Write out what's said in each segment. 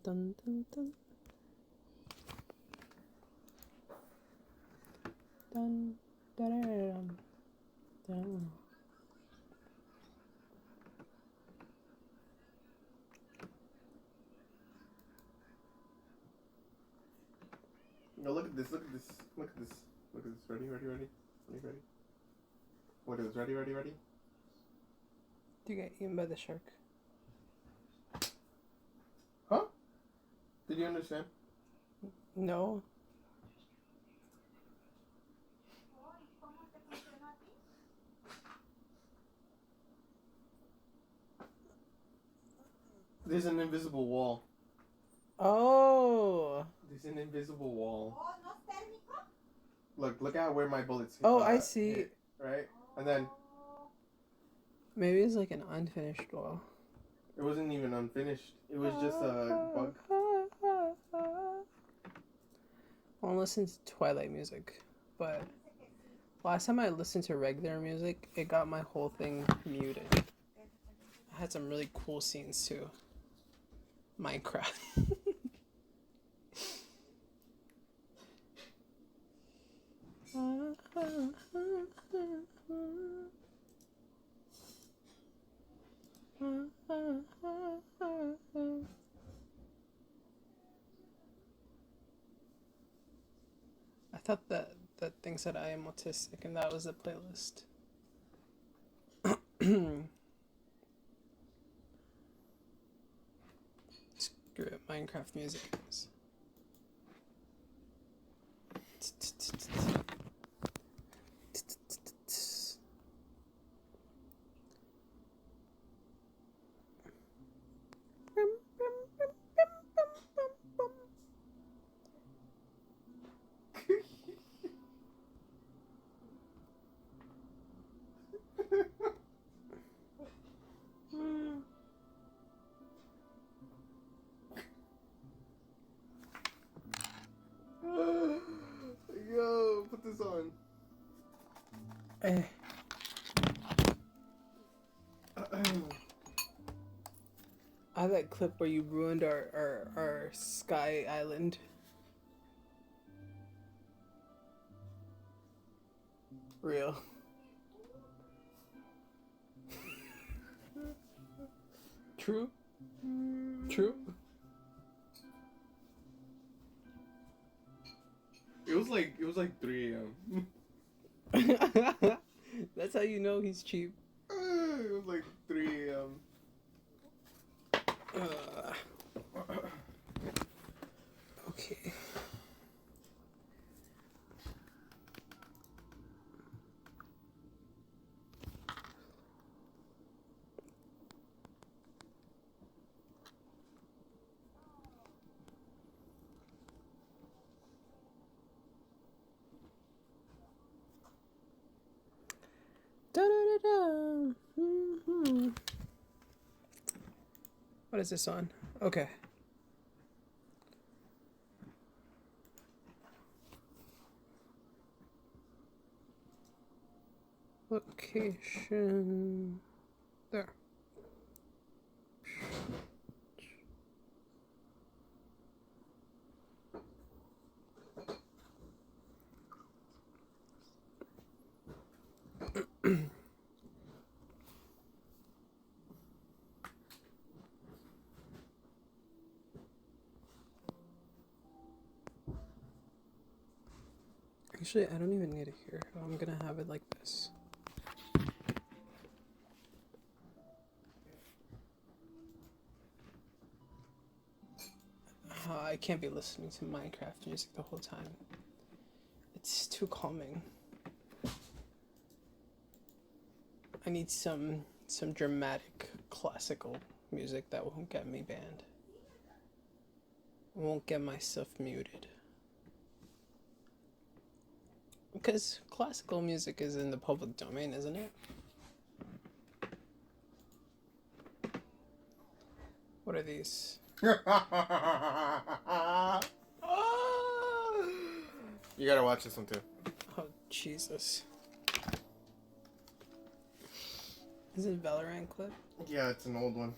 dun, dun, dun. Dun, dun, dun, dun. No, look at this, look at this, look at this, look at this. Ready, ready, ready? Ready? Look at this. Ready, ready, ready? Do you get eaten by the shark? Huh? Did you understand? No. There's an invisible wall. Oh. There's an invisible wall. Look at where my bullets hit. Oh, I see. Hit, right? And then... Maybe it's like an unfinished wall. It wasn't even unfinished. It was just a bug. I don't listen to Twilight music, but last time I listened to regular music, it got my whole thing muted. I had some really cool scenes too. Minecraft. I thought that thing said I am autistic and that was the playlist. Screw it, Minecraft music is. Yo, put this on. I have that clip where you ruined our sky island. Real. True. True. It was like 3 a.m. That's how you know he's cheap. It was like 3 a.m. Okay. Da-da-da-da. Mm-hmm. What is this on? Okay. Location. There. Actually, I don't even need it here. I'm gonna have it like this. I can't be listening to Minecraft music the whole time. It's too calming. I need some dramatic classical music that won't get me banned. Won't get my stuff muted. Because classical music is in the public domain, isn't it? What are these? You gotta watch this one too. Oh, Jesus. Is it a Valorant clip? Yeah, it's an old one.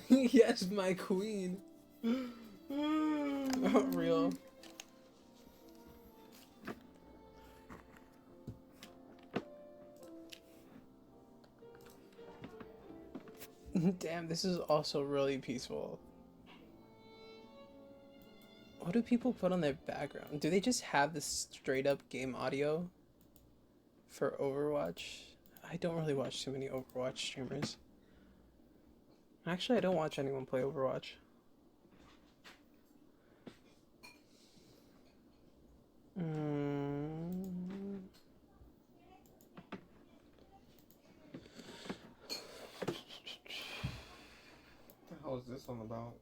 Yes, my queen. Not real. Damn, this is also really peaceful. What do people put on their background? Do they just have this straight up game audio for Overwatch? I don't really watch too many Overwatch streamers. Actually, I don't watch anyone play Overwatch. Mm. What the hell is this one about?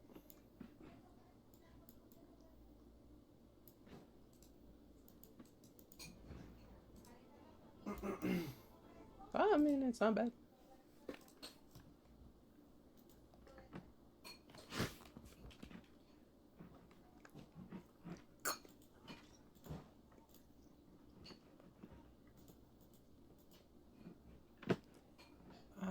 I mean, it's not bad. Uh...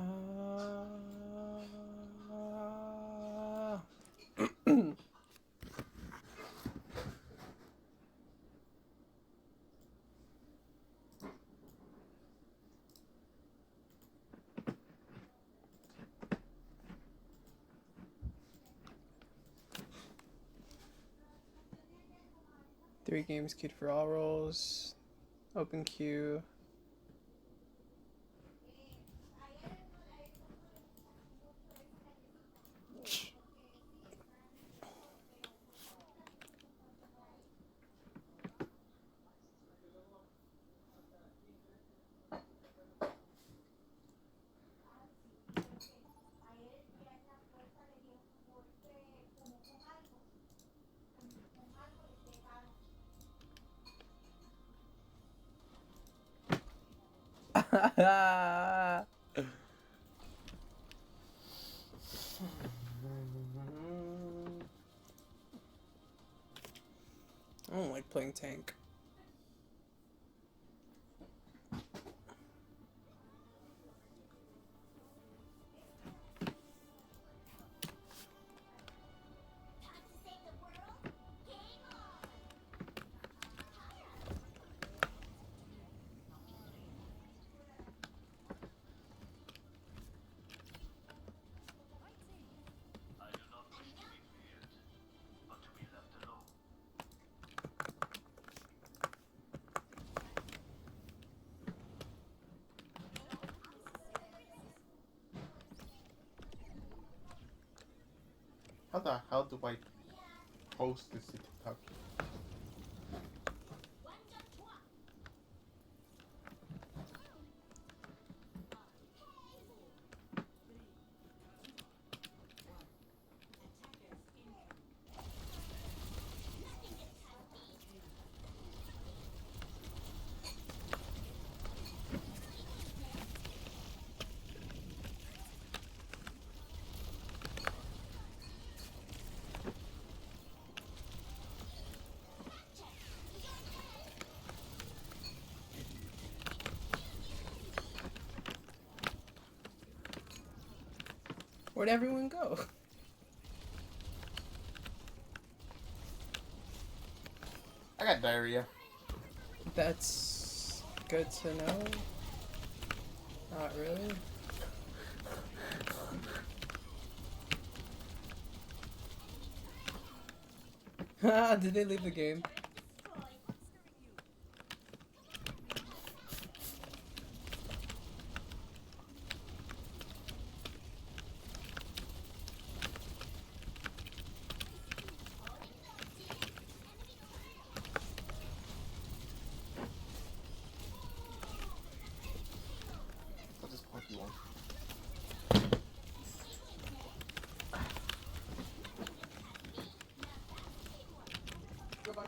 3 games queued for all roles. Open queue. I don't like playing tank. How the hell do I post this to TikTok? Where'd everyone go? I got diarrhea. That's good to know. Not really. Did they leave the game? What's this funky one? Go back.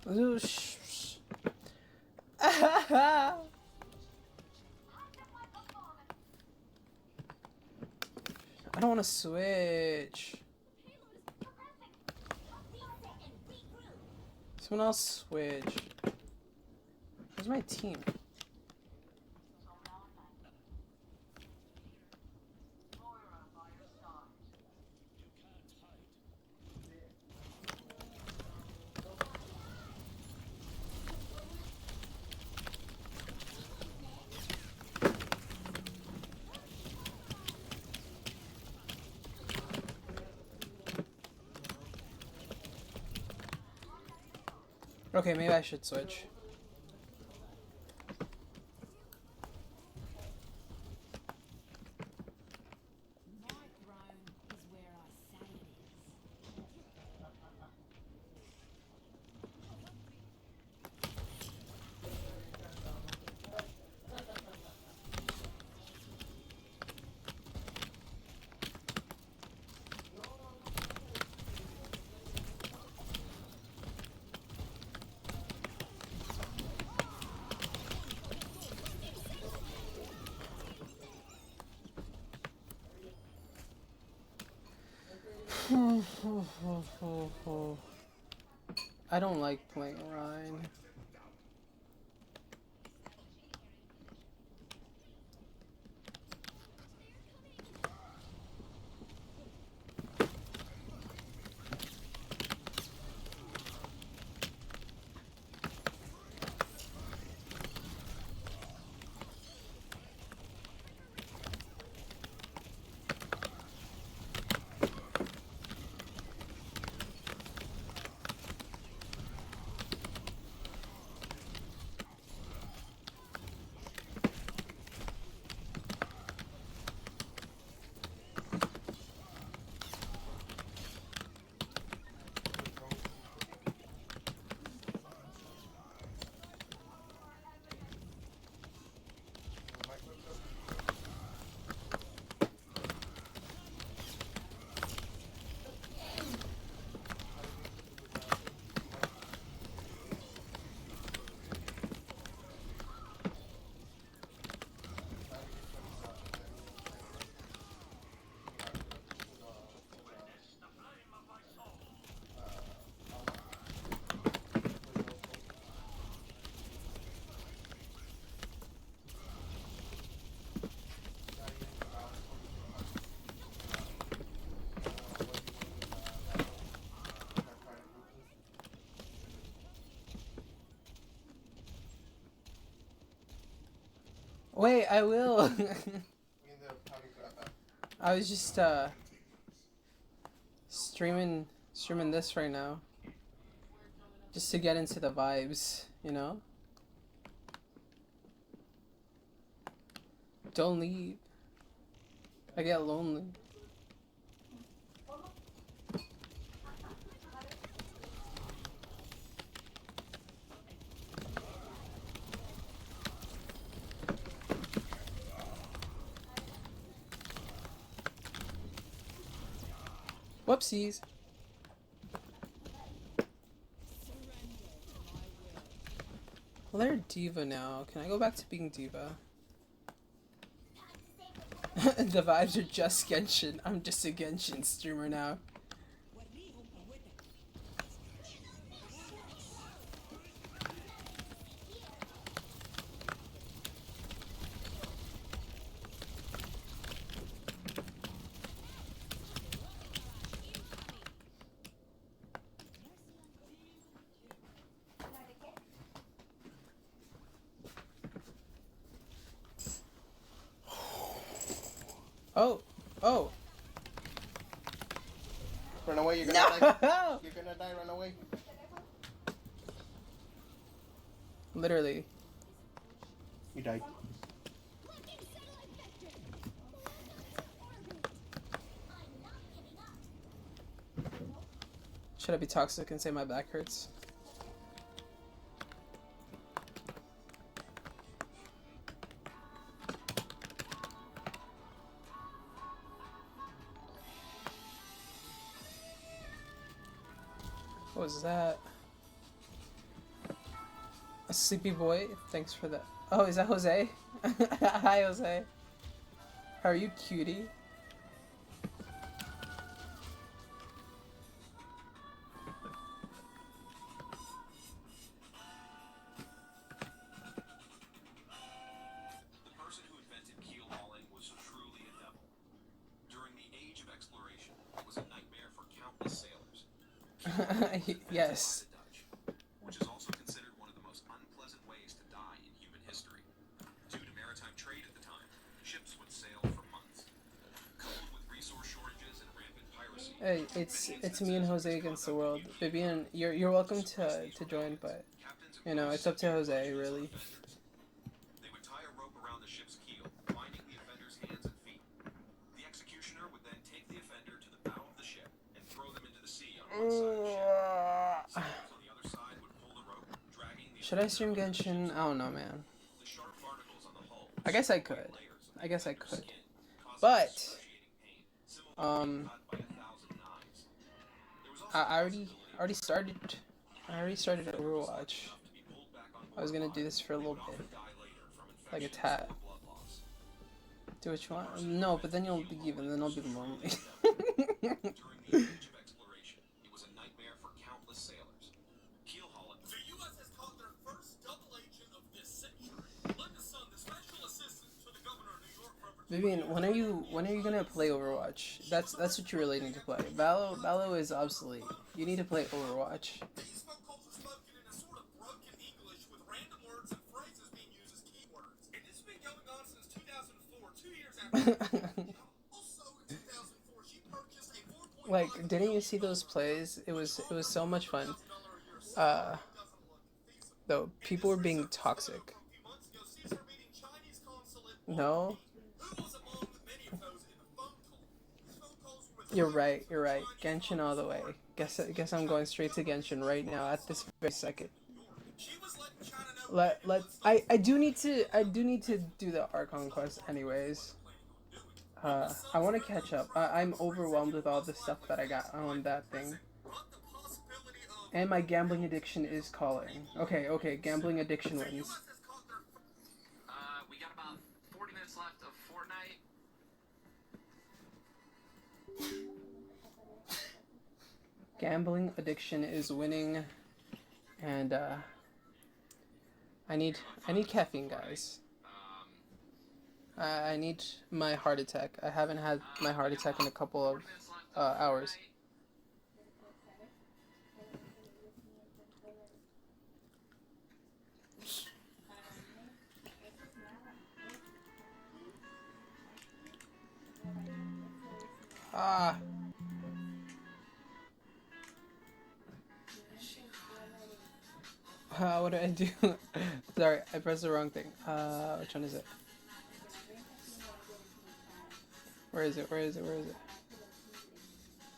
I don't want to switch. Someone else switch. Where's my team? Okay, maybe I should switch. I don't like playing Rhine. Wait, I will. I was just streaming this right now. Just to get into the vibes, you know? Don't leave. I get lonely. Whoopsies. Well, they're diva now. Can I go back to being diva? The vibes are just Genshin. I'm just a Genshin streamer now. Oh, oh. Run away, you're gonna No! die. You're gonna die, run away. Literally. You died. Should I be toxic and say my back hurts? What was that? A sleepy boy. Thanks for that. Oh, is that Jose? Hi, Jose. How are you, cutie? The person who invented keel hauling was truly a devil. During the age of exploration, it was a nightmare for countless sailors. Keel hauling was invented by Yes. the Dutch, which is also considered one of the most unpleasant ways to die in human history. Due to maritime trade at the time, ships would sail for months. Coupled with resource shortages and rampant piracy, Hey, many it's me and instances of Jose against the misconduct world. became legal. Vivian, you're To welcome suppress these to join, rebellions, but captains you know imposed it's up to severe Jose punishments on really. offenders. They would tie a rope around the ship's keel, binding the offender's hands and feet. The executioner would then take the offender to the bow of the ship and throw them into the sea on one side of the ship. Sailors on the other side would pull the rope, dragging the Should I offender stream under the Genshin? ship's I don't know, hull. man. The sharp barnacles on the hull would I guess I strip away could. layers of I the guess I offender's could. skin, causing But excruciating pain, similar to being cut by 1,000 knives. There was also the I possibility of already murder. started. I already started If an offender was lucky Overwatch. enough to be pulled back on I was board gonna do alive, this for a they little would bit, often die later from like a infections tat. or blood loss. Do what you The want. person who No, but invented then you'll keel leave, and hauling then I'll was be truly lonely. a devil. During the age of exploration, it was a nightmare for countless sailors. Keel hauling. The U.S. has caught their first double agent of this century. Linda Sun, the special assistant to the governor of New York for over 2 Vivian, years. when are you gonna play Overwatch? That's what you really need to play. Valo is obsolete. You need to play Overwatch. These phone calls are spoken in a sort of broken English with random words and phrases being used as keywords. And this has been going on since 2004, 2 years after. Also in 2004, she purchased a 4.5 Like, didn't you see those plays? It was so much fun. Uh, though people were being toxic. No, you're right. You're right. Genshin all the way. Guess I'm going straight to Genshin right now at this very second. I do need to do the Archon quest anyways. I want to catch up. I'm overwhelmed with all the stuff that I got on that thing. And my gambling addiction is calling. Okay, gambling addiction wins. We got about 40 minutes left of Fortnite. Gambling addiction is winning, and I need caffeine, guys. I need my heart attack. I haven't had my heart attack in a couple of hours. Ah. What do I do? Sorry, I pressed the wrong thing. Which one is it? Where is it? Where is it? Where is it?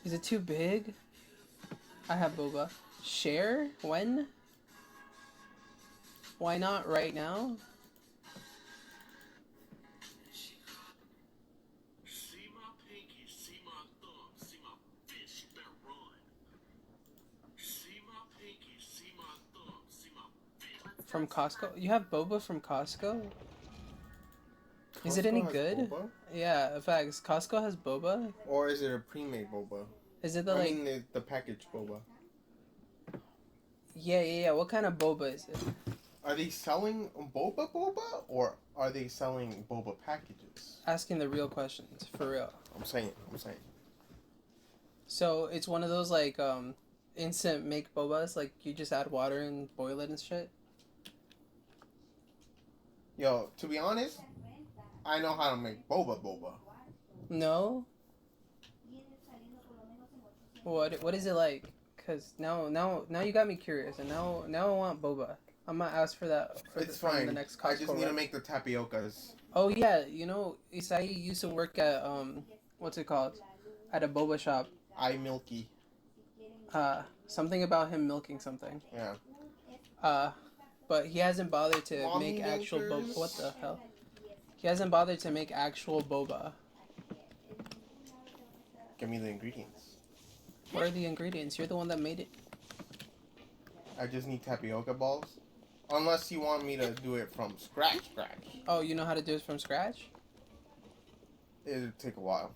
Is it too big? I have boba. Share? When? Why not right now? See my pinky, see my thumb, see my fist, you better run. See my pinky, see my thumb, see my fist. From Costco? You have boba from Costco? Is it Costco any has good? boba? Yeah, facts. Costco has boba? Or is it a pre-made boba? Is it the I like... mean the packaged boba. Yeah. What kind of boba is it? Are they selling boba or are they selling boba packages? Asking the real questions, for real. I'm saying. So, it's one of those like, instant make bobas? Like, you just add water and boil it and shit? Yo, to be honest, I know how to make boba. No? What is it like? Cause now you got me curious, and now I want boba. I'm gonna ask for that It's from fine. the next Costco. I just need to rep. make the tapiocas. Oh yeah, Isai used to work at what's it called? At a boba shop. iMilky. Something about him milking something. Yeah. But he hasn't bothered to Mommy make actual boba. milkers. What the hell? He hasn't bothered to make actual boba. Give me the ingredients. What are the ingredients? You're the one that made it. I just need tapioca balls. Unless you want me to do it from scratch. Oh, you know how to do it from scratch? It'll take a while.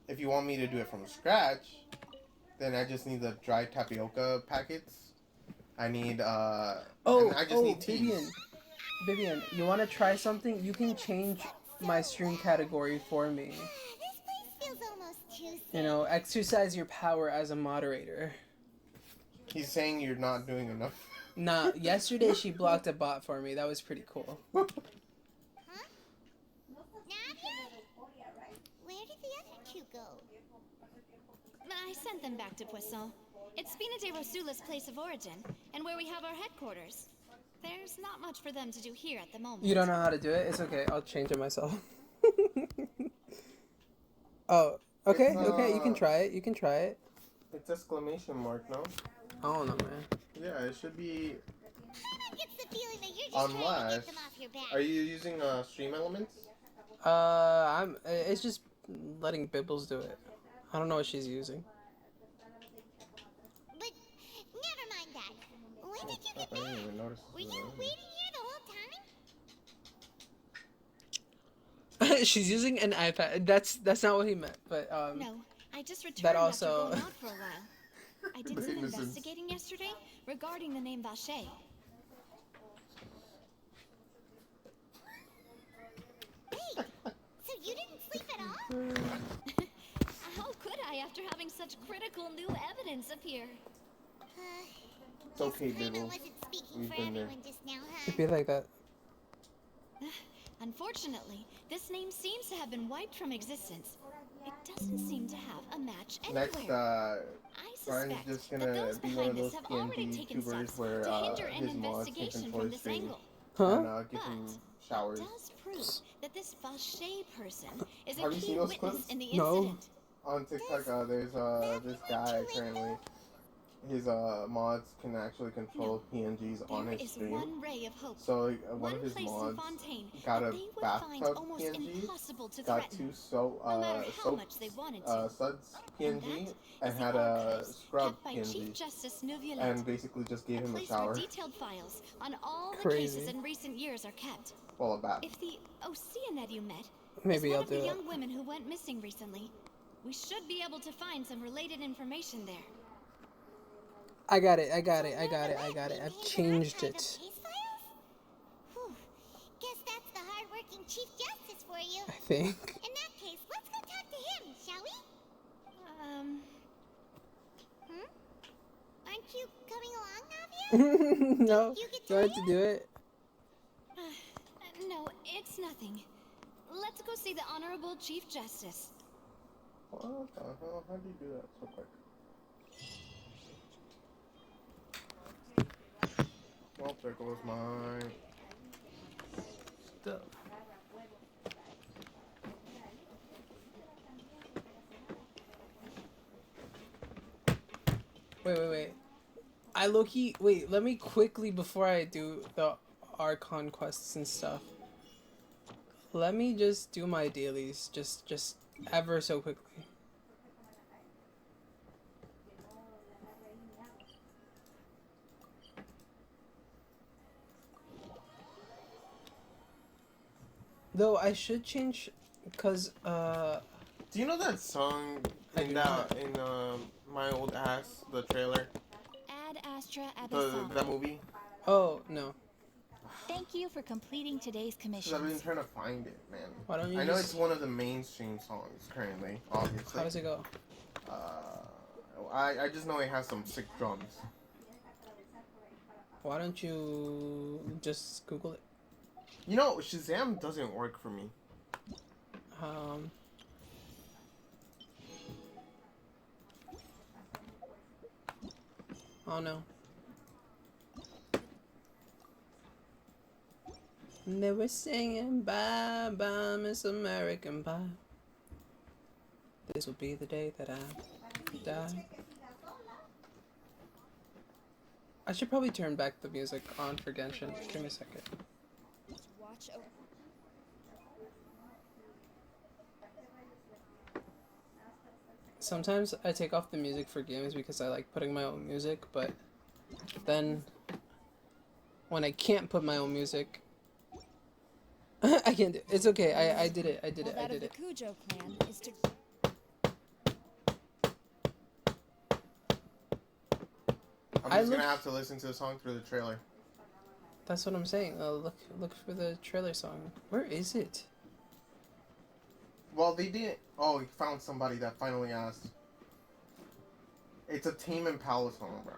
If you want me to do it from scratch, then I just need the dry tapioca packets. I need and I just need tea. Vivian, you want to try something? You can change my stream category for me. This place feels almost too safe. You know, exercise your power as a moderator. He's saying you're not doing enough. Nah, yesterday she blocked a bot for me. That was pretty cool. Huh? Nadia? Where did the other two go? I sent them back to Poisson. It's Spina de Rosula's place of origin, and where we have our headquarters. There's not much for them to do here at the moment. You don't know how to do it? It's okay. I'll change it myself. Oh, okay, It's, okay. You can try it. You can try it. It's exclamation mark, no? I don't know, man. Yeah, it should be. I get the feeling that you're just trying to Unless, get them off your back. are you using Stream Elements? It's just letting Bibbles do it. I don't know what she's using. But never mind that. When did you get I didn't back? even notice. Were you waiting here the whole time? She's using an iPad. That's not what he meant, but No, I just returned that after also- going out for a while. I did some Innocence. investigating yesterday regarding the name Vache. Wait, so you didn't sleep at all? How could I after having such critical new evidence appear? It's okay, Paimon Bibbles. wasn't speaking We've for been there. everyone just now, huh? it'd be like that. Unfortunately, this name seems to have been wiped from existence. It doesn't seem to have a match anywhere. Next, I Brian's suspect just that gonna those be one of behind those this have already PNG taken YouTubers steps where to hinder an his mods can investigation control from his this stream angle. Huh? and give him But showers. It does prove that this Vache person is a Have you key seen those witness clips? in the No. incident. On TikTok, there's this guy currently. His mods can actually control PNGs on There his is stream. one ray of hope. So one One of his place in mods Fontaine got that a they would find bathtub almost PNG, impossible to got threaten. two soap No matter how soap much they wanted to. suds And PNG, that and is the had a archives scrub kept by PNG, Chief Justice Neuvillette, and basically just gave a him a place where shower. detailed files on all the Crazy. cases in recent years are kept. Well, a bath. If the Ocean that you met Maybe is one I'll of do the it. young women who went missing recently, we should be able to find some related information there. I got it. So I've Neuvillette changed maintains an archive of it. case files? Whew. Guess that's the hard-working Chief Justice for you. I think. In that case, let's go talk to him, shall we? Aren't you coming along, Navia? No. You get You want to do it? No, it's nothing. Let's go see the Honorable Chief Justice. What the hell? How do you do that so quick? Well, there goes my. Stuff. Wait. I low-key... Wait, let me quickly, before I do the Archon quests and stuff, let me just do my dailies, just ever so quickly. Though I should change, because, Do you know that song I in do that in My Old Ass, the trailer, Ad Astra the Abyssal. that movie? oh, no. Thank you for completing today's Because I've been commissions. trying to find it, man. Why don't you I know just- it's one of the mainstream songs currently, obviously. How does it go? I just know it has some sick drums. Why don't you just Google it? You know, Shazam doesn't work for me. Oh no. They were singing bye bye Miss American Pie. This will be the day that I die. I should probably turn back the music on for Genshin. Give me a second. Watch over. Sometimes I take off the music for games because I like putting my own music, but then when I can't put my own music. I can't do it. It's okay. I did it. I did Well, it. I that did of the it. Cujo clan is to. I'm I just look. gonna have to listen to the song through the trailer. That's what I'm saying. Look for the trailer song. Where is it? Well, they didn't. Oh, he found somebody that finally asked. It's a Tame Impala song, bro.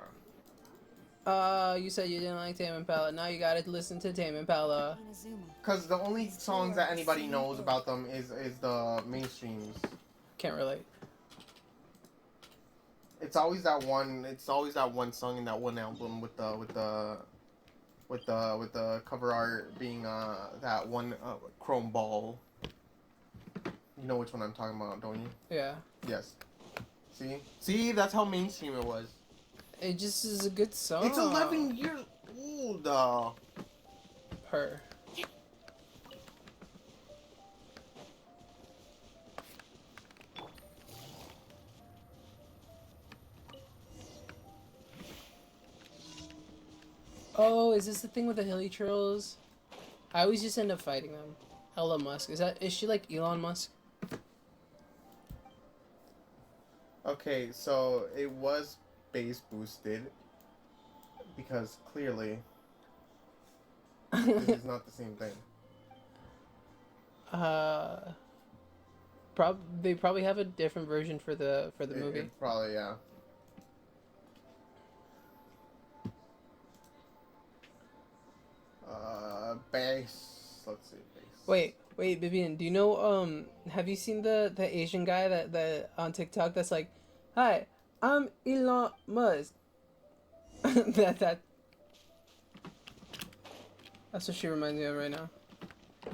You said you didn't like Tame Impala. Now you gotta listen to Tame Impala. Inazuma. Cause the only songs that anybody knows about them is the mainstreams. Can't relate. It's always that one. It's always that one song in that one album with the cover art being that one chrome ball. You know which one I'm talking about, don't you? Yeah. Yes. See, that's how mainstream it was. It just is a good song. It's 11 years old. Her. Oh, is this the thing with the hilly trails? I always just end up fighting them. Elon Musk. Is she like Elon Musk? Okay, so it was base boosted because clearly this is not the same thing. They probably have a different version for the movie. Probably, yeah. Base. Let's see, base. Wait, Vivian, do you know have you seen the Asian guy that on TikTok that's like, "Hi, I'm Elon Musk." that That's what she reminds me of right now.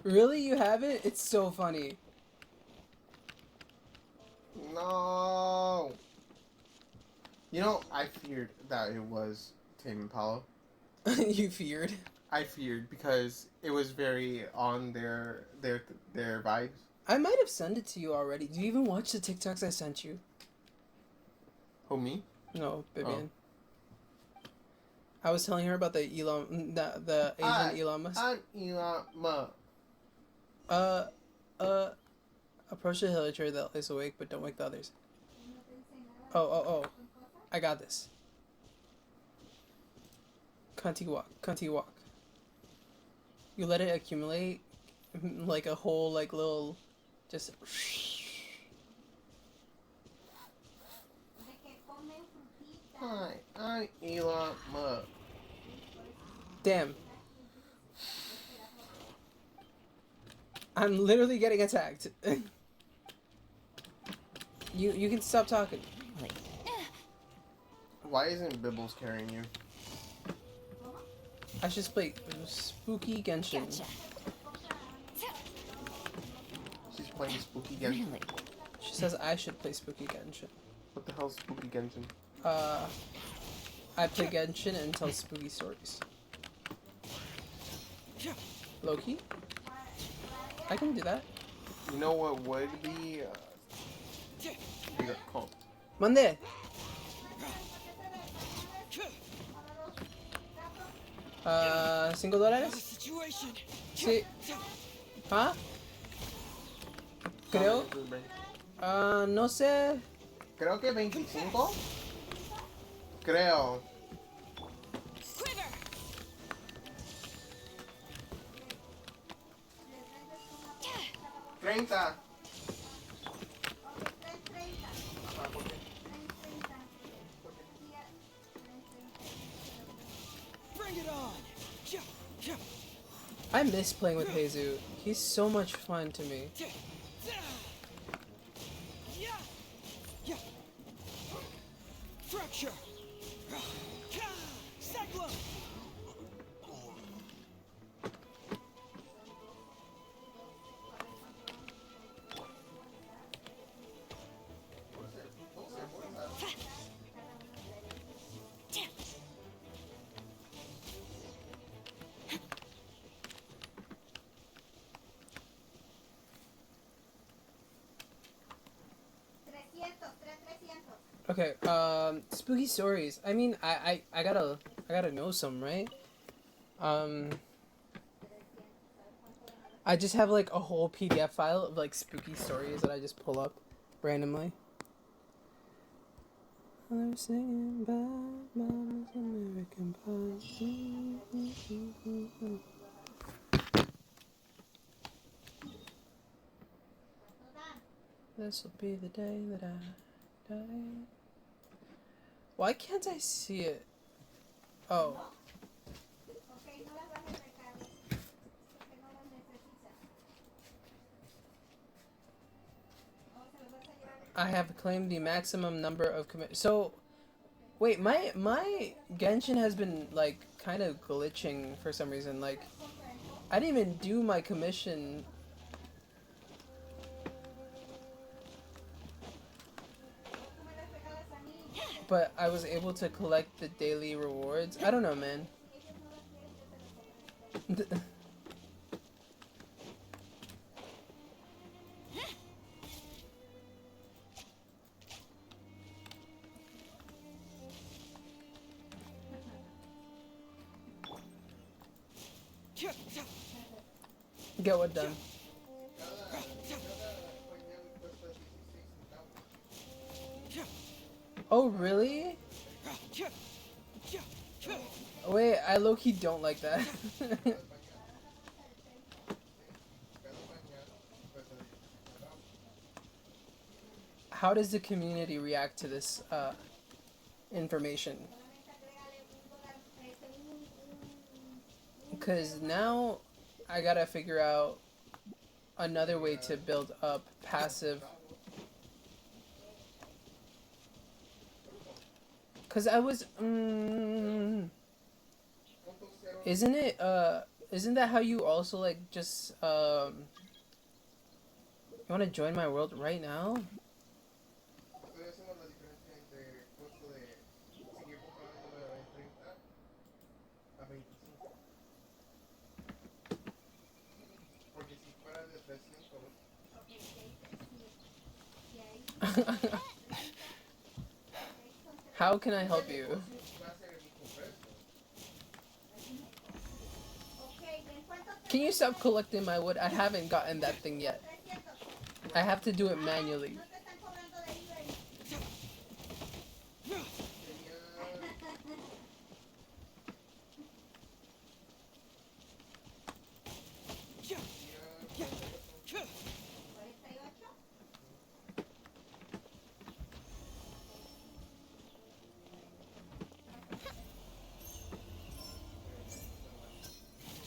Really? You have it? It's so funny. No. You know, I feared that it was Tame Impala. You feared. I feared because it was very on their vibes. I might have sent it to you already. Do you even watch the TikToks I sent you? Who, me? No, Vivian. I was telling her about the Asian Elon Musk. I'm Elon Musk. Approach the villager that is awake, but don't wake the others. Oh. I got this. Cunty walk. You let it accumulate, like a whole, like, little, just... Hi, I'm Elon Musk. Damn. I'm literally getting attacked. You can stop talking. Why isn't Bibbles carrying you? I should play Spooky Genshin. Gotcha. She's playing Spooky Genshin. Really? She says I should play Spooky Genshin. What the hell's Spooky Genshin? I play Genshin and tell spooky stories. Loki? I can do that. You know what would be? Cool. Mande! $5? Sí. ¿Ah? Creo. No sé. Creo que 25. Creo. Quiver. 30. Bring it on! I miss playing with Jesus. He's so much fun to me. Fracture! Cyclone! Okay, spooky stories. I mean, I gotta know some, right? Um, I just have like a whole PDF file of like spooky stories that I just pull up randomly. I'm singing about Mama's American Pie. This will be the day that I die. Why can't I see it? Oh. I have claimed the maximum number of commit. So, wait, my Genshin has been like kind of glitching for some reason. Like, I didn't even do my commission. But I was able to collect the daily rewards. I don't know, man. Get what done? Oh, really? Wait, I low-key don't like that. How does the community react to this information? Because now I gotta figure out another way to build up passive. Because I was... isn't it, isn't that how you also, like, just, you wanna join my world right now? How can I help you? Can you stop collecting my wood? I haven't gotten that thing yet. I have to do it manually.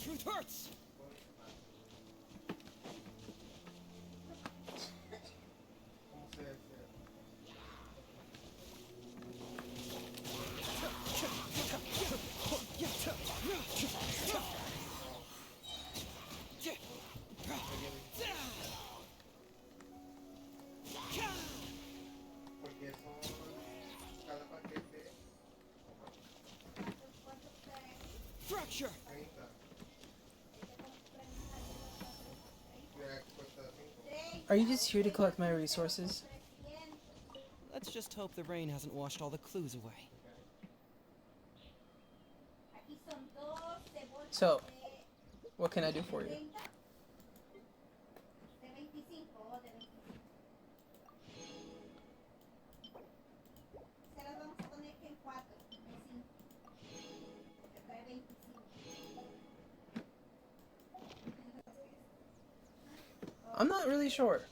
Truth hurts. Fracture. Are you just here to collect my resources? Let's just hope the rain hasn't washed all the clues away. So, what can I do for you? I'm not really sure.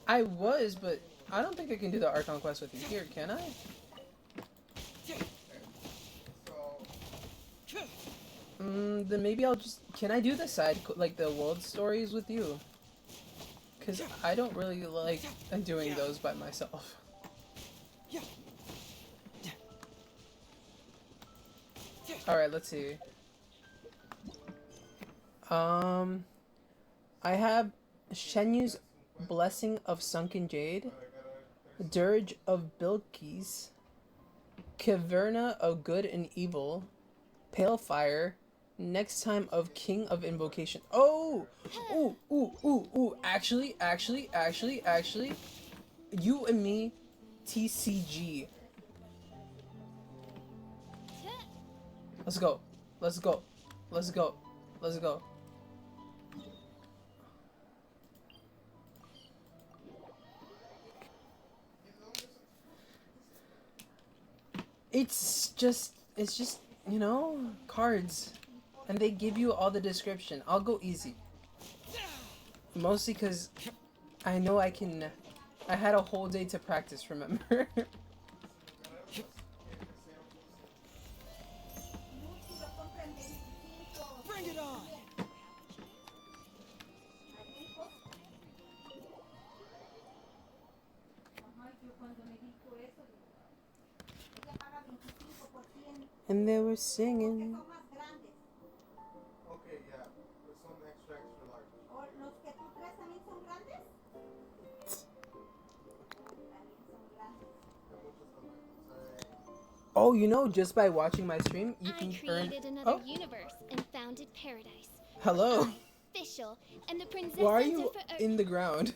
I was, but I don't think I can do the Archon quest with you here, can I? Then maybe I'll just... Can I do the like the world stories with you? Because I don't really like doing those by myself. Alright, let's see. I have Shenyu's Blessing of Sunken Jade, Dirge of Bilquis, Caverna of Good and Evil, Pale Fire, Next Time of King of Invocation. Oh! Ooh. Actually, you and me, TCG. Let's go. Let's go. Let's go. Let's go. It's just, you know, cards. And they give you all the description. I'll go easy. Mostly because I know I can. I had a whole day to practice, remember? Bring it on! And they were singing. Okay, yeah. There's some extra large. Oh, you know, just by watching my stream, you I can created earn. another Oh, universe and founded paradise. hello. Official, and the princess Why are of you in the ground?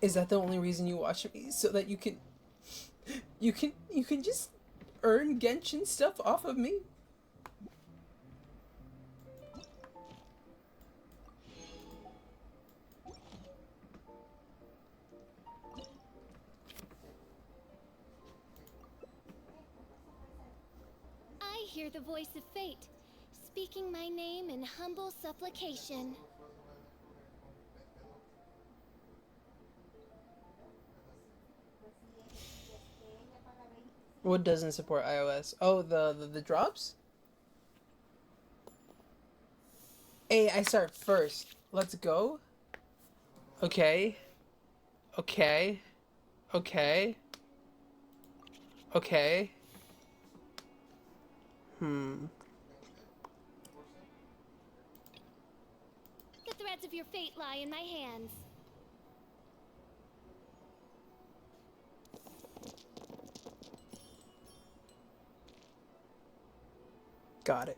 Is that the only reason you watch me? So that you can just earn Genshin stuff off of me? I hear the voice of fate, speaking my name in humble supplication. What doesn't support iOS? Oh, the drops? Hey, I start first. Let's go. Okay. Okay. Okay. Okay. The threads of your fate lie in my hands. Got it.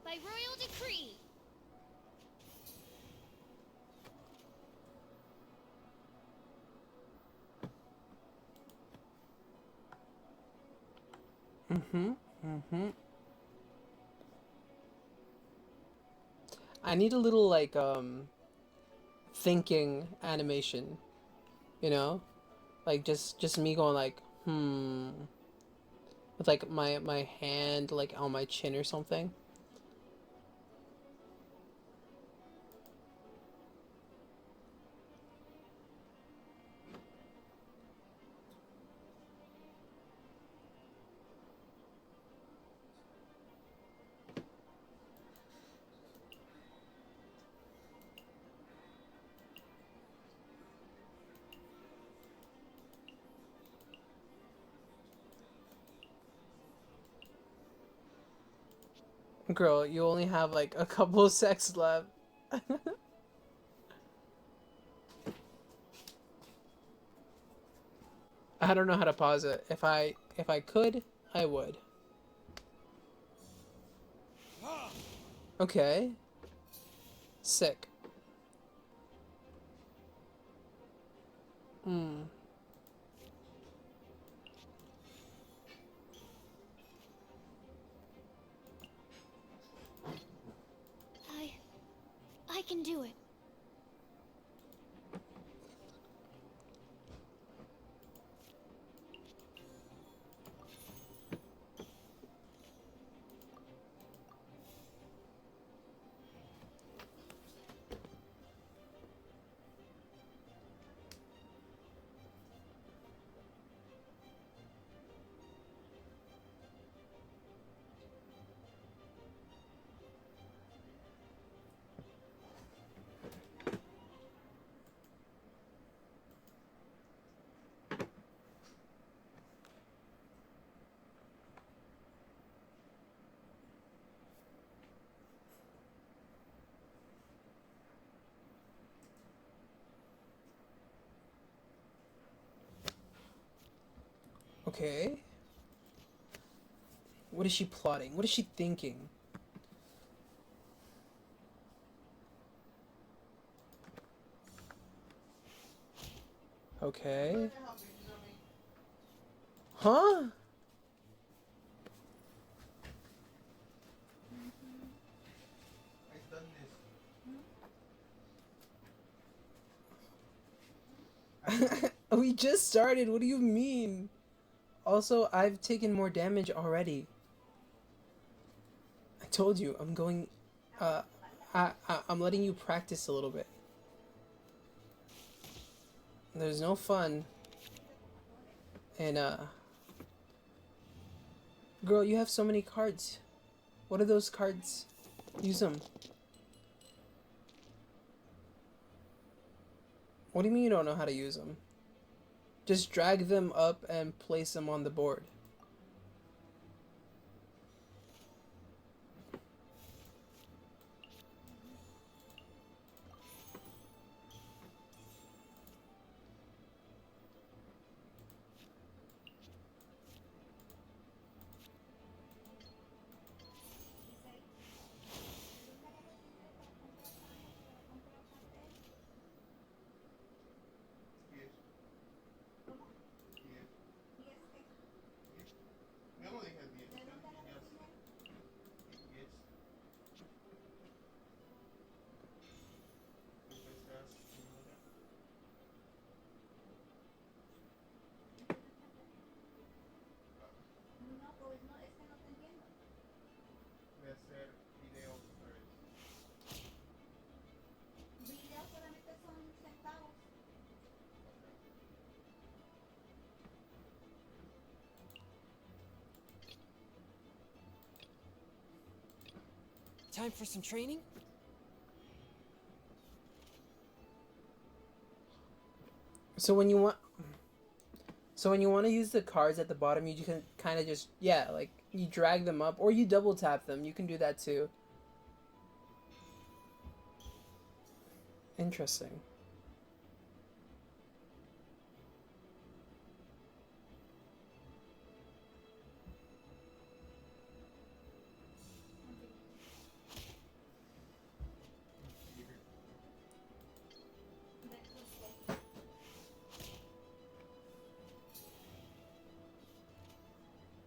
By royal decree. I need a little like thinking animation, you know? Like just me going like, with like my hand like on my chin or something. Girl, you only have like a couple of secs left. I don't know how to pause it. If I could, I would. Okay. Sick. I can do it. Okay. What is she plotting? What is she thinking? Okay. Huh? I've done this. We just started. What do you mean? Also, I've taken more damage already. I told you, I'm going. I'm letting you practice a little bit. There's no fun. And, girl, you have so many cards. What are those cards? Use them. What do you mean you don't know how to use them? Just drag them up and place them on the board. Time for some training? So when you want to use the cards at the bottom, you can kind of just, yeah, like you drag them up or you double tap them. You can do that too. Interesting.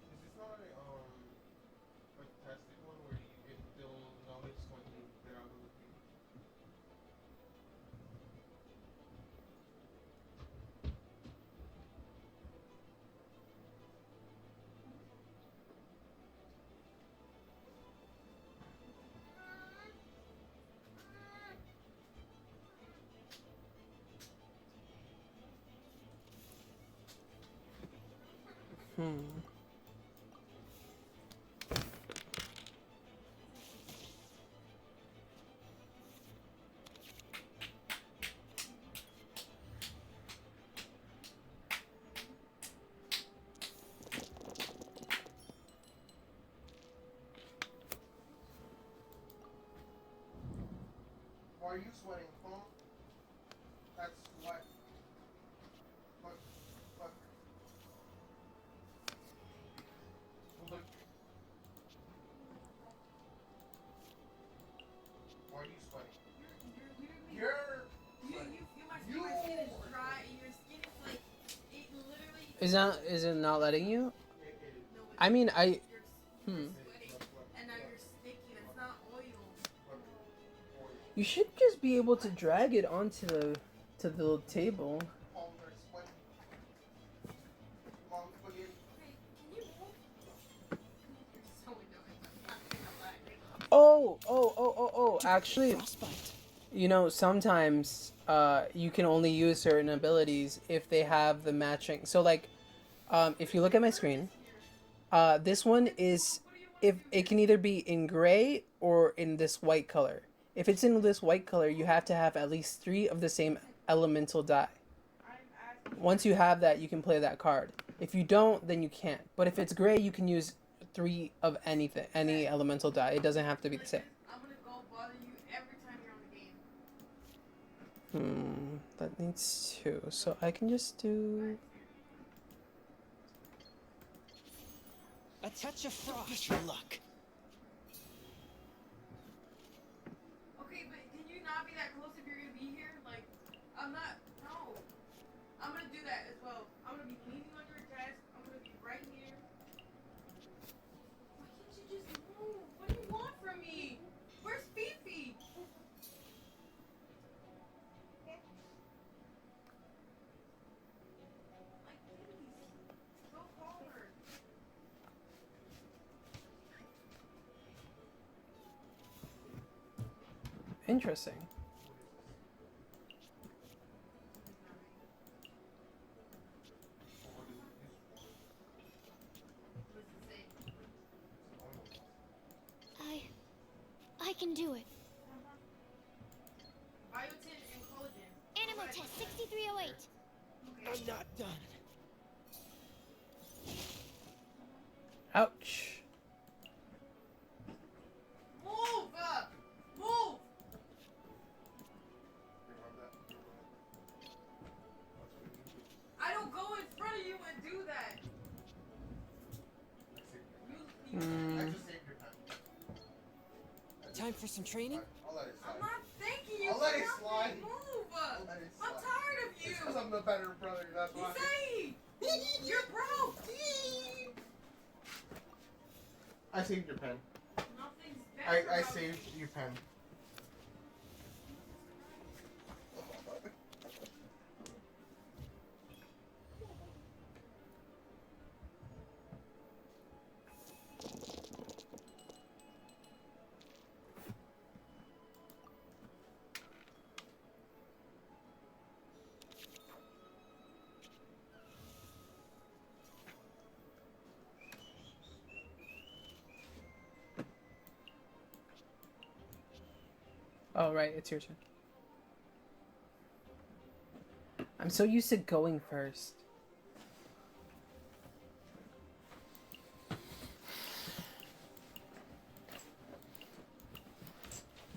Is this not a tested one where you get still notice when you get out of the game? Hmm. Why are you sweating, huh? That's sweat. Look, look. Look. Why are you sweating? You're sweating. You my skin is dry and your skin is like it literally Is it not letting you? It is. no, it's I mean, you're Hmm. sweating and now you're sticky and it's not oil. You should just be able to drag it onto the table. Palms are sweating. Mom's spaghetti. Okay, can you move? You're so annoying. I'm not gonna lie. Oh. Actually, Frostbite. you know, sometimes you can only use certain abilities if they have the matching. So like, if you look at my screen, this one is, if it can either be in gray or in this white color. If it's in this white color, you have to have at least 3 of the same elemental die. Once you have that, you can play that card. If you don't, then you can't. But if it's gray, you can use 3 of anything, any elemental die. It doesn't have to be the same. I'm gonna go bother you every time you're on the game. That needs 2. So I can just do... touch of frost for luck. Okay, but can you not be that close if you're gonna be here? Like, I'm not. No. I'm gonna do that as well. I'm gonna be leaning on your desk. I'm gonna be right here. Why can't you just move? What do you want from me? Where's Fifi? Like, please. Go call her. Interesting. I can do it. Biotin and collagen. Animal test 6308. I'm not done. Ouch. Move! Move! I don't go in front of you and do that. I just saved your pen. Time for some training? I'll let it slide. I'm not thanking you I'll for let it nothing. slide. Move! I'll let it I'm slide. tired of you. It's because I'm the better brother, that's why. Say! You're broke! I saved your pen. Nothing's better I about saved your pen. Oh, right, it's your turn. I'm so used to going first.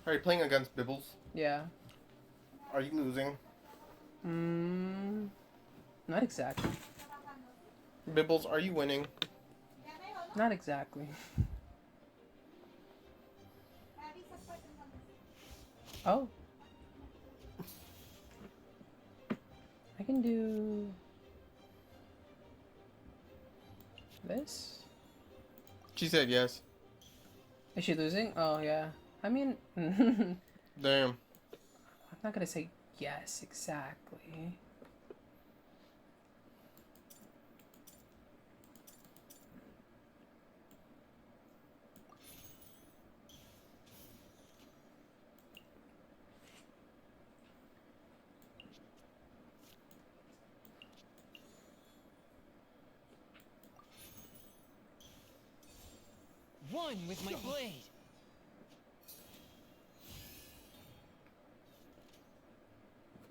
Are you playing against Bibbles? Yeah. Are you losing? Not exactly. Bibbles, are you winning? Not exactly. Oh. I can do this. She said yes. Is she losing? Oh, yeah. I mean, I'm Damn. not gonna say yes exactly. One with my blade.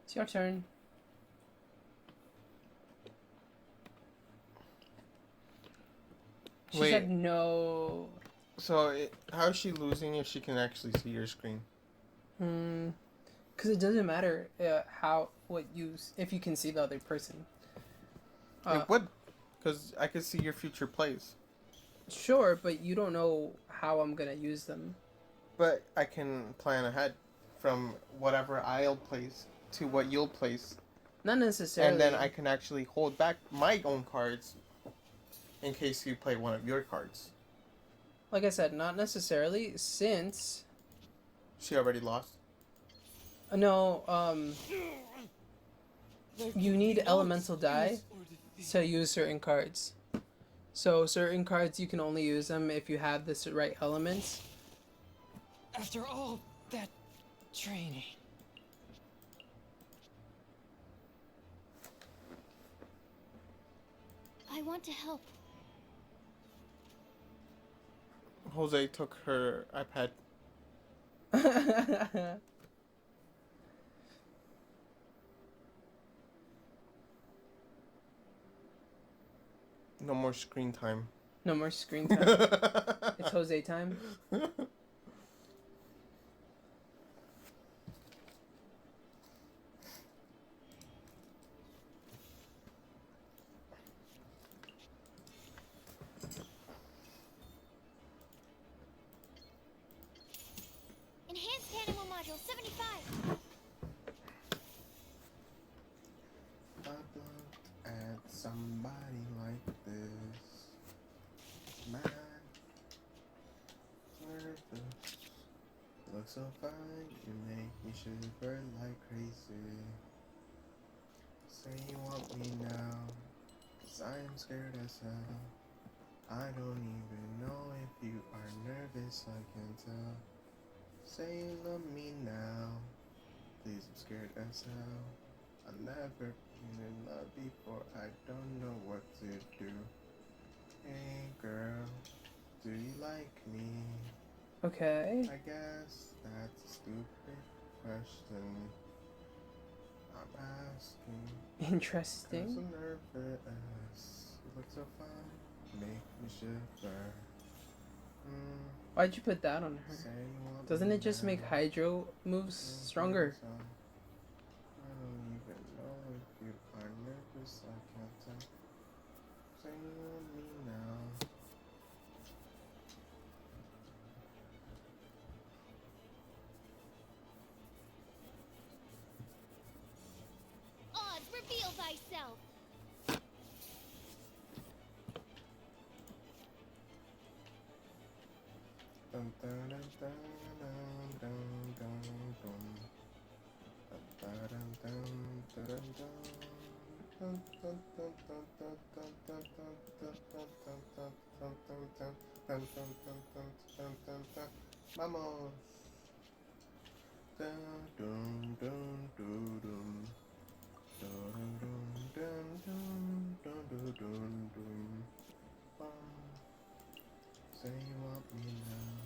It's your turn. She Wait. said no. So, how is she losing if she can actually see your screen? Because it doesn't matter if you can see the other person. It would, because I could see your future plays. Sure, but you don't know how I'm gonna use them. But I can plan ahead from whatever I'll place to what you'll place. Not necessarily. And then I can actually hold back my own cards in case you play one of your cards. Like I said, not necessarily, since... She already lost? No, you need elemental die to use certain cards. So certain cards, you can only use them if you have the right elements. After all that training. I want to help. Jose took her iPad. No more screen time. No more screen time. It's Jose time. Fragile 75. I looked at somebody like this. Man, nervous. Look so fine, you make me shiver like crazy. Say you want me now, 'cause I am scared as hell. I don't even know if you are nervous, I can tell. Say you love me now, please, I'm scared as hell. I've never been in love before, I don't know what to do. Hey girl, do you like me? Okay. I guess that's a stupid question I'm asking. 'Cause Interesting. I'm nervous. You look so fine, make me shiver. Why'd you put that on her? Say you want Doesn't me it just make now. Hydro moves stronger? I don't even know if you are nervous, I can't tell. Say you want me now. Oz, reveal thyself. Dun, dun, dun, dun, dun, dun, dun. Dun, dun, dun, dun, dun, dun. Dun, dun, dun, dun, dun, dun, dun, dun, dun, dun, dun, dun, dun, dun, dun. Dun, dun, dun, dun, dun, dun, dun. Vamos. Dun, dun, dun, dun, dun. Dun, dun, dun, dun, dun, dun, dun, dun. Bum. Say you want me now.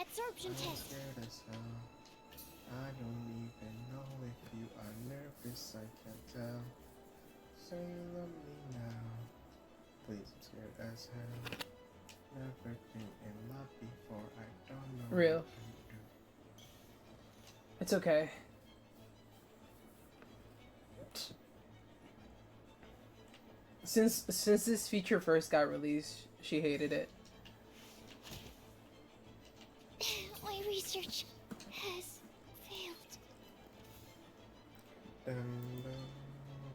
Absorption I'm test. scared as hell. I don't even know if you are nervous, I can't tell. Say you love me now. Please, I'm scared as hell. Never been in love before, I don't know Real. what to do. It's okay. Since this feature first got released, she hated it. My research has failed. Dun, dun,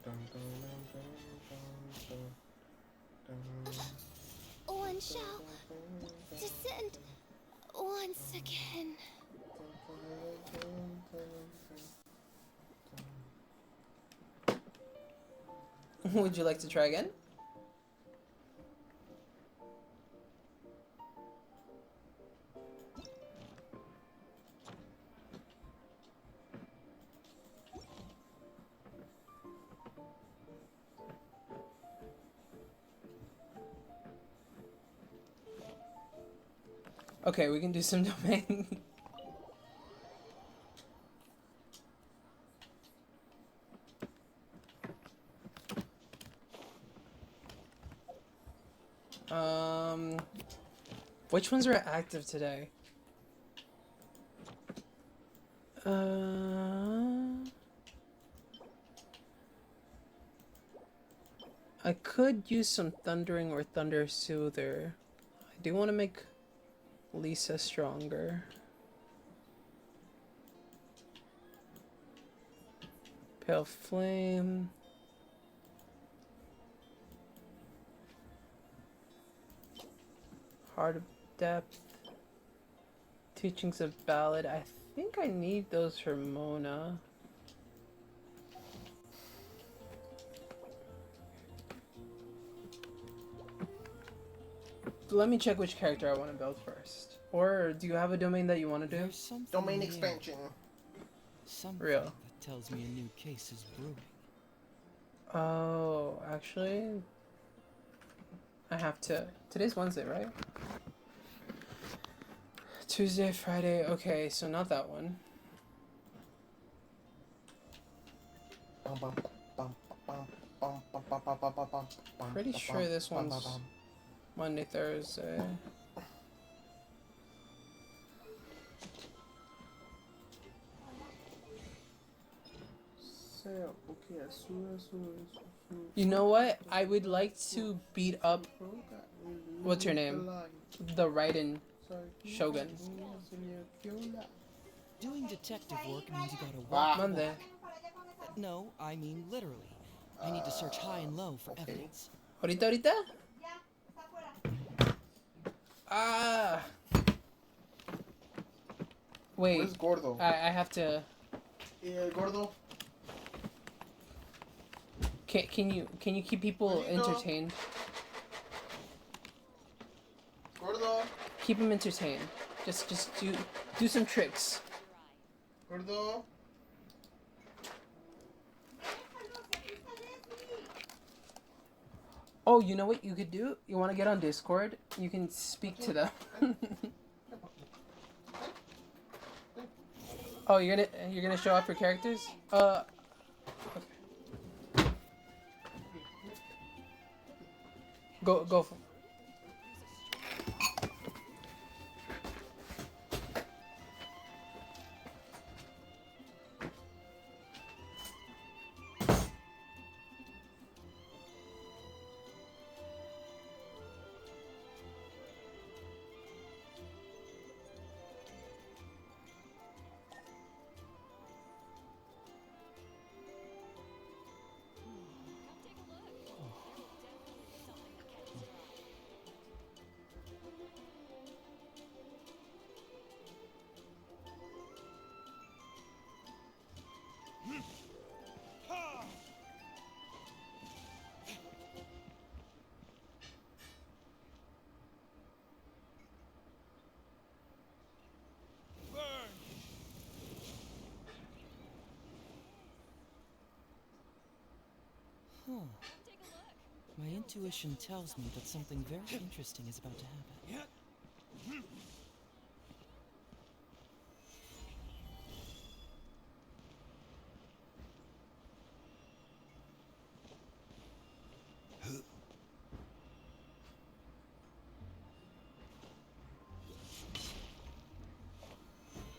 dun, dun, dun, dun, dun, dun. One shall descend once again. Would you like to try again? Okay, we can do some domain. Which ones are active today? I could use some Thundering or Thunder Soother. I do want to make Lisa stronger. Pale Flame. Heart of Depth. Teachings of Ballad. I think I need those for Mona. Let me check which character I want to build first. Or do you have a domain that you want to do? There's something Domain in the air. expansion. Something Real. that tells me a new case is brewing. Oh, actually, I have to. Today's Wednesday, right? Tuesday, Friday. Okay, so not that one. Pretty sure this one's Monday, Thursday. You know what? I would like to beat up. What's your name? The Raiden Shogun. Doing detective work means you gotta walk. Mande. No, I mean literally. I need to search high and low for Okay. evidence. Ahorita, ahorita. Ah. Wait. Where's Gordo? I have to. Yeah, Gordo. Can you keep people Where'd he go? entertained? Gordo. Keep them entertained. Just do some tricks. Gordo. Oh, you know what you could do? You want to get on Discord? You can speak to them. Oh, you're gonna show off your characters? Okay. Go for. Huh. My intuition tells me that something very interesting is about to happen.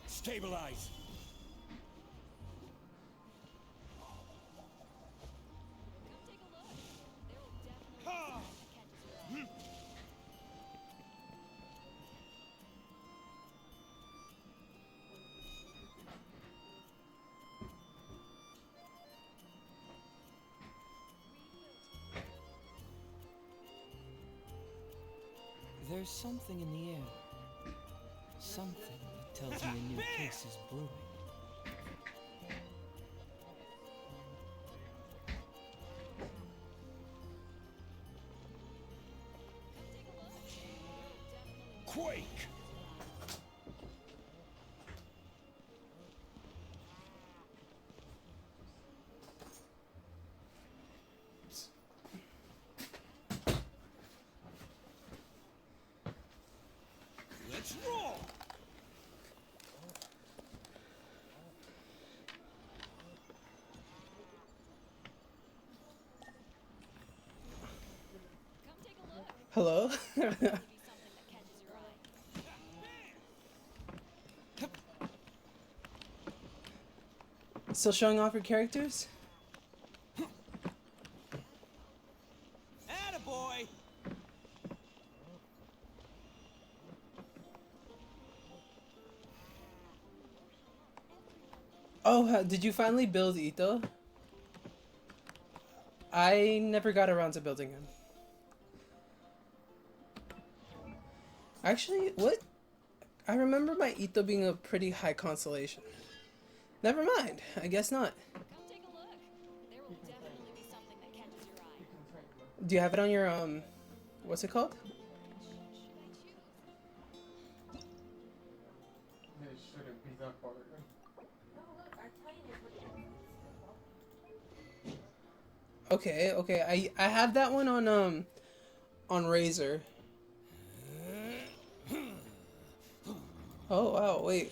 Stabilize. There's something in the air. Something that tells me a new case is brewing. Quake. Let's roll. Hello. Still showing off your characters? Attaboy! Oh, did you finally build Ito? I never got around to building him. Actually, what? I remember my Ito being a pretty high constellation. Never mind. I guess not. Come take a look. There will definitely be something that catches your eye. Do you have it on your what's it called? It shouldn't be that hard. Okay. I have that one on Razer. Oh wow, wait.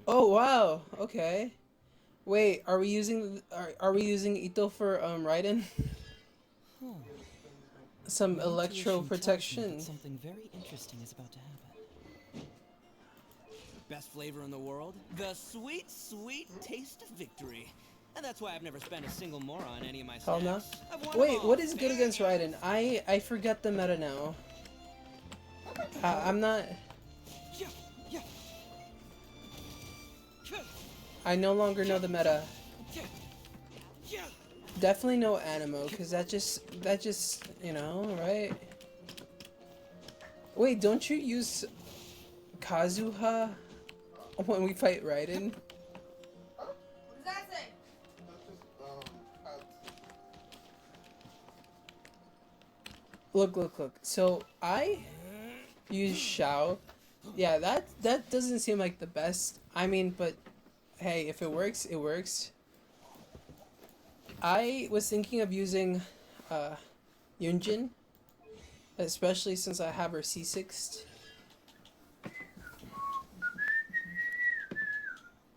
Oh wow, okay. Wait, are we using Ito for Raiden? Huh. Some My electro intuition tells me protection. that something very interesting is about to happen. Best flavor in the world? The sweet, sweet taste of victory. And that's why I've never spent a single mora on any of my Hell no. snacks. I've won Wait, them all. what is good against Raiden? I forget the meta now. I'm not. Yeah, yeah. I no longer know the meta. Definitely no Animo, because that just, you know, right? Wait, don't you use Kazuha when we fight Raiden? What does that say? That's just, Look, look, look. So I use Shao. Yeah, that doesn't seem like the best. I mean, but hey, if it works, it works. I was thinking of using Yunjin, especially since I have her C6'd.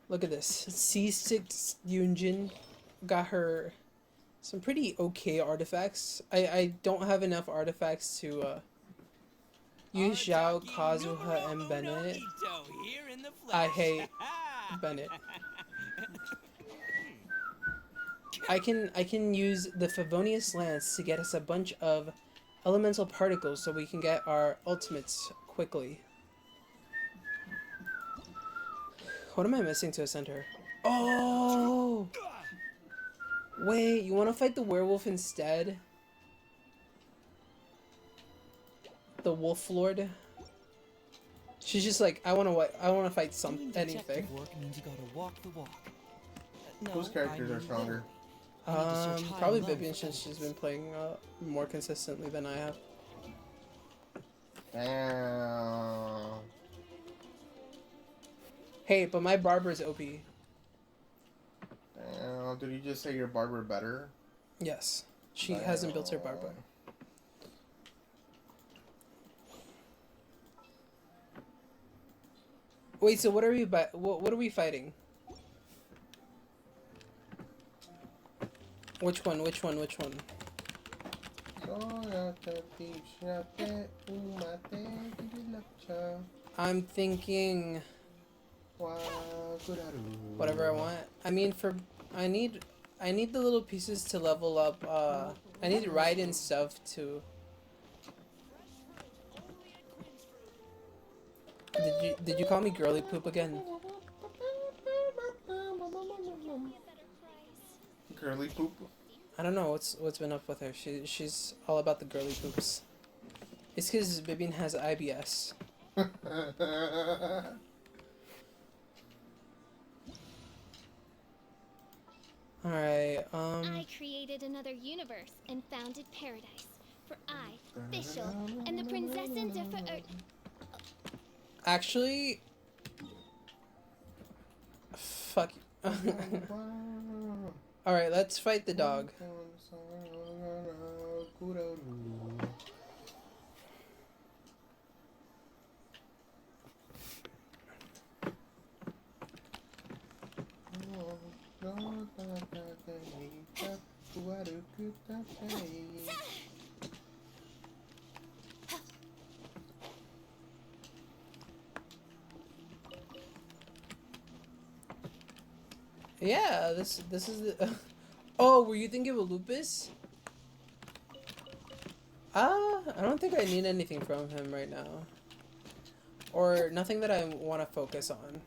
Look at this. C6 Yunjin got her some pretty okay artifacts. I don't have enough artifacts to use Xiao, Kazuha, and Bennett. I hate Bennett. I can use the Favonius Lance to get us a bunch of elemental particles so we can get our ultimates quickly. What am I missing to ascend her? Oh! Wait, you want to fight the werewolf instead? The wolf lord? She's just like, I want to fight anything. Work means you gotta walk the walk. whose characters are stronger? Probably Vivian, since she's been playing more consistently than I have. Damn. Hey, but my barber is OP. Damn. Did you just say your barber better? Yes, she hasn't built her barber. Wait, so what are we what are we fighting? Which one? Which one? Which one? I'm thinking whatever I want. I mean, I need the little pieces to level up. I need Raiden stuff to. Did you call me girly poop again? Girly poop? I don't know what's been up with her. She's all about the girly poops. It's because Vivian has IBS. Alright, I created another universe and founded paradise. For I, Fischl, and the Prinzessin de actually... Fuck you. Alright, let's fight the dog. Yeah, this is the... Oh, were you thinking of Lupus? I don't think I need anything from him right now. Or nothing that I want to focus on.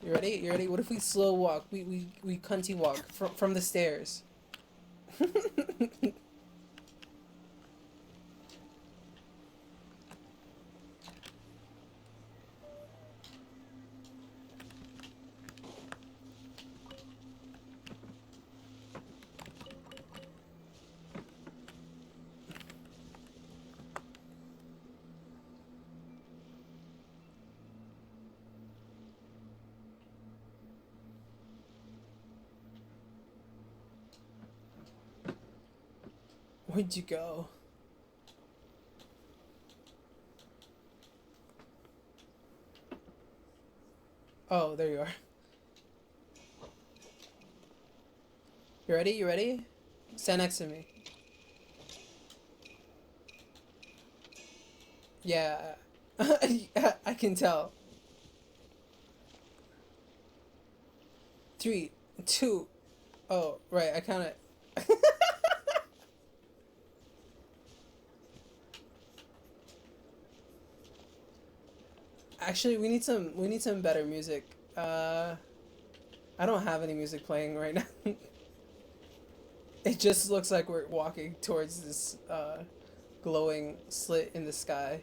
You ready? You ready? What if we slow walk? We cunty walk from the stairs. Where'd you go? Oh, there you are. You ready? You ready? Stand next to me. Yeah. I can tell. 3, 2. Oh, right. I kind of... Actually, we need some better music. I don't have any music playing right now. It just looks like we're walking towards this glowing slit in the sky.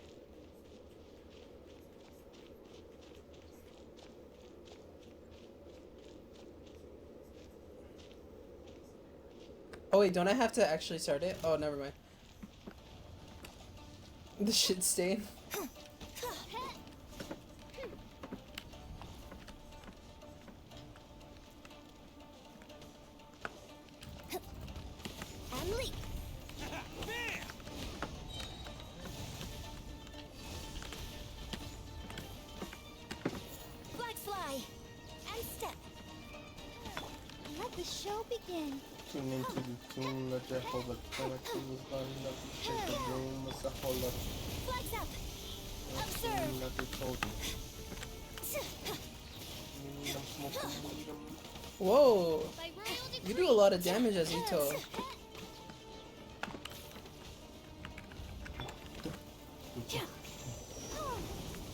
Oh wait, don't I have to actually start it? Oh, never mind. The shit stain. And leap. Flag fly. And step. Let the show begin. Tune into the tune, let your whole connection was lining up to shake the room, what's the whole lot? Flags up. Observe. Like they told you. I'm smoking weed, Whoa! By royal decree. You do a lot of damage as Ito.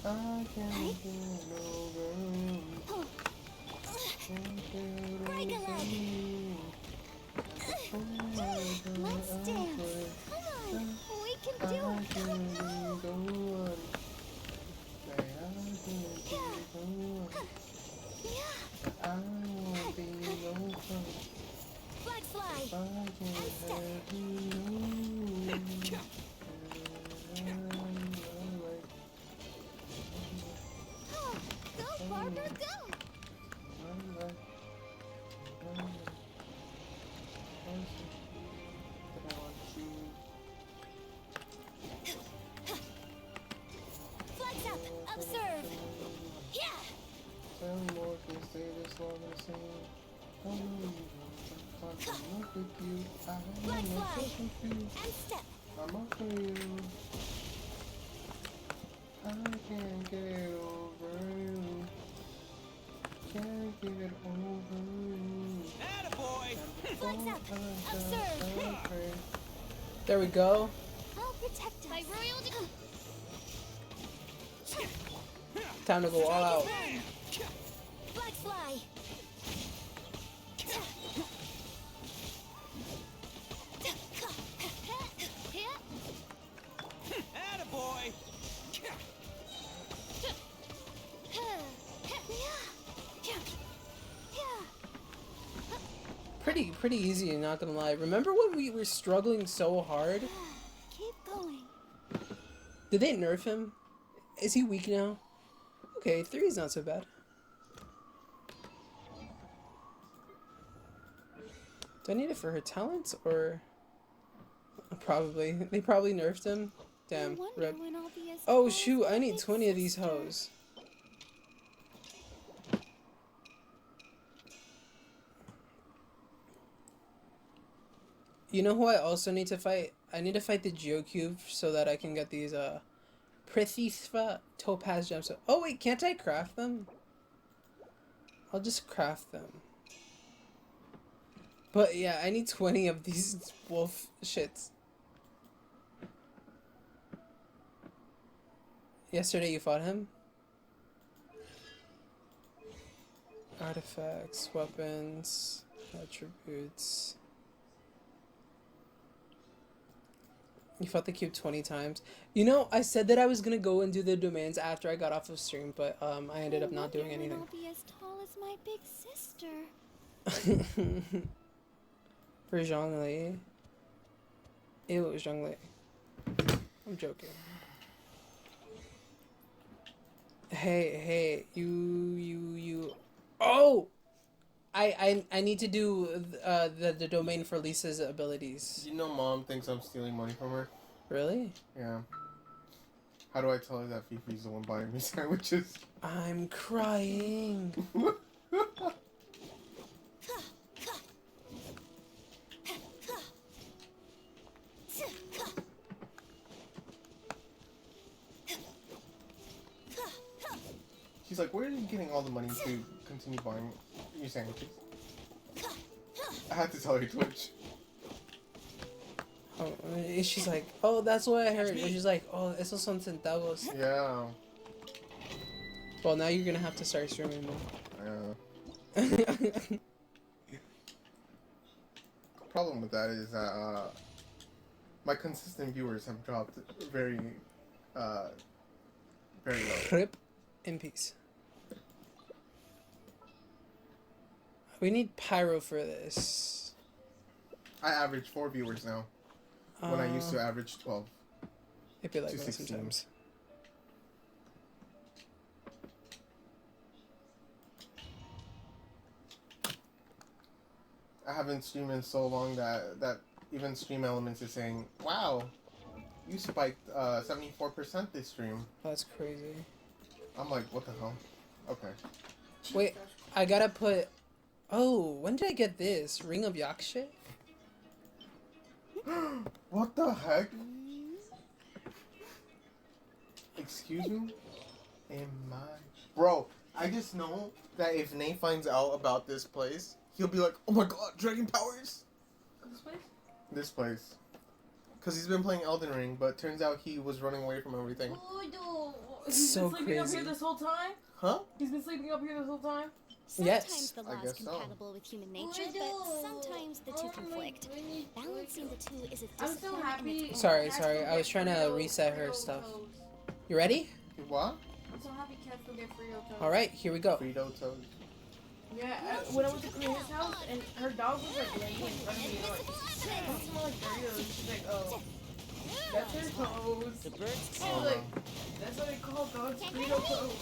I can't get over you. Break a leg. Let's dance. Come on. We can do it. Flag fly. Go, Barbara, go. Flags up. Observe. Yeah. Tell me more, can you stay this long and the same? I know you want to look with you. I Flag have no fly. with you. And step. I'm up for you. I can't get over you. Can't get over you. Attaboy! Flags up. Observe. There we go. I'll protect us. By royal decree. Time to go all out. Flags fly. Attaboy! Pretty easy, not gonna lie. Remember when we were struggling so hard? Keep going. Did they nerf him? Is he weak now? Okay, 3 is not so bad. Do I need it for her talents or probably? They probably nerfed him. Damn. Rip. Oh shoot! I need 20 of these hoes. You know who I also need to fight? I need to fight the Geocube so that I can get these Prithisva Topaz gems. Oh wait, can't I craft them? I'll just craft them. But yeah, I need 20 of these wolf shits. Yesterday you fought him? Artifacts, weapons, attributes. You fought the cube 20 times. You know, I said that I was gonna go and do the domains after I got off of stream, but I ended up not doing anything. I'll be as tall as my big sister. For Zhongli. Ew, it was Zhongli. I'm joking. Hey, you. Oh! I need to do the domain for Lisa's abilities. You know Mom thinks I'm stealing money from her? Really? Yeah. How do I tell her that Fifi's the one buying me sandwiches? I'm crying. She's like, where are you getting all the money to continue buying your sandwiches? I had to tell her Twitch. Oh, she's like, oh, that's what I heard. And she's like, oh, esos son centavos. Yeah. Well, now you're gonna have to start streaming more. Problem with that is that my consistent viewers have dropped very low. Rip in peace. We need pyro for this. I average 4 viewers now when I used to average 12. It'd be like to that 16. sometimes. I haven't streamed in so long that even Stream Elements is saying, "Wow, you spiked 74% this stream." That's crazy. I'm like, what the hell? Okay. Wait, I gotta put. Oh, when did I get this? Ring of Yaksha? What the heck? Excuse me? Bro, I just know that if Nate finds out about this place, he'll be like, oh my god, Dragon Powers! This place? This place. Because he's been playing Elden Ring, but turns out he was running away from everything. He's So been sleeping up crazy. here this whole time? Huh? He's been sleeping up here this whole time? Yes, Sometimes the I law guess is so. compatible with human nature, but sometimes the two conflict. Balancing the two is a I'm so discipline in happy. its Sorry, Cats sorry, don't I was get trying to Frito- reset her Frito stuff. toes. You ready? What? I'm so happy cats don't get Frito toes. Alright, here we go. Frito Toad. Yeah, when I went to Karina's house and her dog was like laying in front of me, and like, it don't smell like Doritos. She's like, oh, that's her toes. The birds I was like, that's what they call dogs, Frito toes.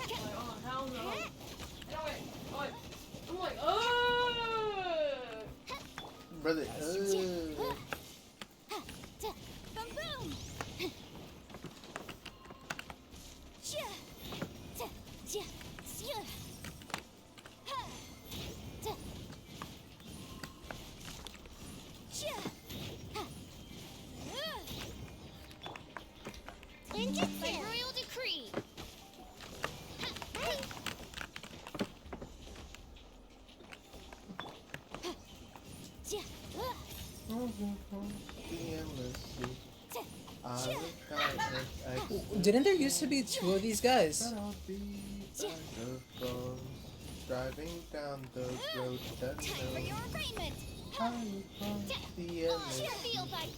I'm like, oh, hell no. And I'm like, oh! Brother, Boom boom. By royal decree. Didn't there used to be 2 of these guys? Driving down the road that Time for your arraignment. Feel like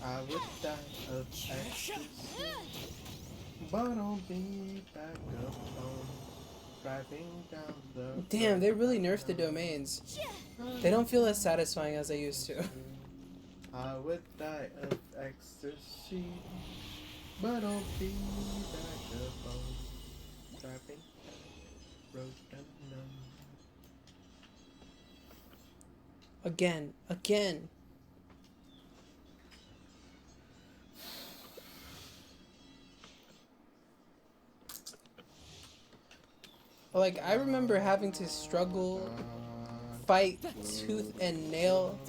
I would die of ecstasy, but I'll be back up home. Driving down the Damn, they really nerfed the domains. They don't feel as satisfying as they used to. I would die of ecstasy, but I'll be back up home. Driving road unknown. Again. Like, I remember having to struggle, fight tooth and nail.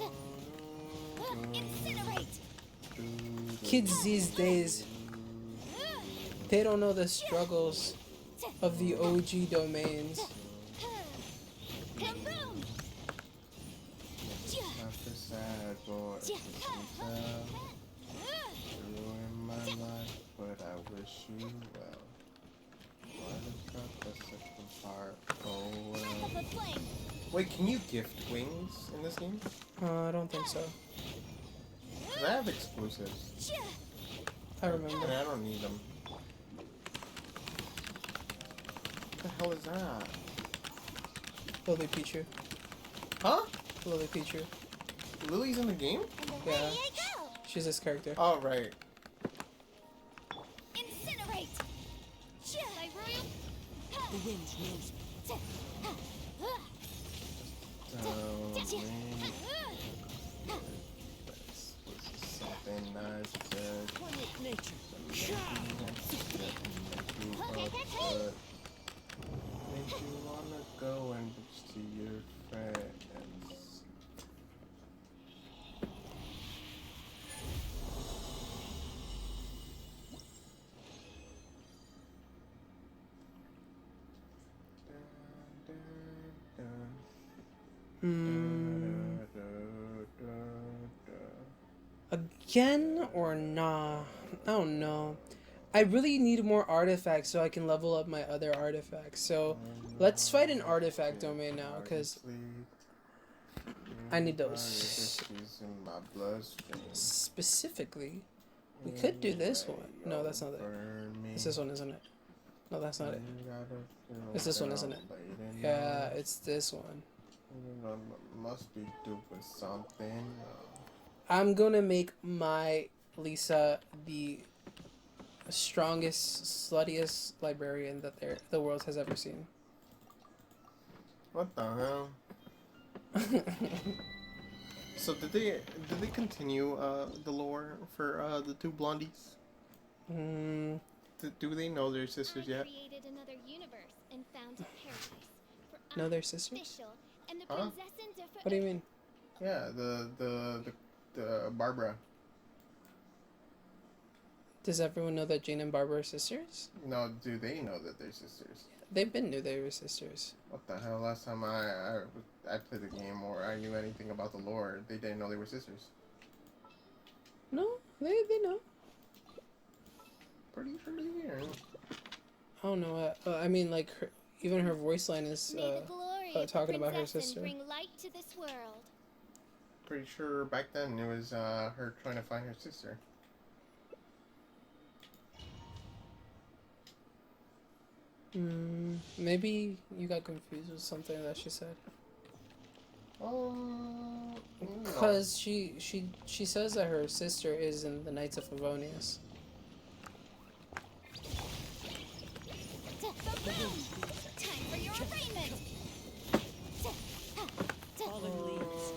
Incinerate. Kids these days, they don't know the struggles of the OG domains. Boom boom. Not the sad boy, it's the tell. Ruin my life, but I wish you well. What about the second part? Oh well. The flame. Wait, can you gift wings in this game? I don't think so. Because I have exclusives. I And remember. I don't need them. What the hell is that? Lily Pichu. Huh? Lily Pichu. Lily's in the game? Yeah, she's this character. Oh, right. Incinerate. by royal. The wind knows me. Something nice said. Quiet nature. Make you wanna go and bitch to your friends. Again or nah? I don't know. I really need more artifacts so I can level up my other artifacts. So let's fight an artifact domain now, because I need those. In my bloodstream. Specifically, we could do this one. No, that's not it. It's this one, isn't it? No, that's not it. It's this one, isn't it? Yeah, it's this one. Must be doing something. I'm gonna make my Lisa the strongest, sluttiest librarian that the world has ever seen. What the hell? So did they continue the lore for the two blondies? Do they know their sisters I yet? created another universe and founded paradise. For Know I, their sisters? Fischl, and the Huh? Prinzessin de What do you mean? Yeah, the Barbara. Does everyone know that Jane and Barbara are sisters? No, do they know that they're sisters? They've been knew they were sisters. What the hell? Last time I played the game or I knew anything about the lore, they didn't know they were sisters. No, they know. Pretty sure they hear. I don't know. I mean, like, even her voice line is May the glory of the talking about her Prinzessin sister. bring light to this world. Pretty sure back then it was her trying to find her sister. Maybe you got confused with something that she said. No. Because she says that her sister is in the Knights of Favonius. Time for your arraignment. Falling leaves.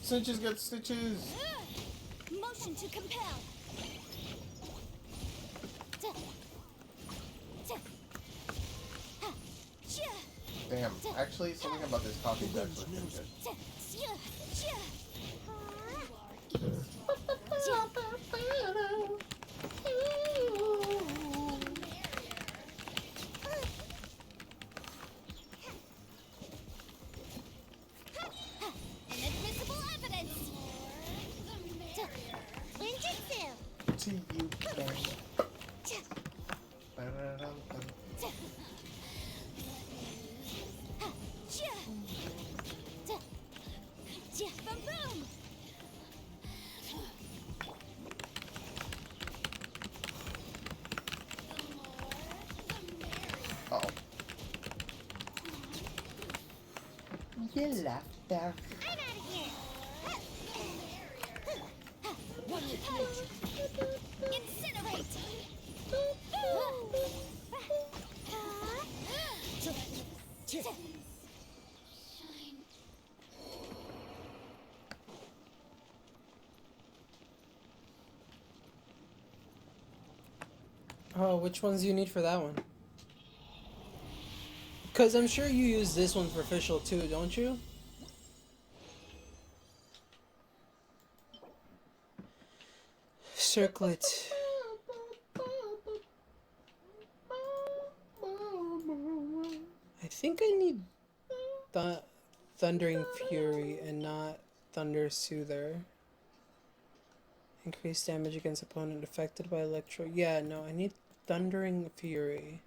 Stitches got stitches. Motion to compel. Damn. Actually, something about this coffee is actually pretty good. Inadmissible evidence. Ninjutsu. To you, Boom. Uh oh. You left there. I'm out of here. Incinerate. Oh, which ones do you need for that one? Because I'm sure you use this one for official too, don't you? Circlet. I think I need Thundering Fury and not Thunder Soother. Increase damage against opponent affected by electro. Yeah, no, I need Thundering Fury.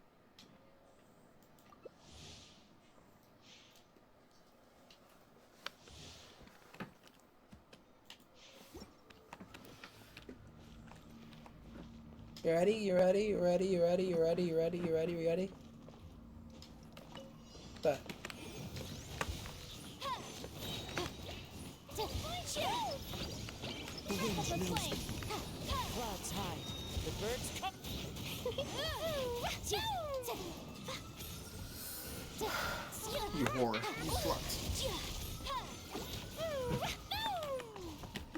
You ready? You ready? You ready? You ready? You ready? You ready? You ready? You ready? That. The wind knows me. Clouds hide. The birds come. You whore. You slut.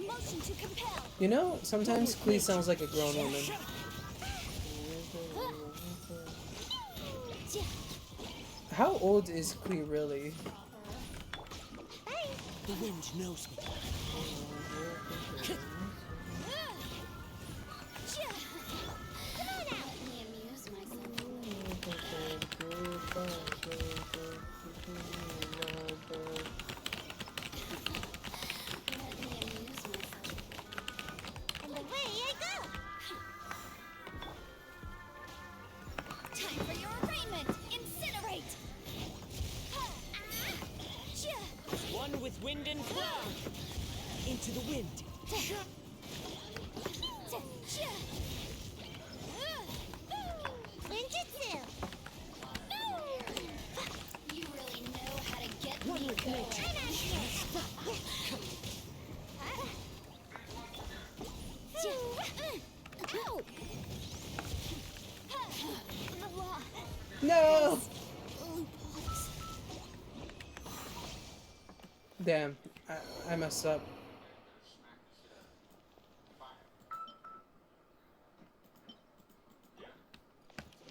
Motion to compel. You know, sometimes Clee sounds like a grown woman. How old is Clee really? The wind knows me. wind and cloud. Into the wind. Ninjutsu! You really know how to get One me with going. nature. Ow! No! Loopholes. Damn, I messed up.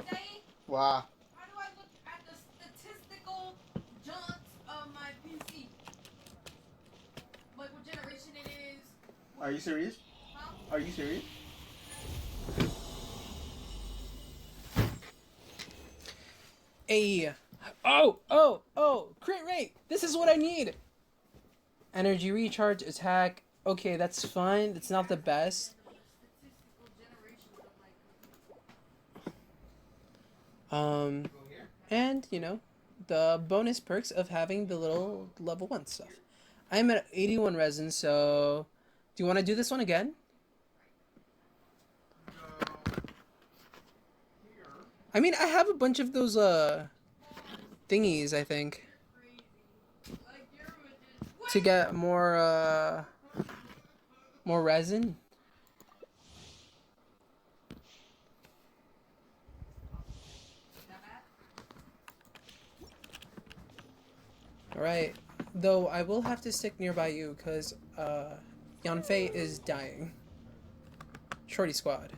Say, Wow. how do I look at the statistical jaunts of my PC? Like what generation it is? Are you serious? Huh? Are you serious? Hey. Oh, crit rate. This is what I need. Energy recharge, attack. Okay, that's fine. It's not the best. Statistical generation of my And you know, the bonus perks of having the little level 1 stuff. I'm at 81 resin, so do you want to do this one again? I mean, I have a bunch of those thingies, I think, like your images. to get more resin. Alright, though I will have to stick nearby you because Yanfei is dying. Shorty squad.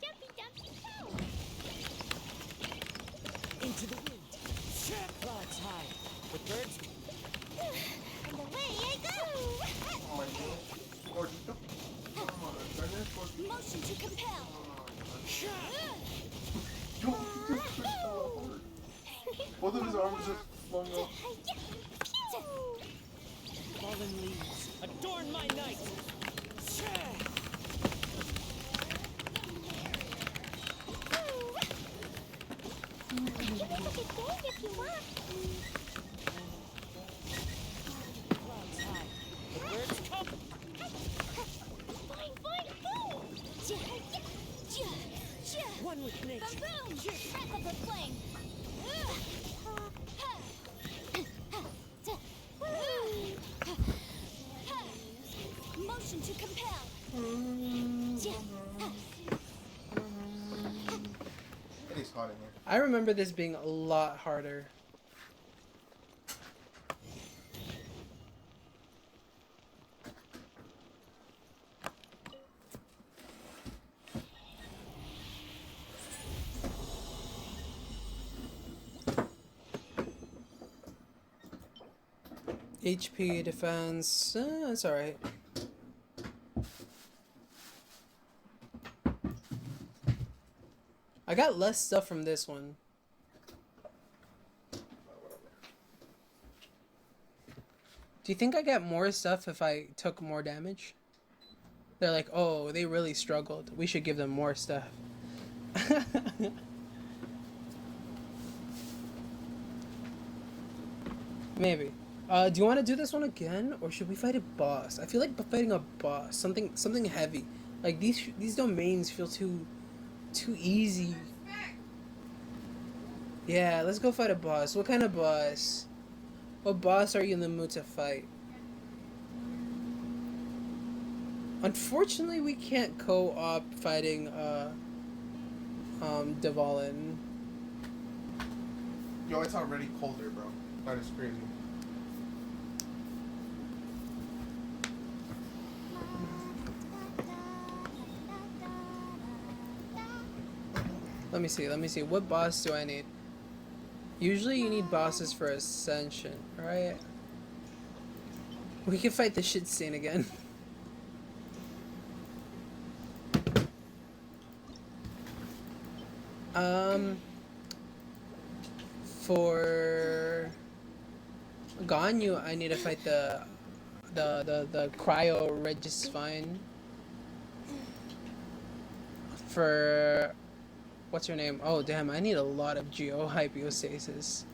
Jumpy, jumpy, go! Into the wind. Clouds high. The birds. And away I go! Oh my goodness. Gordito. Oh my goodness. Gordito. Motion to compel! Both of his arms just flung up. Fallen leaves. Adorn my night. You can make it big if you want. Clouds high. The birds come. Fine, boom! One with nature. Boom! Trap of the flame! Motion to compel! It is hot in here. I remember this being a lot harder. HP, defense, it's alright. I got less stuff from this one. Do you think I get more stuff if I took more damage? They're like, oh, they really struggled. We should give them more stuff. Maybe. Do you want to do this one again, or should we fight a boss? I feel like fighting a boss, something heavy. Like these domains feel too easy. Yeah, let's go fight a boss. What kind of boss? What boss are you in the mood to fight? Unfortunately, we can't co-op fighting Devalin. Yo, it's already colder, bro. That is crazy. Let me see. What boss do I need? Usually you need bosses for Ascension, right? We can fight the shit stain again. For Ganyu, I need to fight the cryo Regisfine. For what's her name? Oh damn, I need a lot of Geo Hypostasis.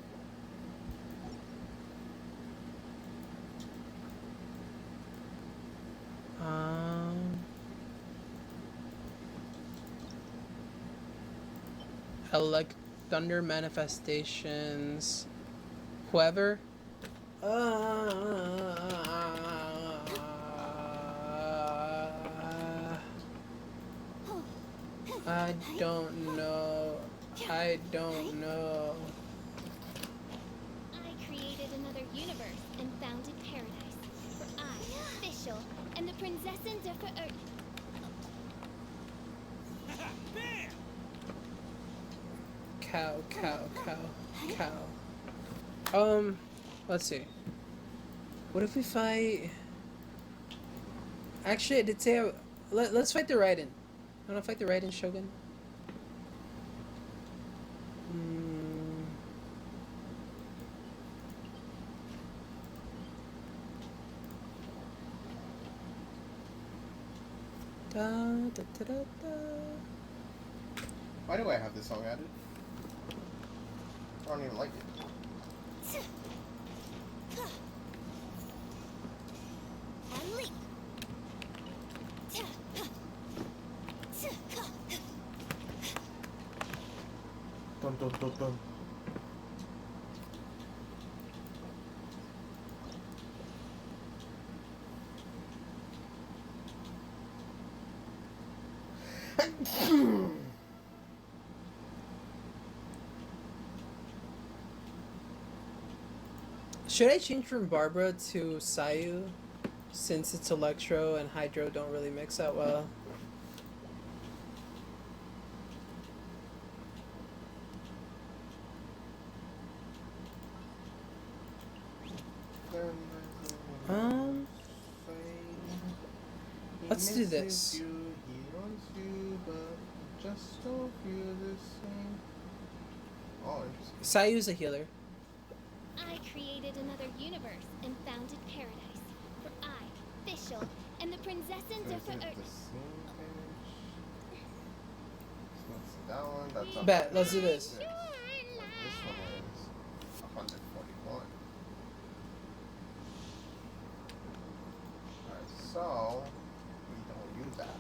Thunder manifestations. Whoever. I don't know. I don't know. I created another universe and founded paradise. For I, official, and the Prinzessin de Cow, cow, cow, cow. Let's see. What if we fight? Actually, I did say let's fight the Raiden. Wanna fight the Raiden Shogun? Da, da, da, da, da. Why do I have this song added? I don't even like it. Dun, dun, dun, dun. Should I change from Barbara to Sayu? Since it's Electro and Hydro don't really mix that well. Let's do this. Oh, interesting. Sayu's a healer. I created another universe and founded paradise. For I, official, and the Prinzessin de Is it the same page? So let's see that one. That's up. Bet, let's do this. And this one is 141. Alright, so we don't use that.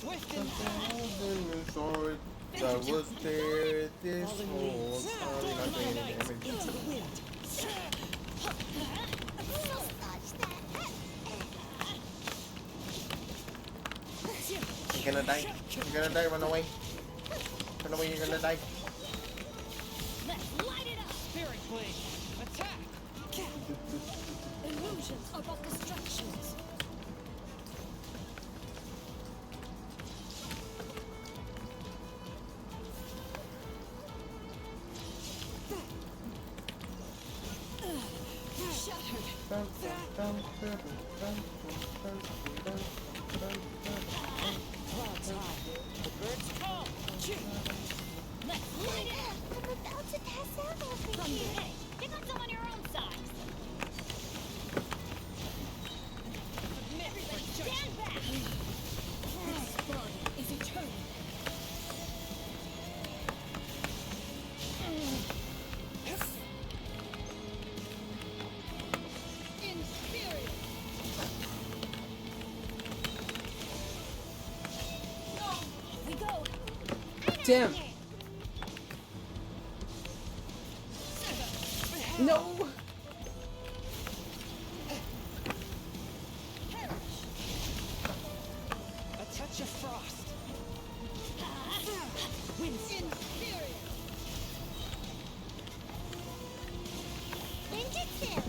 The sword that was there this whole time. We're not doing any damage. You're gonna die. You're gonna die. Run away. Run away. You're gonna die. Let's light it up! Spirit Blade! Attack! Illusions are but distractions. Clouds high. The birds call. Let's light it up! I'm about to pass out over Come here. hey, pick on someone your own size. Everybody stand back! This body is eternal. In spirit! We go! Damn. No. A touch of frost. Winds in spirit! Ninjutsu.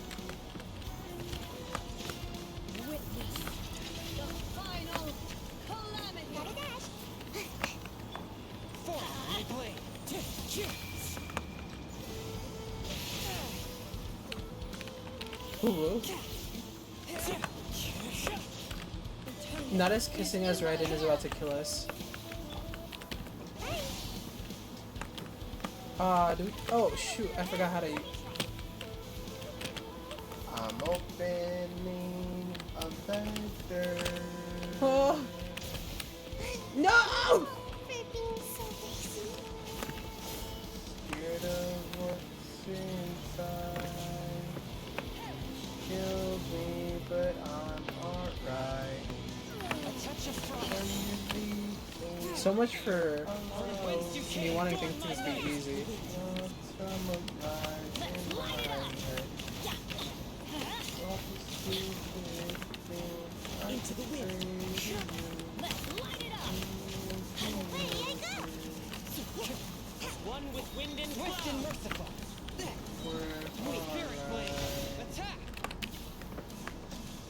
Witness the final calamity! Gotta dash. Form my blade. Ooh. Not as kissing as Raiden is about to kill us. Do we, oh shoot, I forgot how to use. I'm opening a vector. Oh. No! For being so lazy. Scared of what's inside. Kills me, but I'm alright. A touch of frost. When you leave me So much for alone. Whence you Me came, wanting adorn things to my be name. easy. Let's light it up. Into the wind. Let's light it up. Hey, I go. One with wind and swift and merciful. Spirit blade. Attack.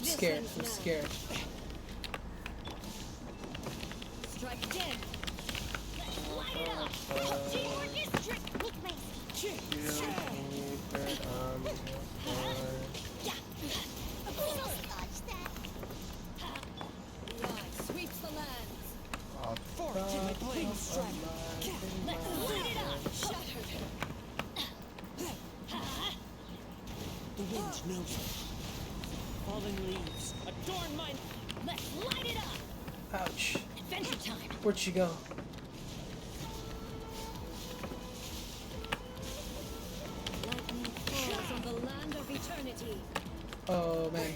I'm scared. I'm scared. Strike dead. Let's light it up. Teamwork is strict. Look, Mace. Dodge that. Rise sweeps the lands. Forge Fortune in the blade strike. Let's light it up. Shattered. The wind knows it. Falling leaves adorn my. Let's light it up. Ouch. Adventure time. Where'd she go? Lightning falls on the land of eternity. Oh man.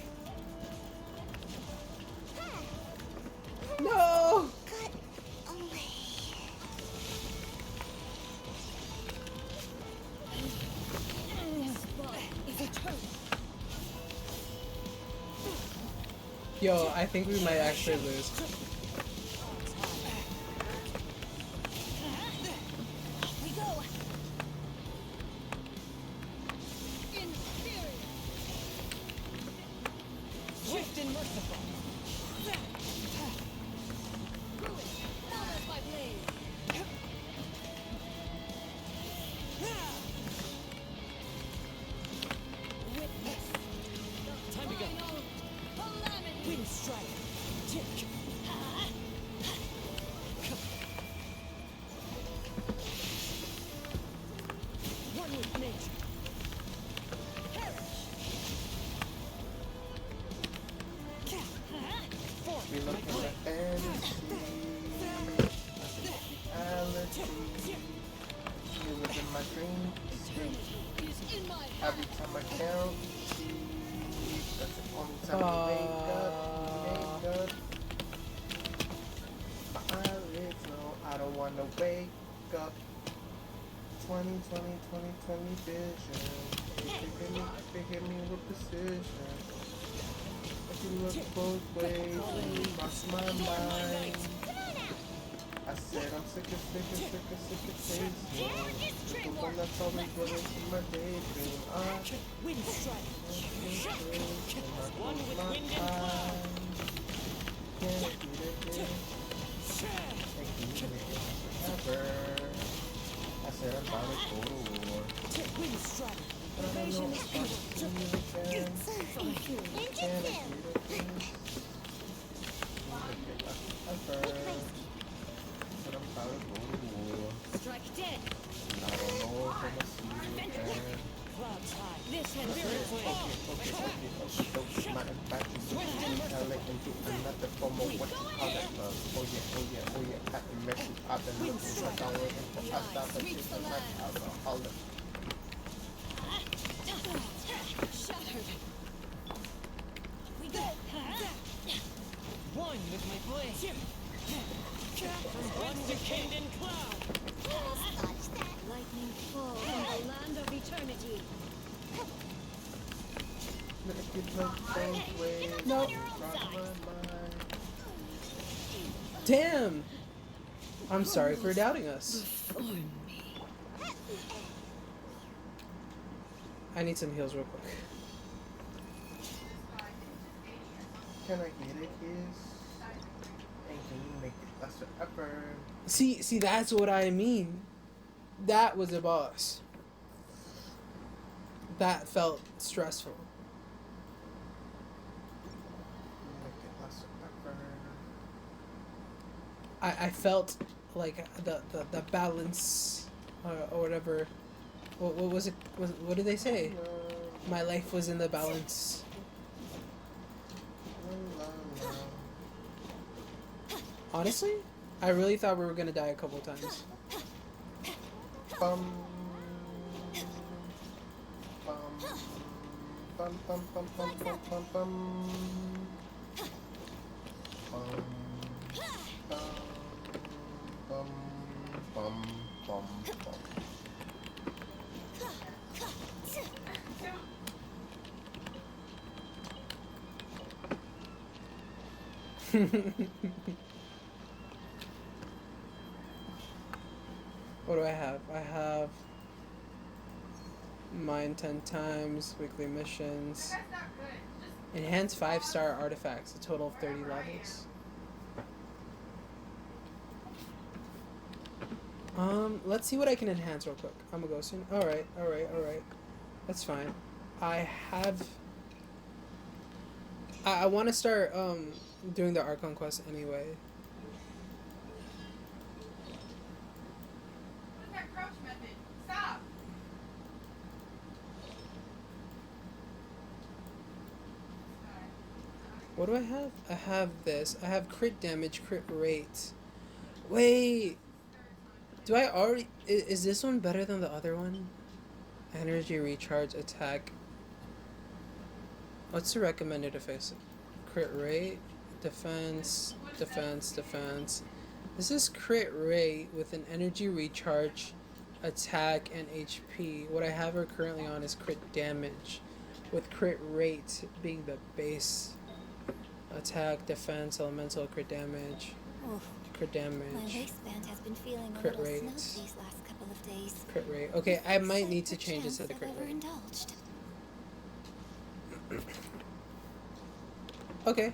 No! Cut away. This body is eternal. Yo, I think we might actually lose. Off we go. Inferior. Swift and merciful. Follows my blade. Witness. Time to go. Final calamity. Wind strike. Tick. One with nature. Forge We my look at blade. the fantasy. Reality. You live in my dream. Eternity is in my Every heart. time I count, that's the only time we wake up. Wake up. My eyelids, no, I don't wanna wake up. 2020 vision. They hit me with precision. If you look both ways, you cross my mind. I said I'm sick of chasing. The one that's always running through my daydream. Wind strike. One with My wind and cloud. can't beat it again. Can't beat it forever. I said I'm about to go to war. Wind strike. But I don't know if I can beat it again. Can't beat it again. Forever. But I'm about to go to war. Strike dead. I don't know if I'm gonna see you again. Clouds high. This has Spirit blade. My impact is talent into another form of what you call it love. Oh yeah, I met you out the look. I don't want to I stop and take the night alcoholic. shattered. We go. One with my blade. From wind to wind and cloud. Lightning falls on the land of eternity. Make it look both ways. No. Cross my mind. Damn! I'm sorry for doubting us. I need some heals real quick. Can I get a kiss? And can you make it last forever? See, that's what I mean. That was a boss. That felt stressful. Make it last forever. I felt like the balance or whatever. What was it? What did they say? My life was in the balance. Honestly, I really thought we were gonna die a couple times. Bum. Bum. Bum. Bum. Bum. Bum. Bum. Bum. Bum. Bum. Bum. Bum. Bum, bum, bum. What do I have? I have mine 10 times, weekly missions, That's not good. Just enhance 5-star artifacts, a total of 30 levels. Let's see what I can enhance real quick. I'm gonna go soon. Alright. That's fine. I have... I want to start, doing the Archon quest anyway. what is that crouch method? Stop. What do I have? I have this. I have crit damage, crit rate. Wait! Do I already... Is this one better than the other one? Energy recharge, attack. What's the recommended defense? Crit rate, defense. This is crit rate with an energy recharge, attack, and HP. What I have her currently on is crit damage, with crit rate being the base. Attack, defense, elemental, crit damage. Oof. Crit My damage. waistband has been feeling a Crit little rate. snug these last couple of days. Crit rate. Okay, I might need to change this to the crit rate. Overindulged. Okay.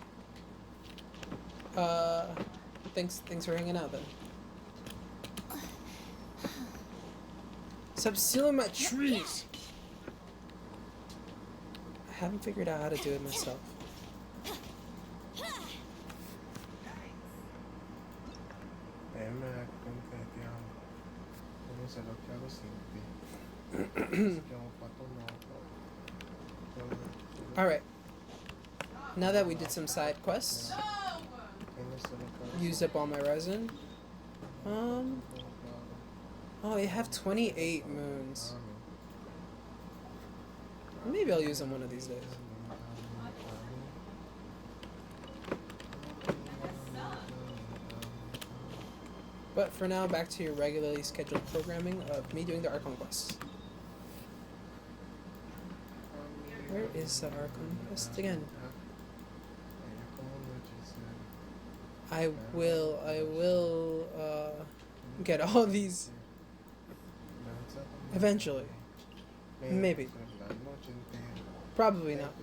Thanks for hanging out then. Stop stealing my trees! I haven't figured out how to do it myself. Alright. Now that we did some side quests, used up all my resin. Oh, I have 28 moons. Maybe I'll use them one of these days. But for now, back to your regularly scheduled programming of me doing the Archon quests. Where is the Archon quest again? I will get all these eventually. Maybe. Probably not.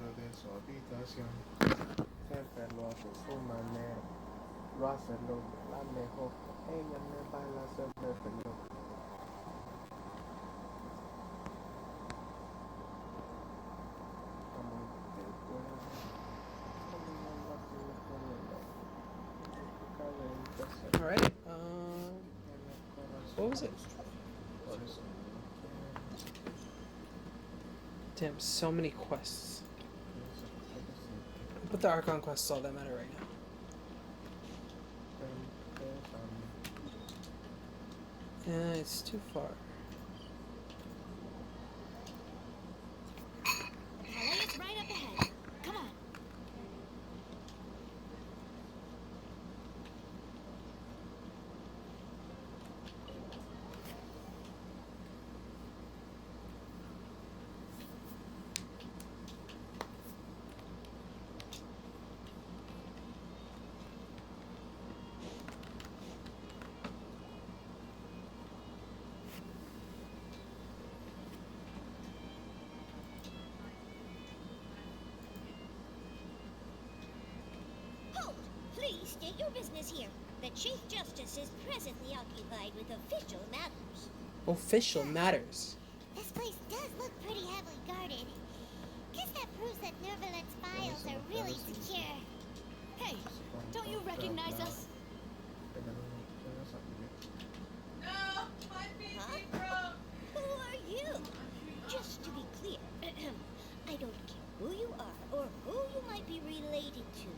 Alright, what was it? Damn, so many quests. But the Archon quest is all that matter right now. Yeah, it's too far. Highlight's right up ahead. Come on. Hold! Please state your business here. The Chief Justice is presently occupied with official matters. Official matters. This place does look pretty heavily guarded. Guess that proves that Nervalet's files are really secure. Hey, don't you recognize us? No, my PC Huh? broke. Who are you? Just to be clear, I don't care who you are or who you might be related to.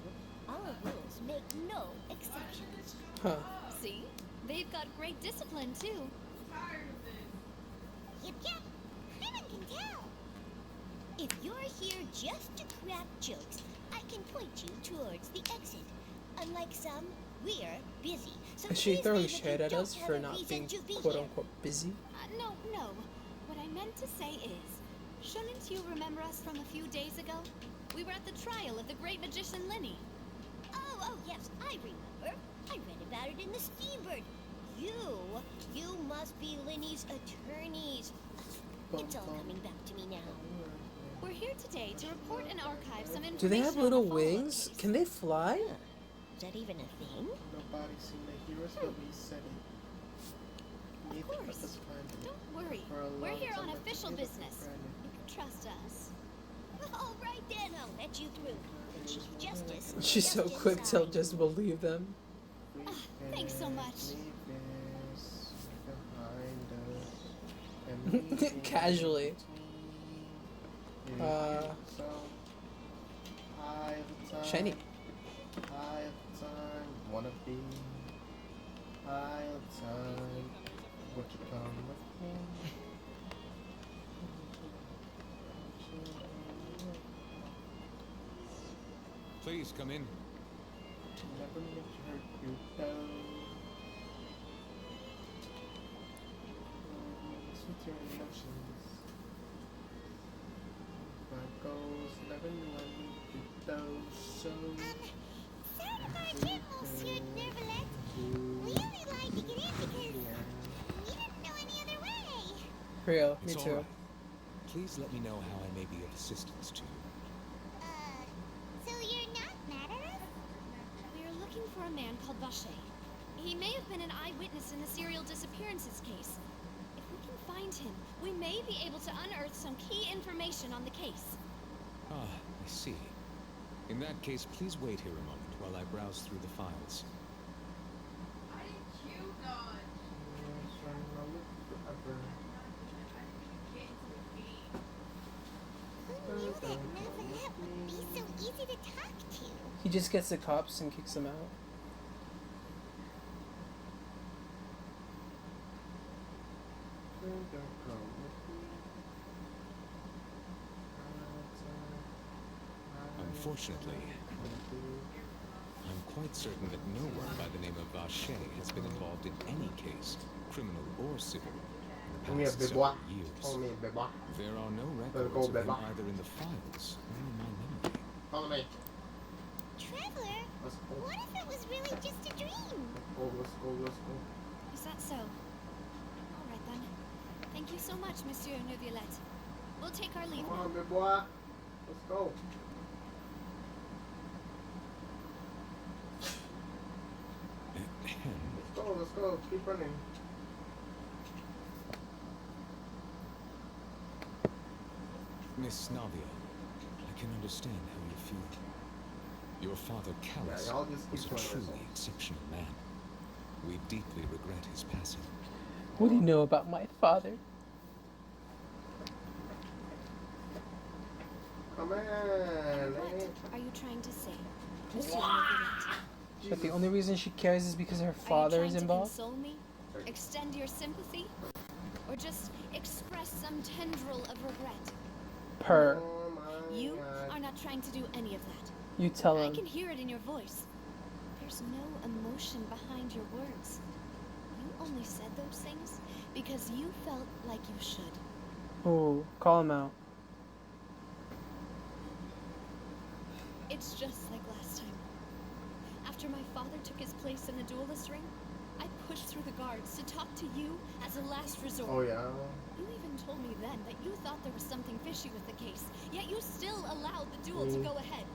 Our rules make no exceptions. Huh. See? They've got great discipline, too. Tired of this. Yep, yep. Anyone can tell. If you're here just to crack jokes, I can point you towards the exit. Unlike some, We're busy. So Is she please throwing leave if you shade at don't us have for a not reason being to be quote here. unquote busy? No. What I meant to say is, shouldn't you remember us from a few days ago? We were at the trial of the great magician Linny. Oh, yes, I remember. I read about it in the Steambird. You must be Linny's attorneys. It's all coming back to me now. We're here today to report and archive some information Do they have on little the follow-up wings? case. Can they fly? Huh. Is that even a thing? Nobody seen the heroes, but we said it. Of course. Don't worry. We're here on official business. You can trust us. All right then, I'll let you through. Chief Justice. She's so just quick to inside. just believe them. Thanks so much. Casually. Shiny. High of time, wanna be high of time. Would you come with me? Please come in. Never let you hurt you down. Sweet your emotions. My goals never knew I needed those. So Sorry, Monsieur Nervalet. We only lied to get in because we didn't know any other way. Real, me It's too. all right. Please let me know how I may be of assistance to you. So you're not mad at us? We are looking for a man called Vacher. He may have been an eyewitness in the serial disappearances case. If we can find him, we may be able to unearth some key information on the case. Ah, I see. In that case, please wait here a moment while I browse through the files. I didn't you dodge. Who knew that Nervalet would be so easy to talk to? He just gets the cops and kicks them out. Unfortunately, I'm quite certain that no one by the name of Vacher has been involved in any case, criminal or civil, in the past several years. There are no records of him either in the files or in my memory. Follow me. Traveler, Let's go. what if it was really just a dream? Let's go. Is that so? All right then. Thank you so much, Monsieur Neuvillette. We'll take our leave Come now. on, big boy. Let's go. Let's go. Keep running. Miss Navia, I can understand how you feel. Your father, Callus, y'all just keep was a going, truly that's all. exceptional man. We deeply regret his passing. What do you know about my father? Come on. What are you trying to say, Monsieur Neuvillette? But the only reason she cares is because her Are father you is trying involved? to console me? Extend your sympathy? Or just express some tendril of regret? Per. Oh my You God. are not trying to do any of that. You tell I him. can hear it in your voice. There's no emotion behind your words. You only said those things because you felt like you should. Ooh, call him out. It's just like last time. After my father took his place in the duelist ring, I pushed through the guards to talk to you as a last resort. Oh yeah. You even told me then that you thought there was something fishy with the case, yet you still allowed the duel to go ahead.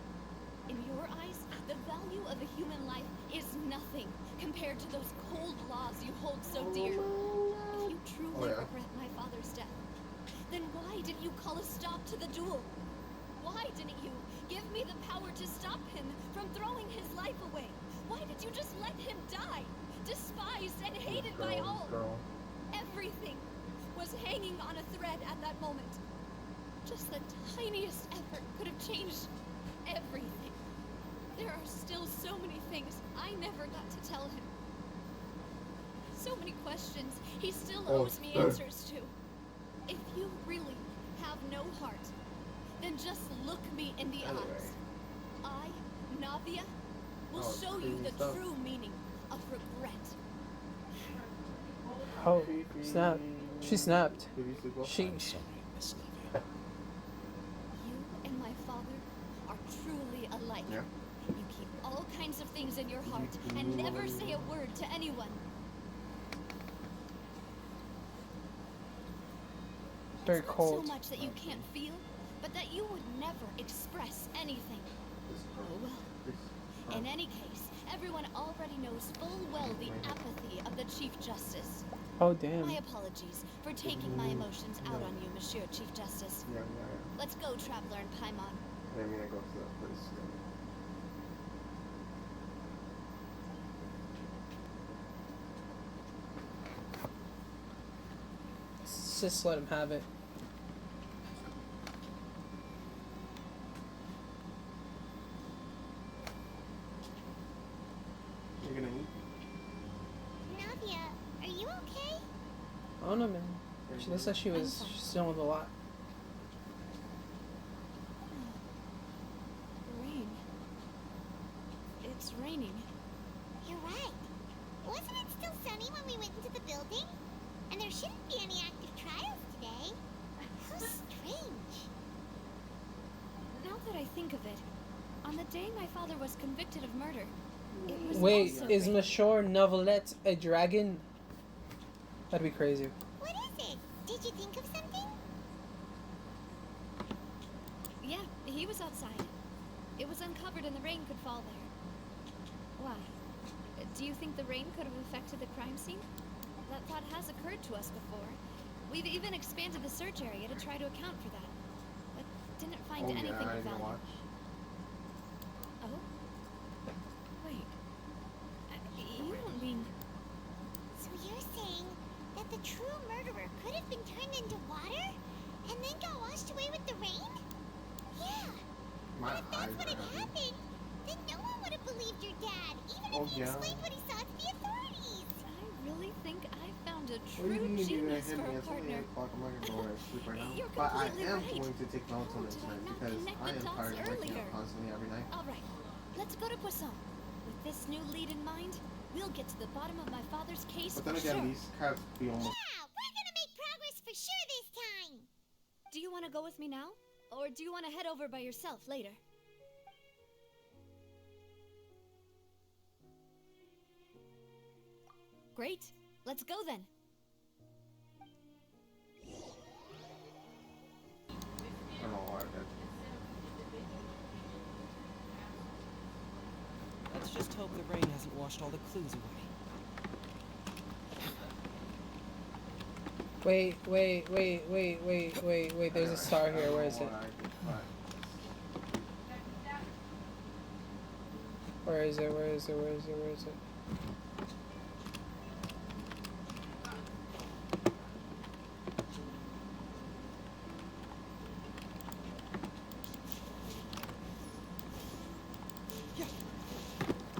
In your eyes, the value of a human life is nothing compared to those cold laws you hold so dear. If you truly regret my father's death, then why didn't you call a stop to the duel? Why didn't you give me the power to stop him from throwing his life away? Why did you just let him die? Despised and hated by all. Everything was hanging on a thread at that moment. Just the tiniest effort could have changed everything. There are still so many things I never got to tell him. So many questions he still owes me answers to. If you really have no heart, then just look me in the eyes. I, Navia, will will Oh, show you crazy the stuff. true meaning of regret. Oh, snap. She snapped. Baby sleep well? She. I'm sorry, Miss Livia. You and my father are truly alike. Yeah. You keep all kinds of things in your heart you and know never what I say mean? a word to anyone. Very It's not cold. so much that you can't feel, but that you would never express anything. Oh well. In any case, everyone already knows full well the apathy of the Chief Justice. Oh, damn. My apologies for taking my emotions out on you, Monsieur Chief Justice. Yeah. Let's go, Traveler and Paimon. I mean, I go to that place. Just let him have it. You're gonna eat? Nadia, are you okay? I don't know, man. She looks like she's dealing with a lot. Rain. It's raining. You're right. Wasn't it still sunny when we went into the building? And there shouldn't be any active trials today. How strange. Now that I think of it, on the day my father was convicted of murder, it was Wait, also is raining. Monsieur Novelette a dragon? That'd be crazy. What is it? Did you think of something? Yeah, he was outside. It was uncovered and the rain could fall there. Why? Do you think the rain could have affected the crime scene? That thought has occurred to us before. We've even expanded the search area to try to account for that, but didn't find Oh, anything yeah, I of didn't value. watch. Oh? Wait. You don't mean... So you're saying that the true murderer could have been turned into water and then got washed away with the rain? Yeah. My But if that's eyes what are had heavy. happened, then no one would have believed your dad, even Oh, if he yeah. explained what he saw to the authorities. I really think I found a What do you true mean you're gonna genius hit for me? a It's only partner. 8 o'clock. I'm not gonna go to sleep right now. You're But I completely am right. going to take melatonin Did I tonight not because connect I the am dots tired of waking earlier? up constantly every night. All right, let's go to Poisson. With this new lead in mind, we'll get to the bottom of my father's case But then for again, sure. these crabs be almost. Yeah, we're gonna make progress for sure this time. Do you want to go with me now? Or do you want to head over by yourself later? Great. Let's go then. I don't know why. Let's just hope the rain hasn't washed all the clues away. Wait. There's a star here. Where is it? Where is it?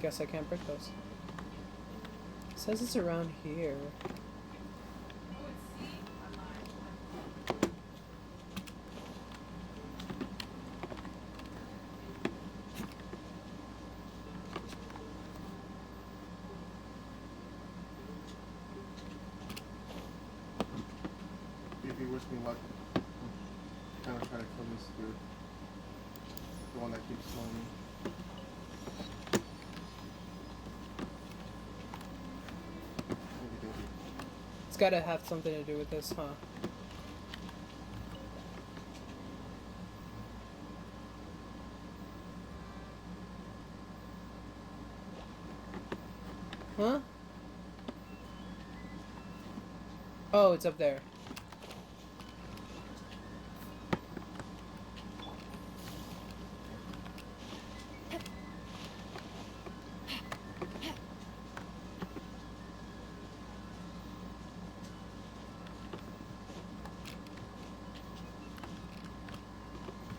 Guess I can't break those. It says it's around here. If you wish me luck, kind of try to kill this dude. The one that keeps slowing me. Thank you. It's gotta have something to do with this, huh? Huh? Oh, it's up there.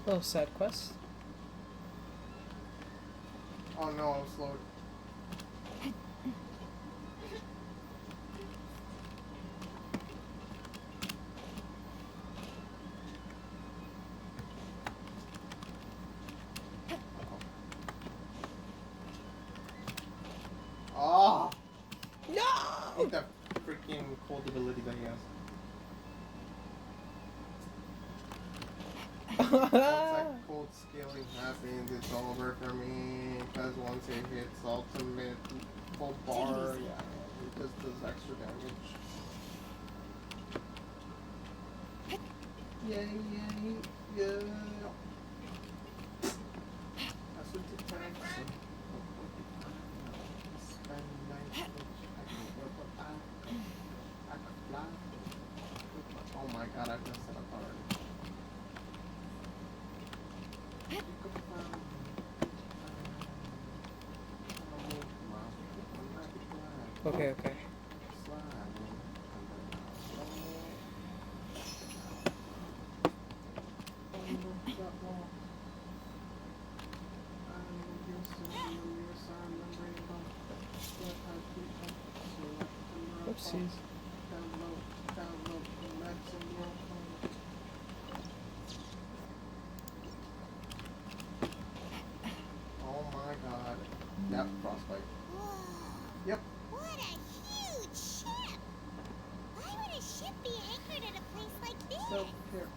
Oh, side quest. Oh no, I was slowed. Look at that freaking cold ability that he has. Once that cold scaling happens, it's over for me. Because once it hits ultimate full bar, yeah, it just does extra damage. Yeah. That's what it takes. I could fly. Oh my god, I messed it up already. Okay. Oopsies. Oh my god. Yep, frostbite. Whoa. Yep. What a huge ship! Why would a ship be anchored at a place like this? So, here.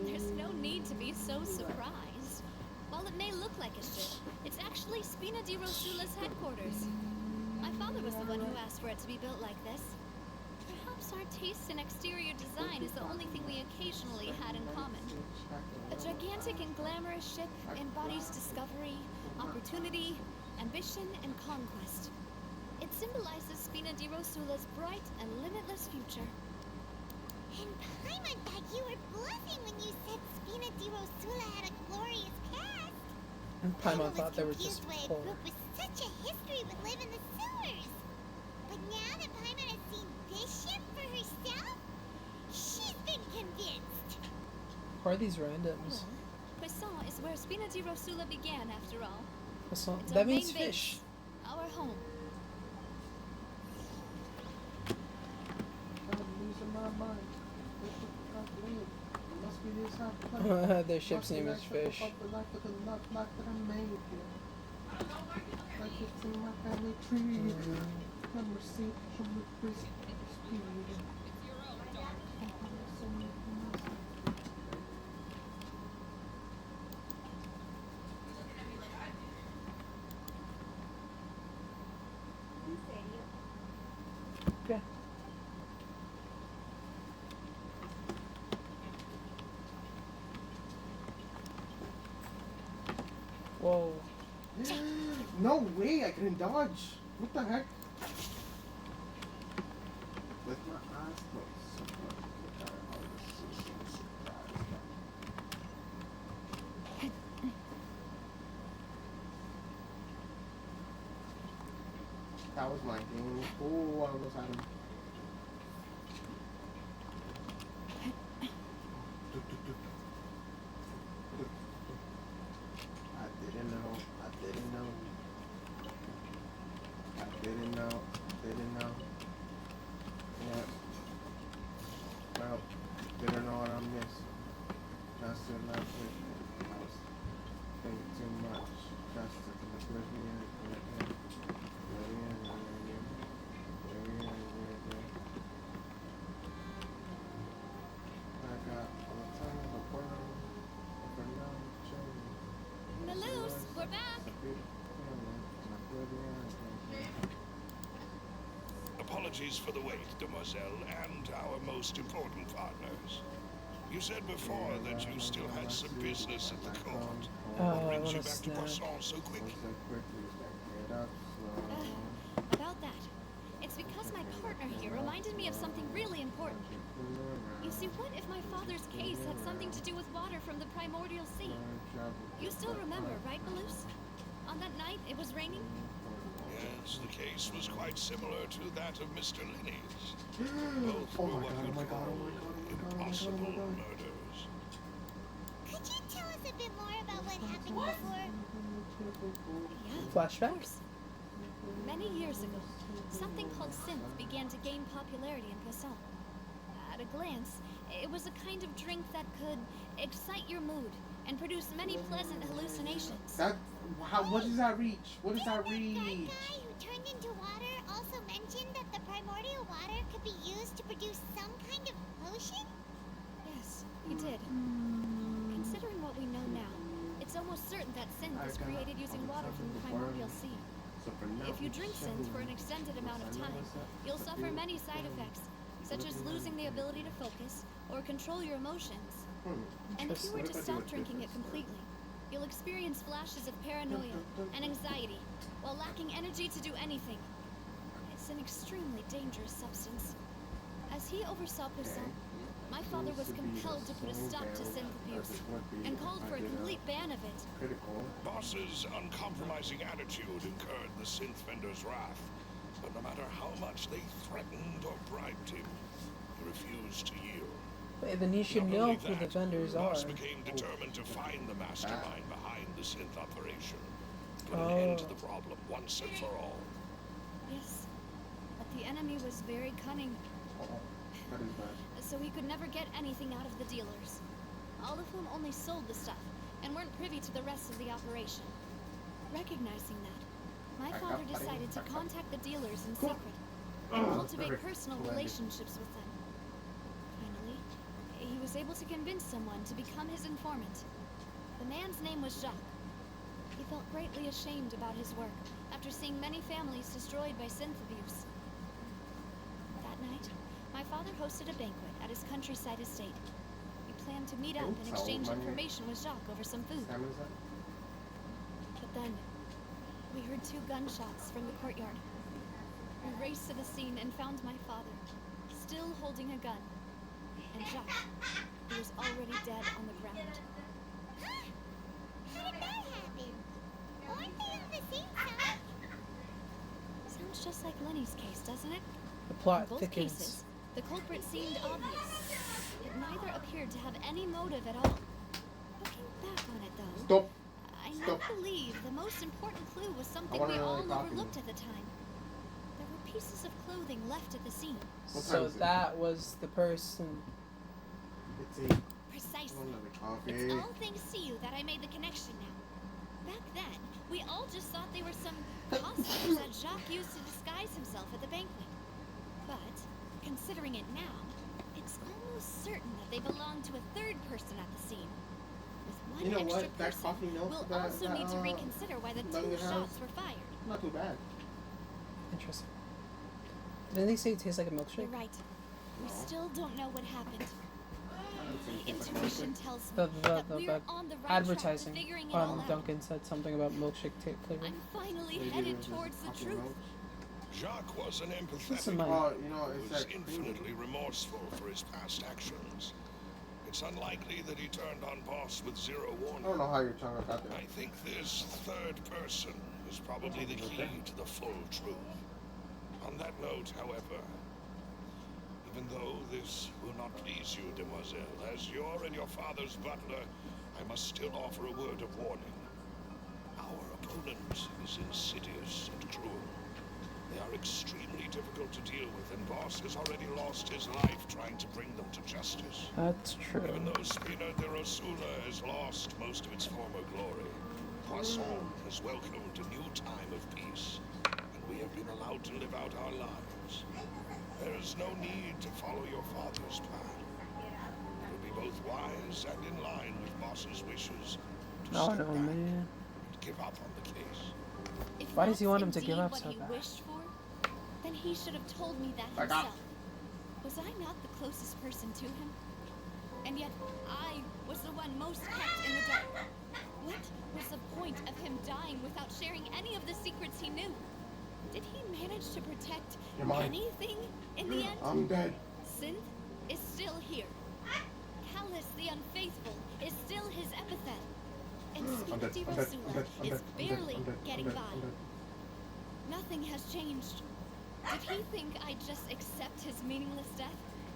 There's no need to be so surprised. While it may look like a ship, it's actually Spina di Rosula's headquarters. My father was the one who asked for it to be built like this. Perhaps our taste in exterior design is the only thing we occasionally had in common. A gigantic and glamorous ship embodies discovery, opportunity, ambition, and conquest. It symbolizes Spina di Rosula's bright and limitless future. And Paimon thought you were bluffing when you said Spina di Rosula had a glorious past. And Paimon thought they were confused just why a poor. group with such a history would live in the sewers. But now that Paimon has seen this ship for herself, she's been convinced. Who are these randoms? Well, Poisson is where Spina di Rosula began, after all. It's our That means main fish. base, our home. I'm losing my mind. It must be this hot Their ship's name is Fish. The life of the love life that I made here. Like it's in my family tree. Come receive from the priest. Okay. Whoa. No way, I couldn't dodge. What the heck? With my eyes closed. So far, I was so surprised. That was my game. Oh, I almost had him. I didn't know. Yeah. Well, didn't know what I missed. That's it, I was thinking too much. That's the Maloose, we're back. Apologies for the wait, demoiselle, and our most important partners. You said before that you still had some business at the court. What brings you back to Poisson so quickly? About that. It's because my partner here reminded me of something really important. You see, what if my father's case had something to do with water from the primordial sea? You still remember, right, Maloose? On that night, it was raining? Yes, the case was quite similar to that of Mr. Linney's. Both were what you'd call impossible murders. Could you tell us a bit more about what happened before? Yeah, Flashback? of course. Many years ago, something called synth began to gain popularity in Poisson. At a glance, it was a kind of drink that could excite your mood and produce many pleasant hallucinations. What does that reach? What does that That reach? guy who turned into water also mentioned primordial water could be used to produce some kind of potion? Yes, he did. Considering what we know now, it's almost certain that synth was created using water from the primordial sea. If you drink synth for an extended amount of time, you'll suffer many side effects, such as losing the ability to focus or control your emotions. And if you were to stop drinking it completely, you'll experience flashes of paranoia and anxiety while lacking energy to do anything. It's an extremely dangerous substance. As he oversaw Poussin, my father was compelled to put a stop to synth abuse and called for a complete ban of it. Boss's uncompromising attitude incurred the synth vendor's wrath, but no matter how much they threatened or bribed him, he refused to yield. Wait, then you should Not know only who the that, vendors are. Boss became determined to find the mastermind behind the synth operation, put an end to the problem once and for all. Yes, but the enemy was very cunning, so he could never get anything out of the dealers, all of whom only sold the stuff and weren't privy to the rest of the operation. Recognizing that, my father decided to contact the dealers in secret and cultivate personal relationships with them. Finally, he was able to convince someone to become his informant. The man's name was Jacques. He felt greatly ashamed about his work after seeing many families destroyed by synth abuse. That night, my father hosted a banquet at his countryside estate. We planned to meet up and exchange information with Jacques over some food. But then, we heard 2 gunshots from the courtyard. We raced to the scene and found my father, still holding a gun, and Jacques, who was already dead on the ground. Huh? How did that happen? Aren't they on the same side? Sounds just like Lenny's case, doesn't it? The plot In both thickens. cases, the culprit seemed obvious. It neither appeared to have any motive at all. Looking back on it, though, Stop. I now believe the most important clue was something we all overlooked at the time. There were pieces of clothing left at the scene. So that was the person. It's a Precisely. coffee. It's all thanks to you that I made the connection now. Back then, we all just thought they were some costumes that Jacques used to disguise himself at the banquet. But, considering it now, it's almost certain that they belong to a third person at the scene. With one You know extra what? That person, coffee milk we'll that- also that, need to reconsider why the 2 Dunkin' shots has? were fired. Not too bad. Interesting. Didn't they say it tastes like a You're milkshake? right. We still don't know what happened. My intuition tells me The that we're on the right advertising track to figuring it all on out. Dunkin' said something about milkshake flavor. I'm finally They headed do just towards the coffee truth. milk. Jacques was an Some empathetic money. Oh, you know, who it's was that infinitely remorseful for his past actions. It's unlikely that he turned on Boss with zero I warning. don't know how your tongue got there. I think this third person is probably the key to the full truth. On that note, however, even though this will not please you, demoiselle, as your and your father's butler, I must still offer a word of warning. Our opponent is insidious and cruel. They are extremely difficult to deal with, and Boss has already lost his life trying to bring them to justice. That's true. Even though Spina de Rosula has lost most of its former glory, Poisson has welcomed a new time of peace, and we have been allowed to live out our lives. There is no need to follow your father's plan. It will be both wise and in line with Boss's wishes to Oh step no, back man. and give up on the case. If Why does he that's want him to give indeed up what so he bad? wished for, then he should have told me that Back up. himself. Was I not the closest person to him? And yet, I was the one most kept in the dark. What was the point of him dying without sharing any of the secrets he knew? Did he manage to protect You're mine. anything in the end? I'm dead. Synth is still here. Callus the Unfaithful is still his epithet. And I'm dead. Spina I'm de dead. Rosula I'm dead. I'm is dead. I'm dead. barely I'm dead. getting I'm dead. by. I'm dead. Nothing has changed. Did he think I'd just accept his meaningless death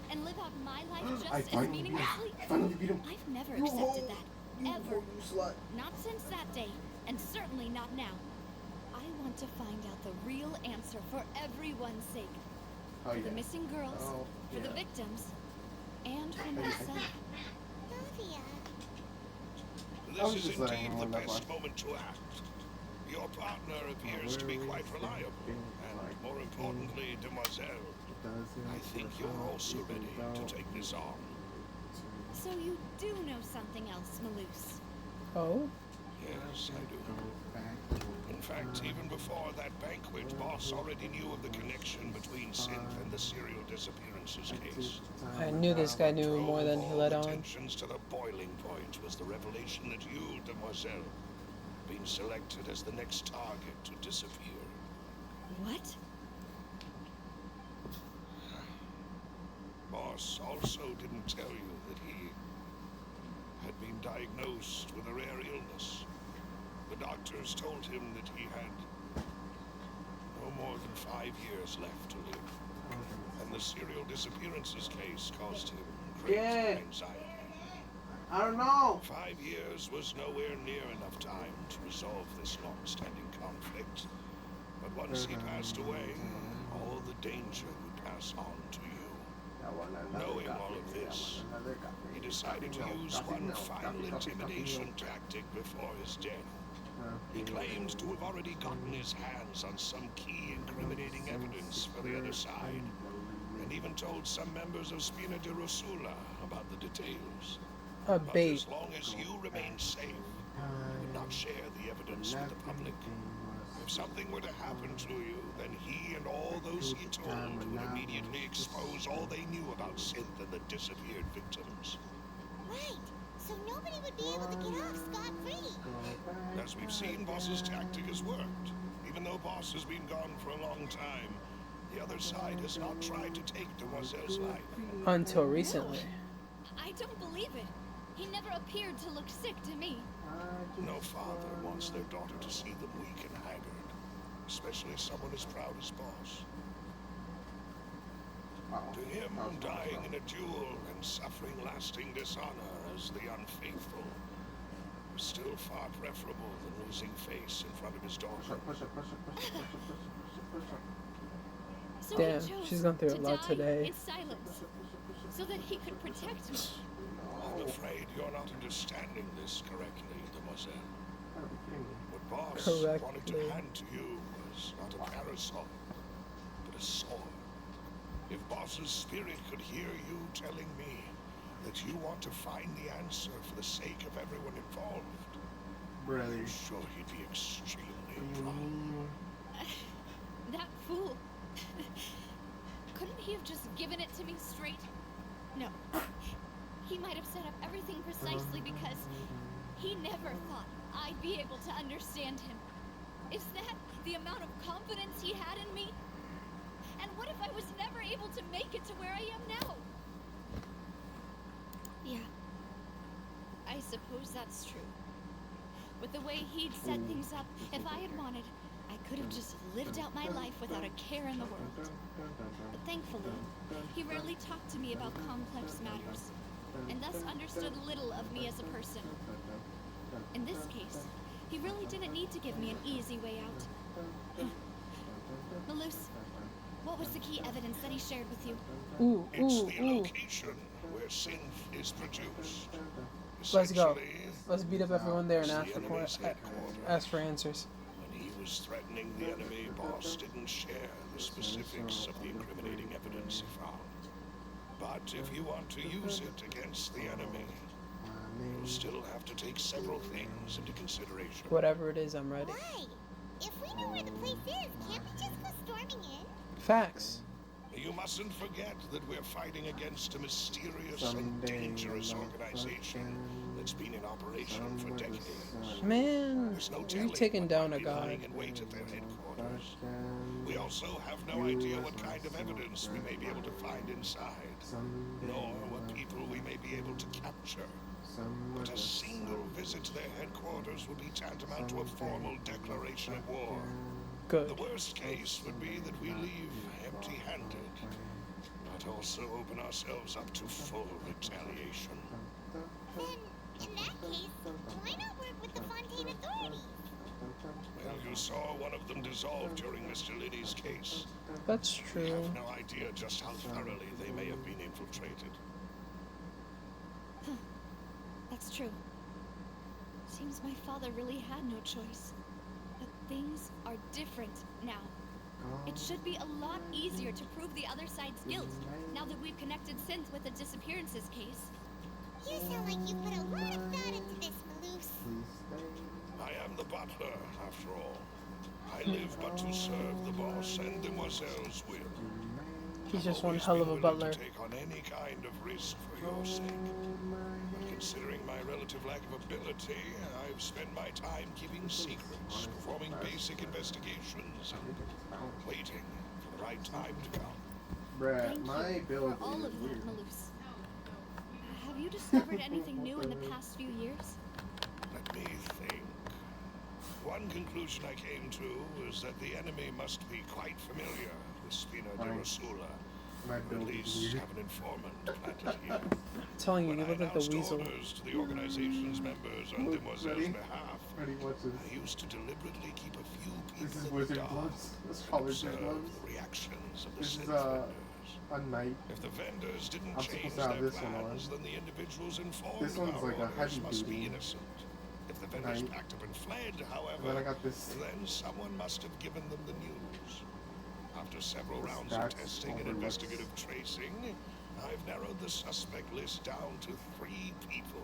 and live out my life I just as finally beat him. meaninglessly? I finally beat him. I've never You accepted hoe. that. Ever. You slut. Not since that day, and certainly not now. I want to find out the real answer for everyone's sake. Oh, For yeah. the missing girls, Oh, for the yeah. victims, and for Hey, myself. Novia. I was This is just letting indeed him the win that best one. moment to act. Your partner appears to be quite reliable, and more importantly, demoiselle, I think you're also ready to take this on. So you do know something else, Maloose. Oh? Yes, I do. In fact, even before that banquet, Boss already knew of the connection between Synth and the serial disappearances case. I knew this guy knew more than he let All on. tensions to the boiling point was the revelation that you, Demoiselle, been selected as the next target to disappear. What? Boss also didn't tell you that he had been diagnosed with a rare illness. The doctors told him that he had no more than 5 years left to live. And the serial disappearances case caused him great anxiety. I don't know. 5 years was nowhere near enough time to resolve this long-standing conflict. But once he passed away, all the danger would pass on to you. Knowing all of this, he decided to use one final intimidation tactic before his death. He claimed to have already gotten his hands on some key incriminating evidence for the other side, and even told some members of Spina de Rosula about the details. A But bait. as long as you remain safe, he would not share the evidence with the public. If something were to happen to you, then he and all those he told would immediately expose all they knew about Synth and the disappeared victims. Right. So nobody would be able to get off scot-free. As we've seen, Boss's tactic has worked. Even though Boss has been gone for a long time, the other side has not tried to take Demoiselle's life. Until recently. I don't believe it. He never appeared to look sick to me. No father wants their daughter to see them weak and haggard, especially someone as proud as Boss. To him, dying in a duel and suffering lasting dishonor as the unfaithful is still far preferable than losing face in front of his daughter. So Damn, he chose she's gone through a to lot die today. in silence, so that he could protect me. I'm afraid you're not understanding this correctly, Demoiselle. What Boss wanted to Correctly. hand to you was not a parasol, but a sword. If Boss's spirit could hear you telling me that you want to find the answer for the sake of everyone involved, I'm sure he'd be extremely proud. That fool. Couldn't he have just given it to me straight? No. He might have set up everything precisely because he never thought I'd be able to understand him. Is that the amount of confidence he had in me? And what if I was never able to make it to where I am now? Yeah. I suppose that's true. With the way he'd set things up, if I had wanted, I could have just lived out my life without a care in the world. But thankfully, he rarely talked to me about complex matters, and thus understood little of me as a person. In this case, he really didn't need to give me an easy way out. Maloose, what was the key evidence that he shared with you? Ooh, It's the ooh, ooh. location where Synth is produced. Let's go. Essentially, Let's beat up everyone there and it's ask the for enemy's headquarters. ask for answers. When he was threatening the enemy, Boss didn't share the specifics of the incriminating evidence he found. But if you want to use it against the enemy, you'll still have to take several things into consideration. Whatever it is, I'm ready. Why? If we know where the place is, can't we just go storming in? Facts. You mustn't forget that we're fighting against a mysterious and dangerous organization that's been in operation for decades. Man, There's no you telling taking what down might a be god. lying in wait at their headquarters. We also have no idea what kind of evidence we may be able to find inside, nor what people we may be able to capture. But a single visit to their headquarters would be tantamount to a formal declaration of war. Good. The worst case would be that we leave empty-handed, but also open ourselves up to full retaliation. Then, in that case, why not work with the Fontaine authorities? Well, you saw one of them dissolve during Mr. Liddy's case. That's We true. have no idea just how thoroughly they may have been infiltrated. That's true. Seems my father really had no choice. But things are different now. It should be a lot easier to prove the other side's guilt, now that we've connected Synth with the disappearances case. You sound like you put a lot of thought into this, Maloose. I am the butler, after all. I live but to serve the boss and Demoiselle's will. He's just I've one always hell of been a willing butler. to take on any kind of risk for your sake. But considering my relative lack of ability, I've spent my time keeping secrets, performing basic investigations, and waiting for the right time to come. Bruh, Thank my you build for all is of that, weird. Maloose. Have you discovered anything new in the past few years? Let me think. One conclusion I came to was that the enemy must be quite familiar with Spina de Fine. Rosula, My or at build is least weird. have an informant planted here. I'm telling you, When you I look like the announced weasel. orders to the organization's members on Look, Demoiselle's ready? behalf, Ready, watch this. I used to deliberately keep a few This people is in the wizard dark gloves. That's and called wizard observe gloves. the reactions of the This is synth vendors. a knight. If the vendors didn't I'm change supposed to have their this one on. plans, then the individuals informed This one's of our like a orders heavy must be duty innocent. If the vendors knight. packed up and fled, And however, then I got this. then someone must have given them the news. After several The rounds of stacks testing and overlooks. investigative tracing, I've narrowed the suspect list down to 3 people.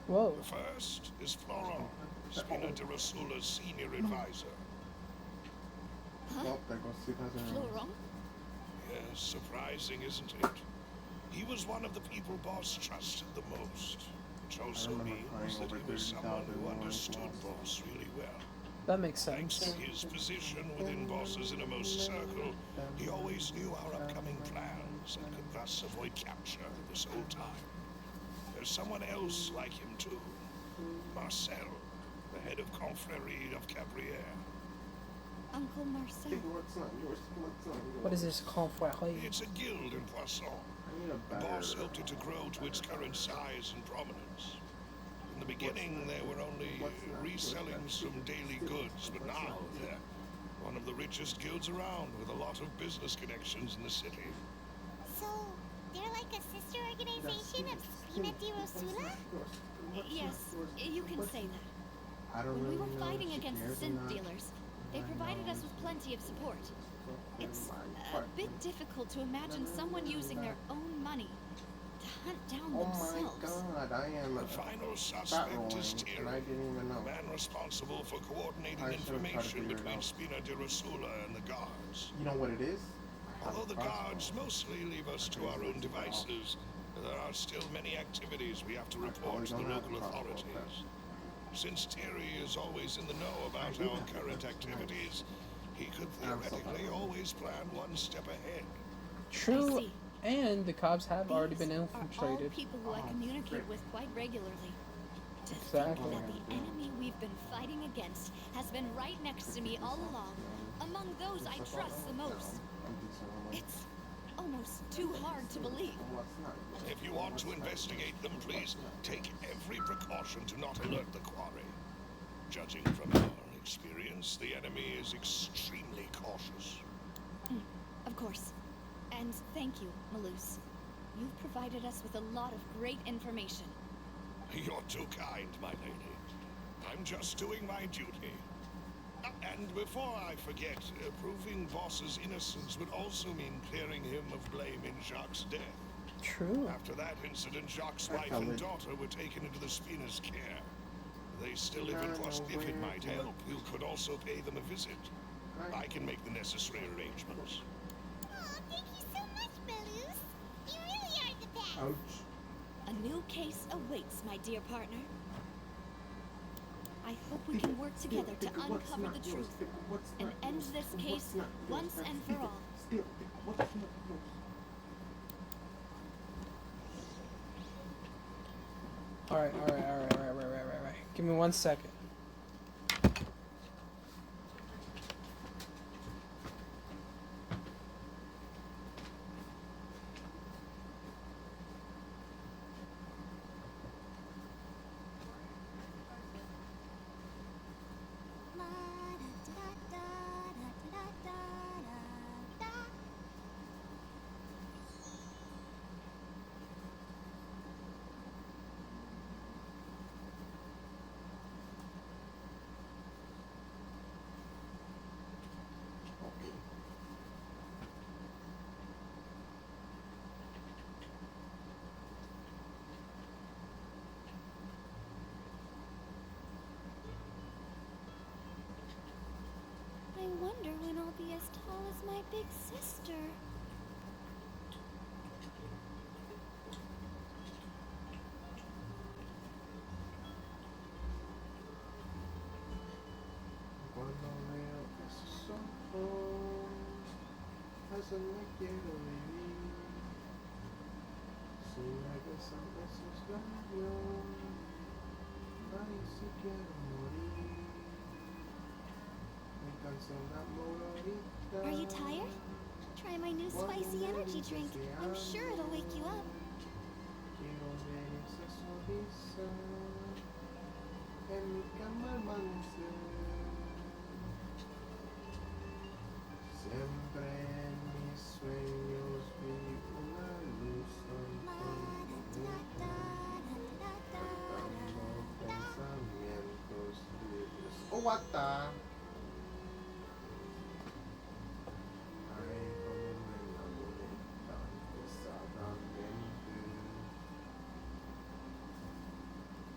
Whoa. The first is Florent, Spina de Rosula's senior advisor. Oh, there goes 2000. Florent? Yes, surprising, isn't it? He was one of the people Boss trusted the most, which also remember means crying that over he was someone 30,000 who when I understood lost. Boss really well. That makes Thanks to sense. his position within Boss's innermost circle, he always knew our upcoming plans and could thus avoid capture this whole time. There's someone else like him too. Marcel, the head of Confrérie of Cabrières. Uncle Marcel. What's not yours? What's not yours? What is this confrérie? It's a guild in Poisson. I need a The better. boss helped it to grow to its current size and prominence. In the beginning, they were only reselling some daily goods, but now they're one of the richest guilds around with a lot of business connections in the city. So, they're like a sister organization of Spina de Rosula? Yes, you can say that. I don't When we really were know fighting if she against cares the or synth not. dealers, they provided us with plenty of support. It's a bit difficult to imagine someone using their own money to hunt down Oh themselves. my god, I am The final fat suspect rolling, is and I Thierry, didn't even the know. man responsible for coordinating I should've tried to information figure it between out. Spina de Rosula and the guards. You know what it is? I have Although a the crossbow. guards mostly leave us to our own devices, there are still many activities we have to report to the local authorities. Since Thierry is always in the know about our current activities, he could theoretically always plan one step ahead. True. see. And the cops have already been These are all infiltrated. people who I communicate with quite regularly. To Exactly. think that the enemy we've been fighting against has been right next to me all along, among those I trust the most. It's almost too hard to believe. If you want to investigate them, please take every precaution to not alert the quarry. Judging from our experience, the enemy is extremely cautious. Of course. And thank you, Maloose. You've provided us with a lot of great information. You're too kind, my lady. I'm just doing my duty. And before I forget, proving Boss's innocence would also mean clearing him of blame in Jacques' death. True. After that incident, Jacques' wife and daughter were taken into the Spina's care. They still live in Poisson. If it might help, you could also pay them a visit. I can make the necessary arrangements. Aw, thank you so much, Maloose. You really are the best. Ouch. A new case awaits, my dear partner. I hope we can work together to uncover the truth and end this case once and for all. Alright. Give me 1 second. wonder when I'll be as tall as my big sister. Cuando veo esos ojos, hacen me quiero vivir. Si me besan esos labios, ay, si quiero morir. Mi canción amor ahorita. Are you tired? Try my new spicy energy drink. I'm sure it'll wake you up. Quiero ver esa sonrisa en mi cama amanecer. Siempre en mis sueños vi una luz tratando pensamientos libres. ¡Oh, guata! Ay, como me enamoré tan pesadamente.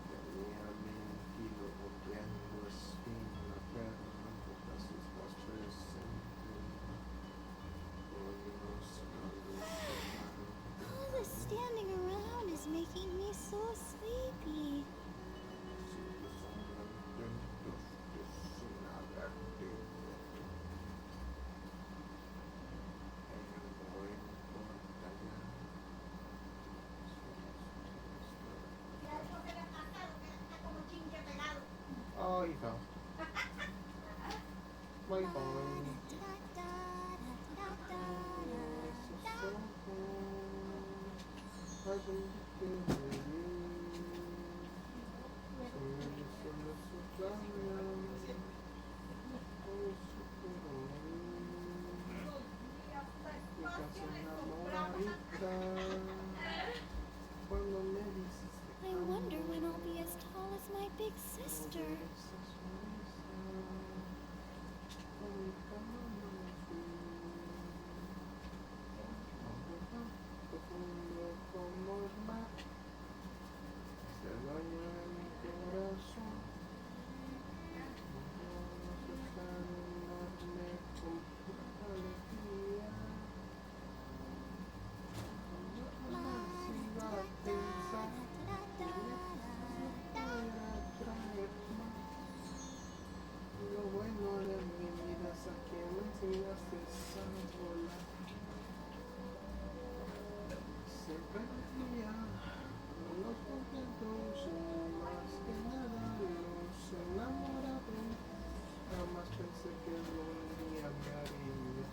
Tenía mi kilo corriendo espina, pero no importa si estás presente. All this standing around is making me so sleepy. Oh, he fell. Bye bye. I wonder when I'll be as tall as my big sister. Lo bueno de mi vida es a que me enseñaste a volar. Siempre decía, los contentos son más que nada los enamorados. Jamás pensé que algún día me harías.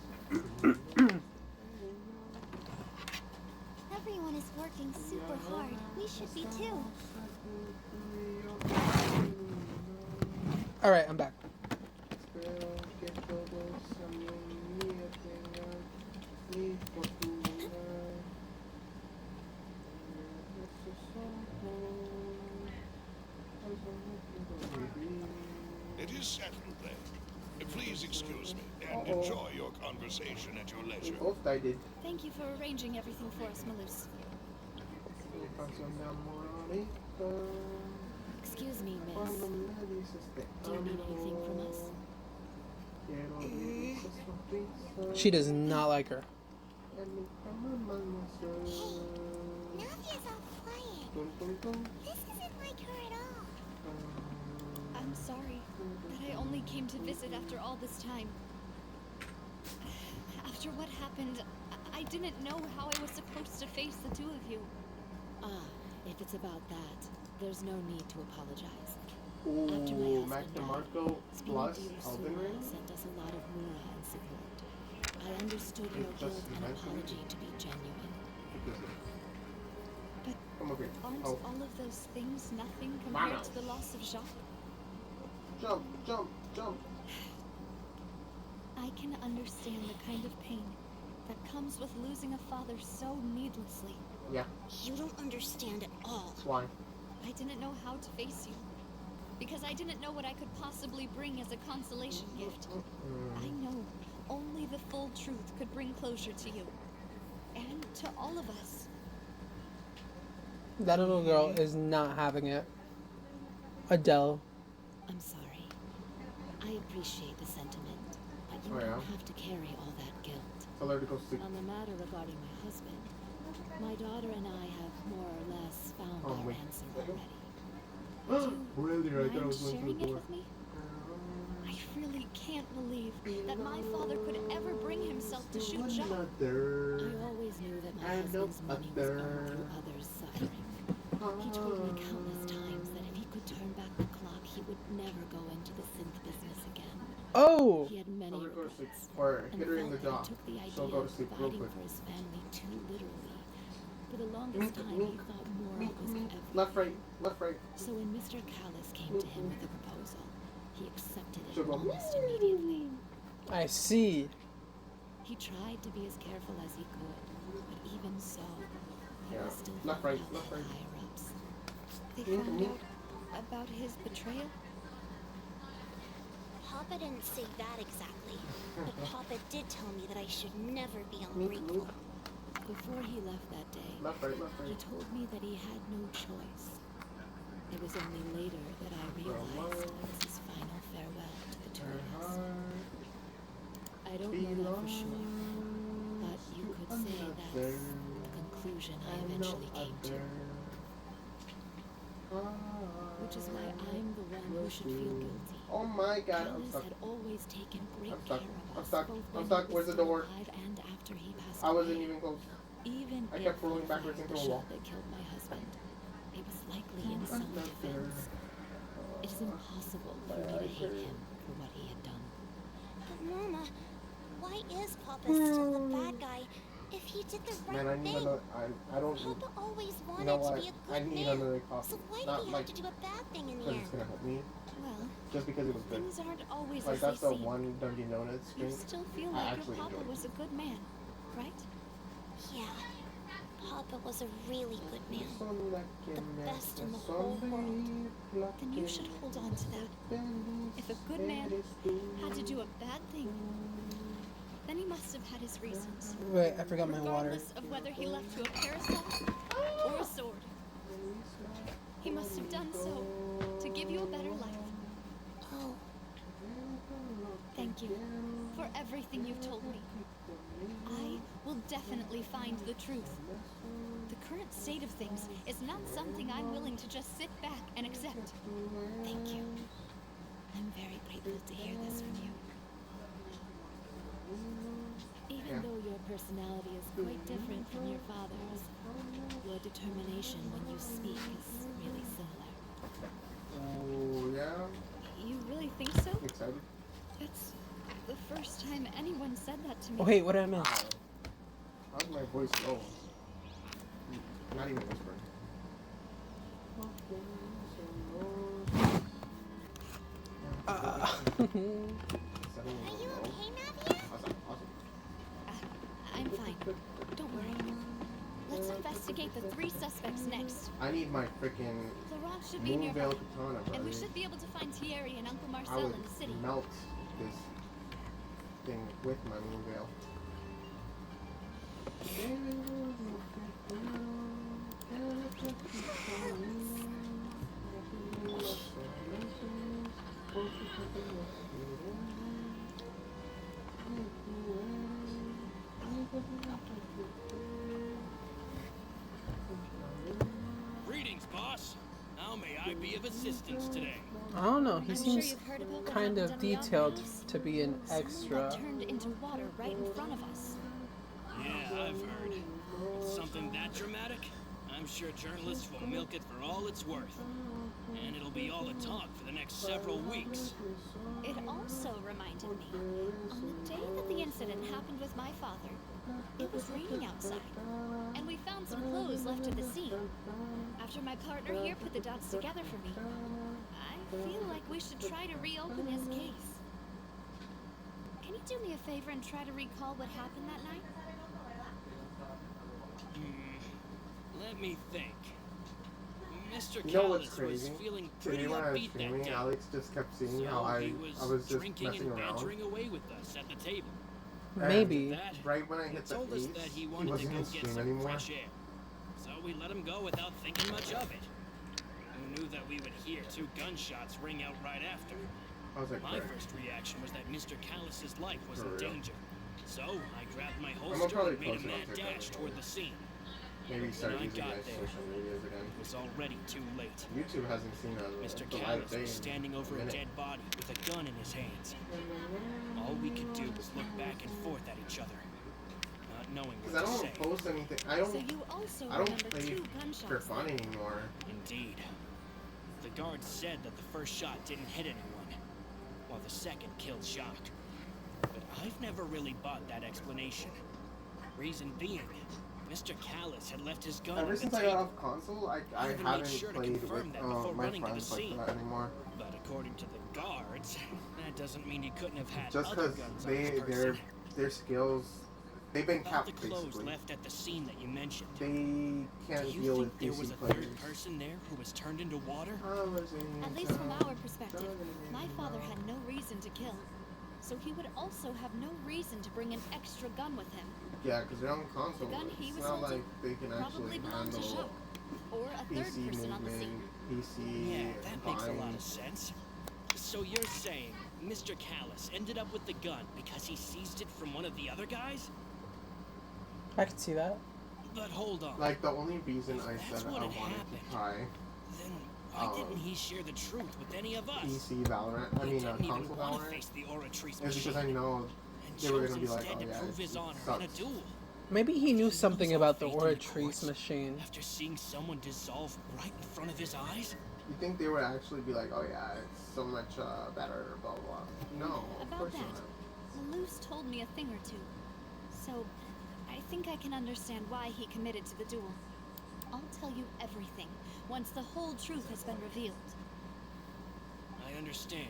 Everyone is working super hard. We should be too. Alright, I'm back. Espero que todos a mi niña tengan mi fortuna. Esos ojos, eso no quiero vivir. It is settled then. Please excuse me and enjoy your conversation at your We leisure. both died it. Thank you for arranging everything for us, Malus. Mi canción de amor ahorita. Excuse me, Cuando miss. me dices te Do you need anything from amo. us? Quiero ver esa sonrisa She does not like her. en mi cama amanecer. Navia's all quiet. Tum, tum, tum. This isn't like her at all. I'm sorry that I only came to visit after all this time. After what happened, I didn't know how I was supposed to face the two of you. Ah, if it's about that, there's no need to apologize. After my Ooh, husband Mac died, DeMarco plus Spinning Elden Deer Ring? sent us a lot of mura and support. I understood It your just guilt and eventually- apology to be genuine. But Come over here. aren't Oh, all of those things nothing compared Vamos. to the loss of Jacques? jump, jump, jump. I can understand the kind of pain that comes with losing a father so needlessly. Yeah, You don't understand at all. why? I didn't know how to face you. Because I didn't know what I could possibly bring as a consolation gift. I know only the full truth could bring closure to you. And to all of us. That little girl is not having it. Adele. I'm sorry. I appreciate the sentiment, but You Oh, yeah? don't have to carry all that guilt. Tell her to go sleep. On the matter regarding my husband, my daughter and I have more or less found Oh, our wait. answer already. Do Really? I thought I mind was going sharing through the it door. with me? I really can't believe that my father could ever bring himself to shoot John. I always knew that my husband's money was earned through others' suffering. He told me countless times that if he could turn back the clock, he would never go into the synth business again. Oh! He had many Tell her to go to sleep. regrets, Or and hit her in the felt that jaw. he took the She'll idea go to of sleep real fighting quick. for his family too literally. For the longest time, he thought moral was everything. Left, right, left, right. So when Mr. Callis came to him with a proposal, he accepted it She'll go. almost immediately. I see. He tried to be as careful as he could, but even so, he Yeah. was still Left, found right, out left, by right. higher ups. They found out about his betrayal? Papa didn't say that exactly, but Papa did tell me that I should never be ungrateful. Before he left that day, Left, right, left, he right. told me that he had no choice. It was only later that I realized it was his final farewell to the two of us. I don't know that for sure, but you could say that's the conclusion I eventually came to. Which is why I'm the one who should feel guilty. Oh my god, I'm Callis stuck. had always taken great I'm stuck. care of I'm us, stuck. both I'm when stuck. he was Where's the still door? alive and after he passed I wasn't away. even close. Even I if kept rolling he backwards fired into the a wall. shot that killed my husband, it was likely in self-defense. It is impossible for me to hate him for what he had done. But Mama, why is Papa still the bad guy if he did the right Man, I need thing? another. I don't need. Papa always You wanted know to what? be a I good need man. another coffee. So why did Not he like have to do a bad thing in the because end? it's gonna help me. Well, Just because it was good. things aren't always Like as that's they the seem. one Dunkin' Donuts You drink. still feel I like actually your papa enjoyed. was a good man, right? Yeah, Papa was a really good man. The best in the whole world. Then you should hold on to that. If a good man had to do a bad thing, then he must have had his reasons. Wait, I forgot my water. Regardless of whether he left you a parasol or a sword. He must have done so to give you a better life. Oh, Thank you for everything you've told me. I will definitely find the truth. The current state of things is not something I'm willing to just sit back and accept. Thank you. I'm very grateful to hear this from you. Even though your personality is quite different from your father's, your determination when you speak is really similar. Oh yeah. You really think so? You excited? That's the first time anyone said that to me. Oh, wait, what did I miss? How's my voice go? Not even whispering. are you okay, Matthew? Awesome. I'm fine. Don't worry. Let's investigate the 3 suspects next. I need my freaking Laurent should be nearby. Moonveil katana, bro. And we should be able to find Thierry and Uncle I Marcel would in the city. melt this thing with my Moonveil. Greetings, boss. How may I be of assistance today? I don't know. He I'm sure seems you've heard about what kind happened of on the detailed Outpost. to be an Someone extra. got turned into water right in front of us. Yeah, I've heard. Something that dramatic? I'm sure journalists will milk it for all it's worth. And it'll be all the talk for the next several weeks. It also reminded me, on the day that the incident happened with my father, it was raining outside, and we found some clothes left at the scene. After my partner here put the dots together for me, I feel like we should try to reopen his case. Can you do me a favor and try to recall what happened that night? Let me think. Mr. You know what's Callis was crazy? feeling pretty Today when I was upbeat that streaming, day. Alex just kept seeing So how I he was just drinking messing and around. bantering away with us at the table. Maybe. That, Right when I he hit the told us ace, that he he wanted to wasn't go gonna get stream some anymore. fresh air. So we let him go without thinking much of it. Who knew that we would hear 2 gunshots ring out right after? I was like, My "Correct." first reaction was that Mr. Callus's life was For in real. danger. So I grabbed my gonna holster probably and made a post it on mad TikTok dash as toward well. the scene. Maybe start When I using got my there, social medias again. It was already too late. YouTube hasn't seen Mr. the light of Callus day was in standing over a minute. dead body with a gun in his hands. All we could do was look back and forth at each other, not knowing Because what I to don't say. post anything. I So don't. you also I don't remember play 2 for gunshots. fun anymore. Indeed. The guard said that the first shot didn't hit anyone, while the second killed Jacques. But I've never really bought that explanation. Reason being, Mr. Callus had left his gun Ever on the since I table. got off console, I even made haven't sure to played confirm with that before my running to the friends like scene. that anymore. But according to the guards, that doesn't mean he couldn't have had Just other because guns on his their skills, they've been About the capped clothes basically. left at the scene that you mentioned. They Do can't you deal think with there PC was a players. third person there who was turned into water? At least from our perspective, my father had no reason to kill. So he would also have no reason to bring an extra gun with him. Yeah, because they're on console. The gun he It's was not holding like they can probably actually belonged to handle Jacques, or a third PC person on the movement, scene. PC Yeah, that makes a lot buying. of sense. So you're saying Mr. Callus ended up with the gun because he seized it from one of the other guys? I can see that. But hold on. Like, the only reason I That's said I what wanted had happened. to try Then why didn't he share the truth with any of us? PC Valorant, I He mean didn't even console want to Valorant, face the Oratrice is because machine, I know and they were chose going to be like, instead oh to yeah, prove his it honor in a sucks. duel. Maybe he knew something lose all about the faith in the Oratrice courts machine. After seeing someone dissolve right in front of his eyes? You think they would actually be like, oh yeah, it's so much better, blah blah blah. No, of About course that, not. Malus told me a thing or two. So, I think I can understand why he committed to the duel. I'll tell you everything, once the whole truth has been revealed. I understand.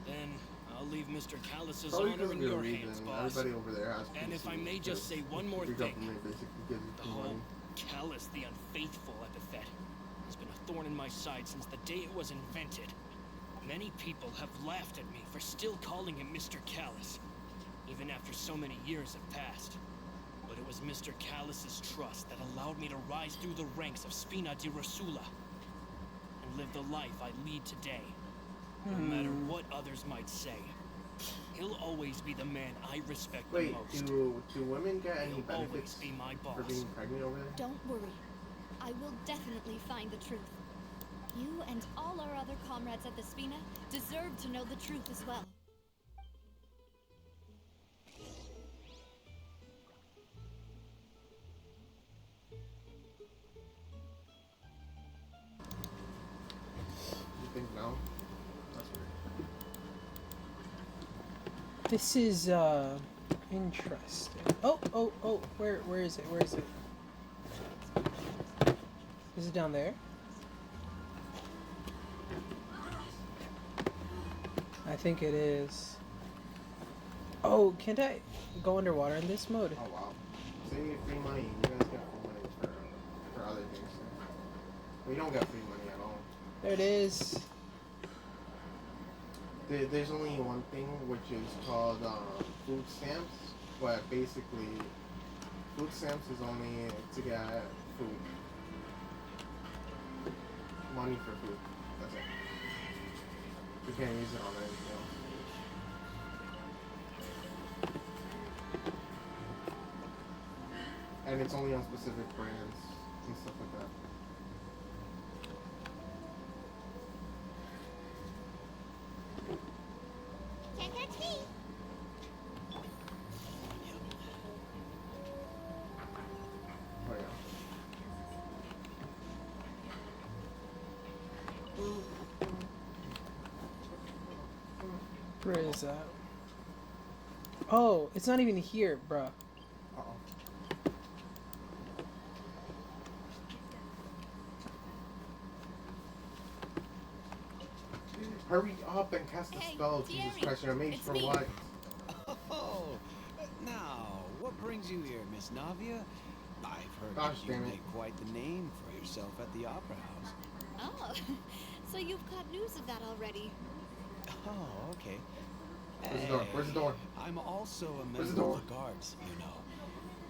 Then I'll leave Mr. Callus's Probably honor because in of your your reason. hands, boss. Everybody over there has PC. And if I may just say one more your thing, government basically gives you the free whole money. Callus the Unfaithful epithet has been a thorn in my side since the day it was invented. Many people have laughed at me for still calling him Mr. Callus, even after so many years have passed. But it was Mr. Callus's trust that allowed me to rise through the ranks of Spina di Rosula and live the life I lead today. No matter what others might say, he'll always be the man I respect the Wait, most. do women get any He'll always benefits be my for boss. being pregnant over there? Don't worry. I will definitely find the truth. You and all our other comrades at the Spina deserve to know the truth as well. You think no? That's weird. This is interesting. Oh, where is it? Where is it? Is it down there? I think it is. Oh, can't I go underwater in this mode? Oh wow. Say free money. You guys get free money for other things. We don't get free money at all. There it is. There's only one thing, which is called food stamps, but basically, food stamps is only to get food. Money for food. That's it. You can't use it on anything else. And it's only on specific brands and stuff like that. Can't catch me. Oh yeah. Where is that? Oh, it's not even here, bruh. Uh-oh. Hurry up and cast the Hey, spell, Jesus Thierry, Christ, you're a mage it's for me. what? Oh, now, what brings you here, Miss Navia? I've heard Gosh, that you damn it. make quite the name for yourself at the Opera House. Oh, so you've got news of that already. Oh, okay. Where's the door? Where's the door? I'm also a Where's the member door? of the guards, you know.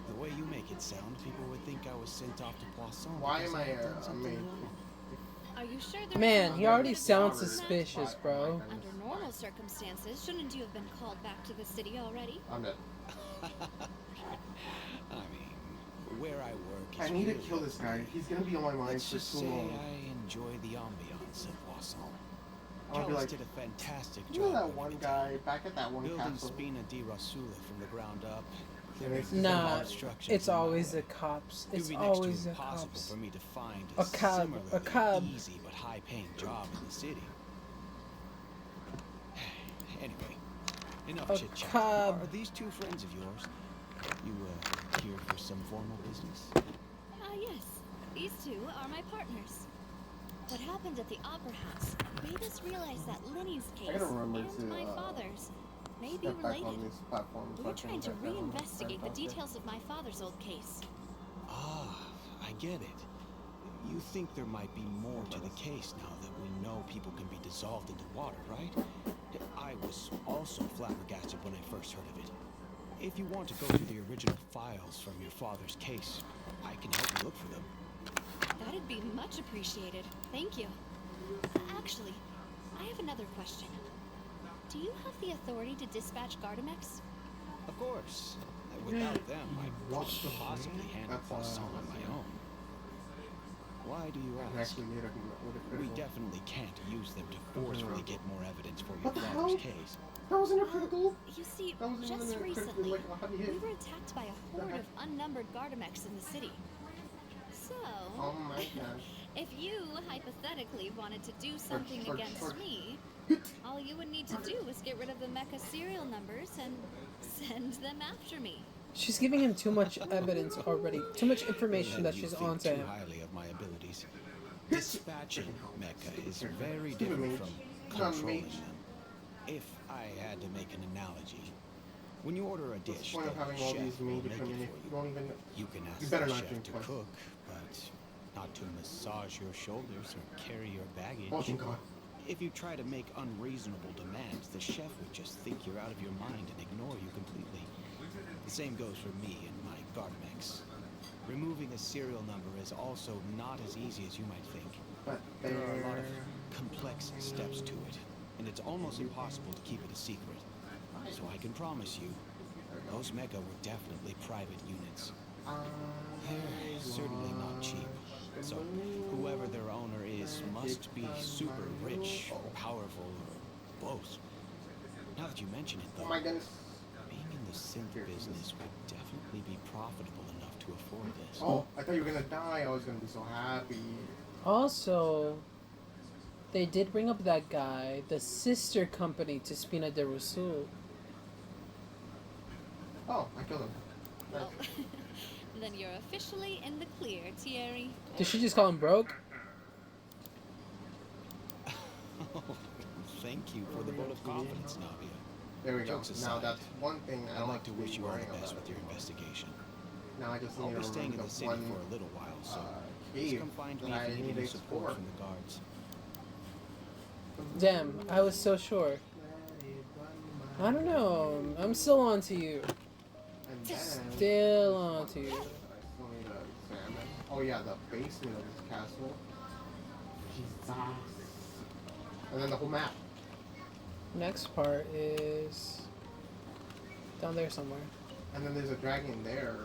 The way you make it sound, people would think I was sent off to Poisson. Why because am I had done a something mage? wrong. Are you sure there's Man, no he already way to sounds do that? suspicious, bro. Under normal circumstances, shouldn't you have been called back to the city already? I'm dead. I mean, where I work is I need to really kill this guy. great. He's gonna be on my mind Let's for just too say long. I enjoy the ambiance of Poisson. I'll be Kellis like, did a fantastic you job. know that moving one the guy town. back at that one Building castle? Spina di Rosula from the ground up. it's Nah, Construction it's in my always way. the cops. It It's would be next to always the impossible cops. for me to find A cab, similarly a cab. easy but high-paying job in the city. Anyway, enough A chit-chat. cab. Are these two friends of yours? You here for some formal business? Yes. These two are my partners. What happened at the Opera House made us realize that Linny's I case gotta remember and to my father's may be step back related. on this platform. so I We're can trying to back down on my reinvestigate the friends out there. details of my father's old case. Ah, I get it. You think there might be more to the case now that we know people can be dissolved into water, right? I was also flabbergasted when I first heard of it. If you want to go through the original files from your father's case, I can help you look for them. That'd be much appreciated. Thank you. Actually, I have another question. Do you have the authority to dispatch Gardamex? Of course. Without them, I couldn't possibly handle Poisson on my own. Why do you I ask? actually made a with a We critical. definitely can't use them to forcefully get more evidence for your What the father's hell? case. That wasn't a critical. You see, That wasn't even just a critical. recently, Like a heavy we hit. were attacked by a horde of unnumbered Gardamex in the city. So, Oh my gosh. if you hypothetically wanted to do something Charge. against me, all you would need to do is get rid of the mecha serial numbers and send them after me. She's giving him too much evidence already. Too much information that You she's think onto too him. highly of my abilities. Dispatching mecha is very Stupid different mage. from He's not a controlling mage. them. If I had to make an analogy, when you order a What's the dish, point the of having all chef these will made make come in it if for you you. don't even? You can You ask better the not chef drink to twice. cook, but not to massage your shoulders or carry your baggage. Oh thank God. If you try to make unreasonable demands, the chef would just think you're out of your mind and ignore you completely. The same goes for me and my Gardamex. Removing a serial number is also not as easy as you might think. But There are a lot of complex steps to it, and it's almost impossible to keep it a secret. So I can promise you, those mecha were definitely private units. They're certainly not cheap. So whoever their owner is must be super rich, or powerful, or both. Now that you mention it, Oh though, my goodness. being in the synth business would definitely be profitable enough to afford this. Oh, I thought you were gonna die. I was gonna be so happy. Also, they did bring up that guy, the sister company to Spina de Rosul. Oh, I killed him. Well, then you're officially in the clear, Thierry. Did she just call him broke? Thank you for the vote of confidence, Navia. There we go. Jokes Now aside, that's one thing I I'd don't like to have be wish you all worrying the best about with your anymore. investigation. Now I just I'll need be to staying in remember the city one for a little while, so just cave come find me that I if you need need to any support explore. from the guards. Damn, I was so sure. I don't know. I'm still on to you. And then Still on to you. I still need to examine. Oh yeah, the basement of this castle. Jesus. And then the whole map. Next part is down there somewhere. And then there's a dragon there.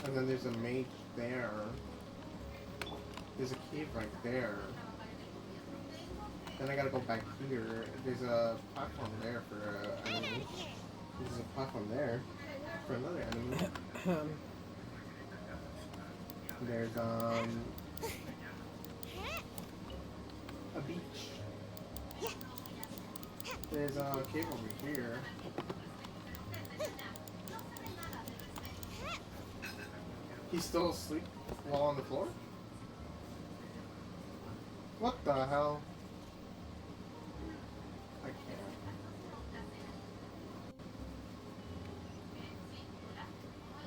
And then there's a mage there. There's a cave right there. Then I gotta go back here. There's a platform there for enemy. There's a platform there for another enemy. There's a beach. There's a cave over here. He's still asleep while on the floor? What the hell? I can't.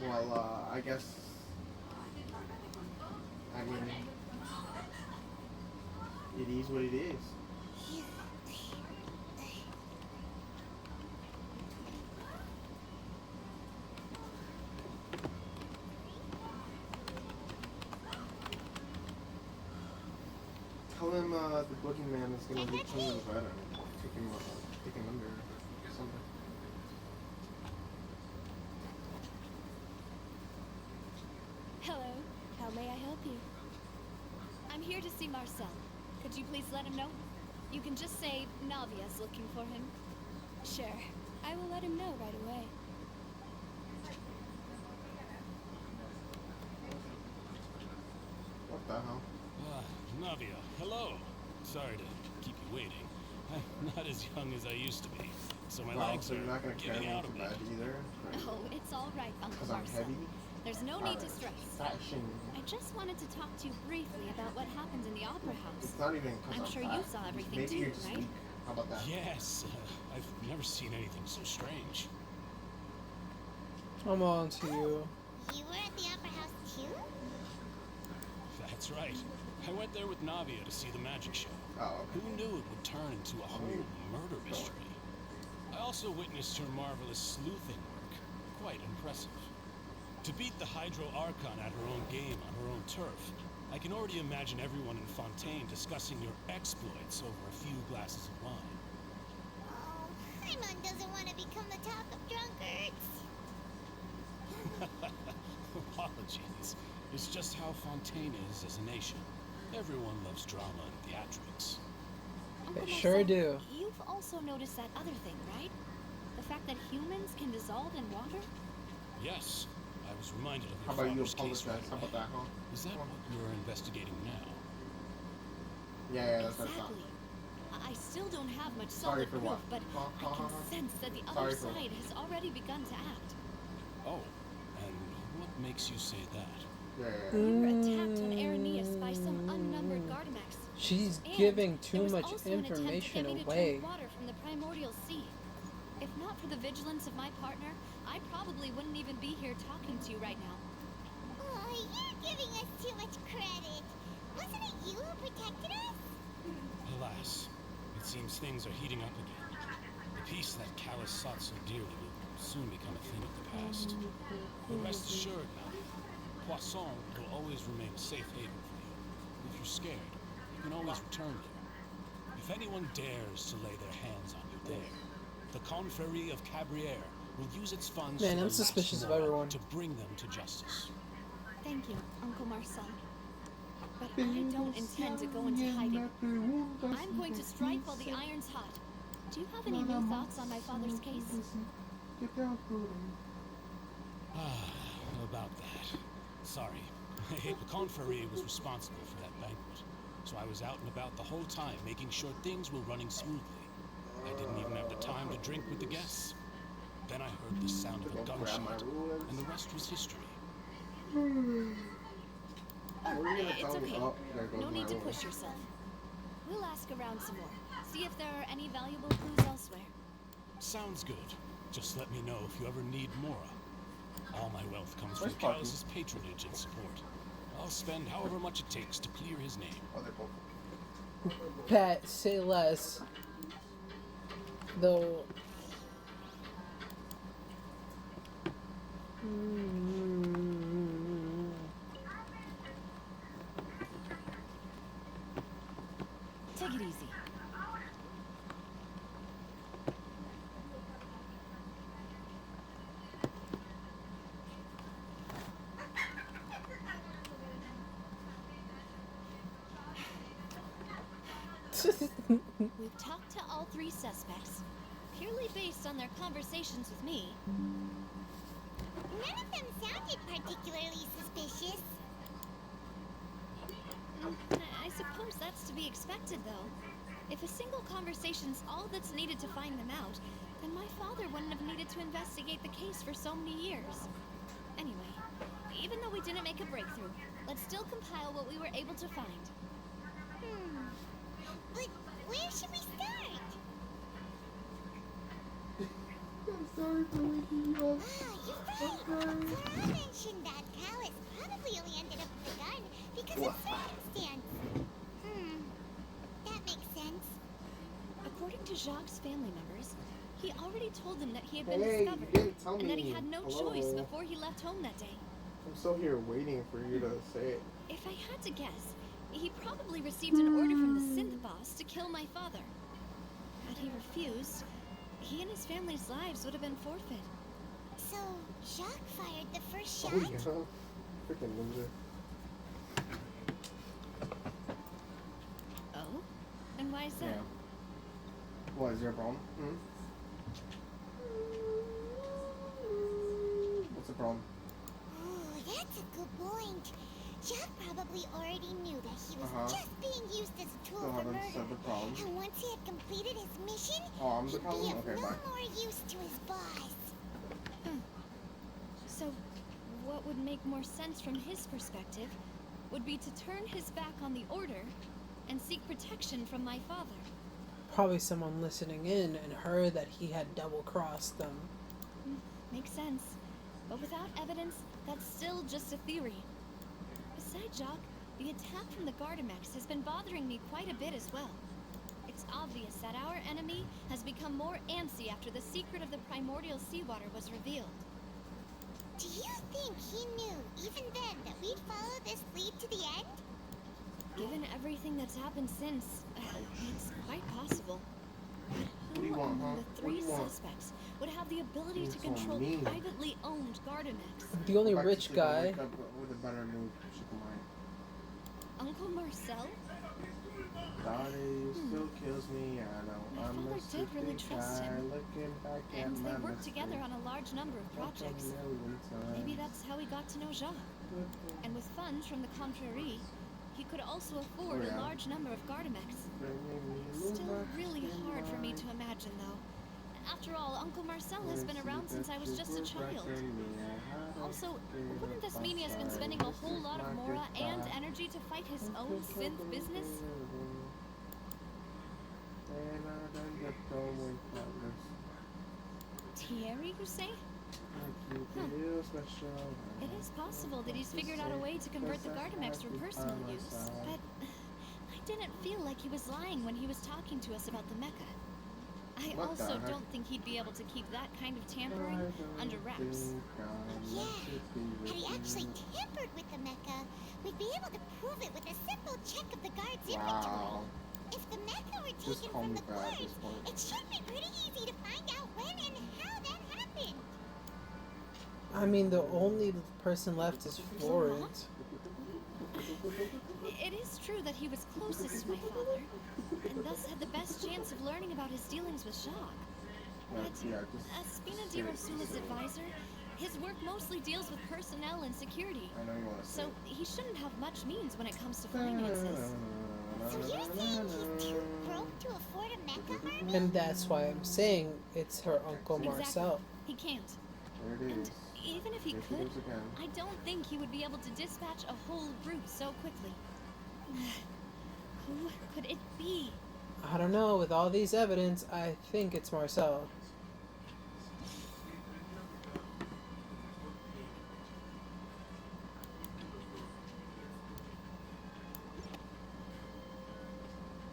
Well, I guess. I mean, it is what it is. Tell him the boogeyman is gonna return to the better. take him under or something. Hello. How may I help you? I'm here to see Marcel. Could you please let him know? You can just say Navia's looking for him. Sure. I will let him know right away. What the hell? Navia, hello. Sorry to keep you waiting. I'm not as young as I used to be, so my legs so are you're not gonna carry giving me out a too bit. bad either. Oh, it's all right, Uncle Because I'm Marcel. heavy. There's no need to stress. Fashion. I just wanted to talk to you briefly about what happened in the Opera House. It's not even because I'm sure you saw everything Maybe too, you're just right? weak. How about that? Yes, I've never seen anything so strange. I'm on to you. You were at the Opera House too? That's right. I went there with Navia to see the magic show. Oh, okay. Who knew it would turn into a whole murder mystery? I also witnessed her marvelous sleuthing work. Quite impressive. To beat the Hydro Archon at her own game on her own turf, I can already imagine everyone in Fontaine discussing your exploits over a few glasses of wine. Oh, Paimon doesn't want to become the talk of drunkards. Apologies. It's just how Fontaine is as a nation. Everyone loves drama and theatrics. Uncle They sure Marcel, do. You've also noticed that other thing, right? The fact that humans can dissolve in water? Yes, I was reminded of How your about you father's case apologize? right How about away. that, huh? Is that what you're investigating now? Yeah, that's what I thought. Exactly. I still don't have much Sorry solid for proof, what? but I can sense that the other Sorry for what? side has already begun to act. Oh, and what makes you say that? Yeah. We were attacked on Araneus by some unnumbered Gardamex. She's And giving there too was much also an attempt to information get me to away. drink water from the primordial sea. If not for the vigilance of my partner, I probably wouldn't even be here talking to you right now. Oh, you're giving us too much credit. Wasn't it you who protected us? Alas, it seems things are heating up again. The peace that Callus sought so dearly will soon become a thing of the past. But rest assured now, Poisson will always remain a safe haven for you. If you're scared, you can always return there. If anyone dares to lay their hands on you there, the Confrérie of Cabrières will use its funds Man, to the I'm last suspicious of moral everyone. to bring them to justice. Thank you, Uncle Marcel. But I don't intend to go into hiding. I'm going to strike while the iron's hot. Do you have any new thoughts on my father's case? About that. Sorry. The Confrérie was responsible for that banquet, so I was out and about the whole time making sure things were running smoothly. I didn't even have the time to drink with the guests. Then I heard the sound of a gunshot, and the rest was history. It's okay. No need to rule. push yourself. We'll ask around some more. See if there are any valuable clues elsewhere. Sounds good. Just let me know if you ever need Mora. All my wealth comes from Where's Poppy? Callus's patronage and support. I'll spend however much it takes to clear his name. Oh, they're both. Pat, say less. Though. Take it easy. We've talked to all three suspects, purely based on their conversations with me. None of them sounded particularly suspicious. I suppose that's to be expected, though. If a single conversation's all that's needed to find them out, then my father wouldn't have needed to investigate the case for so many years. Anyway, even though we didn't make a breakthrough, let's still compile what we were able to find. But where should we start? I'm sorry for waking you up. You're right. Clara mentioned that Callus probably only ended up with the gun because of circumstance. That makes sense. According to Jacques' family members, he already told them that he had been Hey, you discovered, didn't tell and that he me. had no Hello. choice before he left home that day. I'm still here waiting for you to say it. If I had to guess, he probably received an order from the synth boss to kill my father. But he refused, he and his family's lives would have been forfeit. So, Jacques fired the first Oh, shot? yeah. Freaking loser. Oh? And why is that? Yeah. What, is there a problem? Hmm? What's the problem? Oh, that's a good point. Jacques probably already knew that he was just being used as a tool Still for haven't murder. said the problem. And once he had completed his mission, Oh, I'm the he'd problem? be of Okay, no bye. more use to his boss. So, what would make more sense from his perspective would be to turn his back on the Order and seek protection from my father. Probably someone listening in and heard that he had double-crossed them. Makes sense. But without evidence, that's still just a theory. Besides Jacques, the attack from the Gardamex has been bothering me quite a bit as well. It's obvious that our enemy has become more antsy after the secret of the primordial seawater was revealed. Do you think he knew, even then, that we'd follow this lead to the end? Given everything that's happened since, it's quite possible. What do you Who want, among huh? the What do three you want? suspects would have the ability to You're so control mean. privately owned Gardamex? The only Go back to rich sleep, I'll guy. wake up with a better mood. Uncle Marcel? Daddy still kills me, I know. My I'm father a did really stupid trust guy him. looking back at And my they worked together mistake. on a large number of projects. Maybe that's how he got to know Jacques. And with funds from the Confrérie, he could also afford a large number of Gardamex. Still really hard for me to imagine, though. After all, Uncle Marcel has been around since I was just a child. Also, wouldn't this mean he has been spending a whole lot of mora and energy to fight his own synth business? Thierry, you say? It is possible that he's figured out a way to convert the Gardamex for personal use, but I didn't feel like he was lying when he was talking to us about the mecha. I also don't think he'd be able to keep that kind of tampering under wraps. Yeah, had he actually tampered with the mecha, we'd be able to prove it with a simple check of the guard's inventory. If the mecha were taken from the guards, it should be pretty easy to find out when and how that happened. I mean, the only person left is Florence. It is true that he was closest to my father, and thus had the best chance of learning about his dealings with Jacques. But as Spina di Rosula's advisor, his work mostly deals with personnel and security, so he shouldn't have much means when it comes to finances. So you're saying he's too broke to afford a mecha army? And that's why I'm saying it's her Uncle Marcel. Exactly. He can't. There it is. And even if he Here she could, goes again. I don't think he would be able to dispatch a whole group so quickly. Who could it be? I don't know, with all these evidence, I think it's Marcel.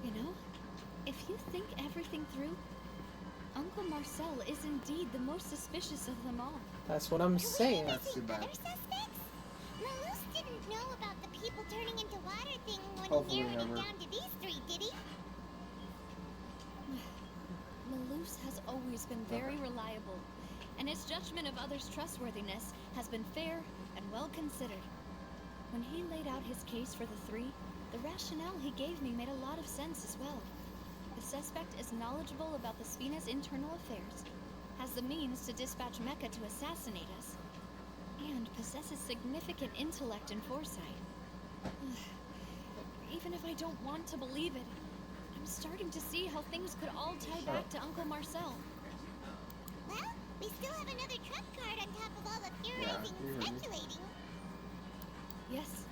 You know, if you think everything through, Uncle Marcel is indeed the most suspicious of them all. That's what I'm saying. That's too bad. Other suspects? Malus didn't know about the people turning into water thing when Hopefully he narrowed it never. down to these three, did he? Malus has always been very reliable, and his judgment of others' trustworthiness has been fair and well considered. When he laid out his case for the three, the rationale he gave me made a lot of sense as well. The suspect is knowledgeable about the Spina's internal affairs, has the means to dispatch Mecha to assassinate us, and possesses significant intellect and foresight. Even if I don't want to believe it, I'm starting to see how things could all tie back to Uncle Marcel. Well, we still have another trump card on top of all the theorizing and speculating. Yes,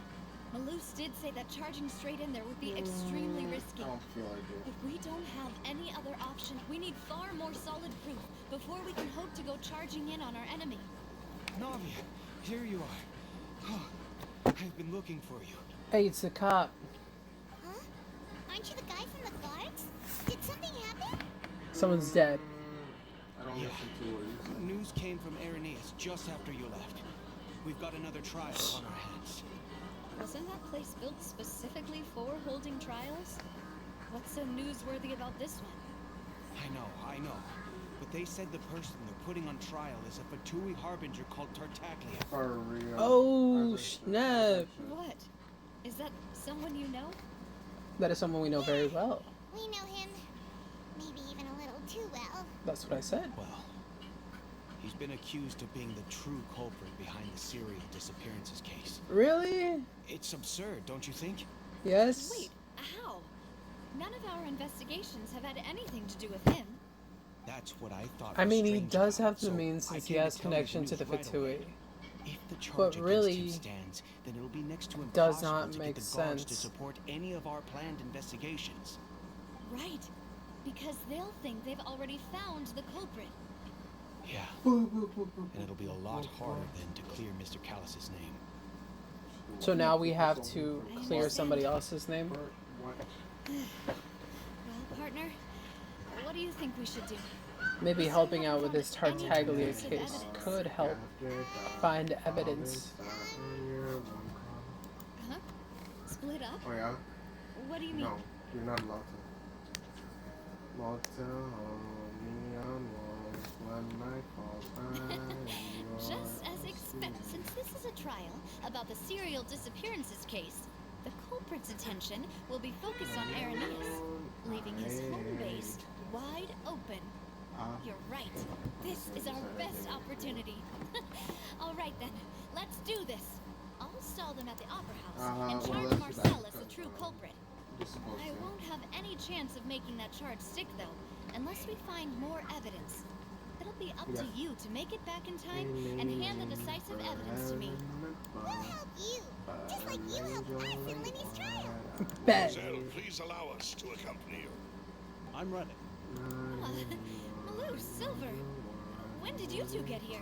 Malus did say that charging straight in there would be extremely risky. I don't feel like it. If we don't have any other option, we need far more solid proof before we can hope to go charging in on our enemy. Navia, here you are. Oh, I've been looking for you. Hey, it's the cop. Huh? Aren't you the guy from the guards? Did something happen? Someone's dead. I don't listen to what you say. News came from Irenaeus just after you left. We've got another trial on our hands. Wasn't that place built specifically for holding trials? What's so newsworthy about this one? I know. But they said the person they're putting on trial is a Fatui harbinger called Tartaglia. For real. Oh, snap. What? Is that someone you know? That is someone we know very well. We know him. Maybe even a little too well. That's what I said. Well, he's been accused of being the true culprit behind the serial disappearances case. Really? It's absurd, don't you think? Yes. Wait, how? None of our investigations have had anything to do with him. That's what I thought. I mean, he strange does about have the it, so means I since he came has to tell you connection to news the right Fatui. away. If the charge But against really, him stands, then it'll be next to does impossible not to make get the guards to sense. support any of our planned investigations. Right. Because they'll think they've already found the culprit. Yeah. And it'll be a lot harder then to clear Mr. Callus's name. So now we have to clear somebody else's name? Well, partner, what do you think we should do? Maybe helping out with this Tartaglia case could help find evidence. Huh? Split up? Oh yeah? What do you mean? No, you're not allowed to. Motel me on walls when night falls behind Just as expected, since this is a trial about the serial disappearances case, the culprit's attention will be focused on Irenaeus, leaving his home base wide open. You're right. This is our best opportunity. All right then, let's do this. I'll stall them at the Opera House and charge Marcel as the true culprit. I won't have any chance of making that charge stick, though, unless we find more evidence. It'll be up to you to make it back in time and hand the decisive evidence to me. We'll help you, just like you helped us in Lenny's trial. Bet. Mademoiselle, please allow us to accompany you. I'm running. Malou, Silver, when did you two get here?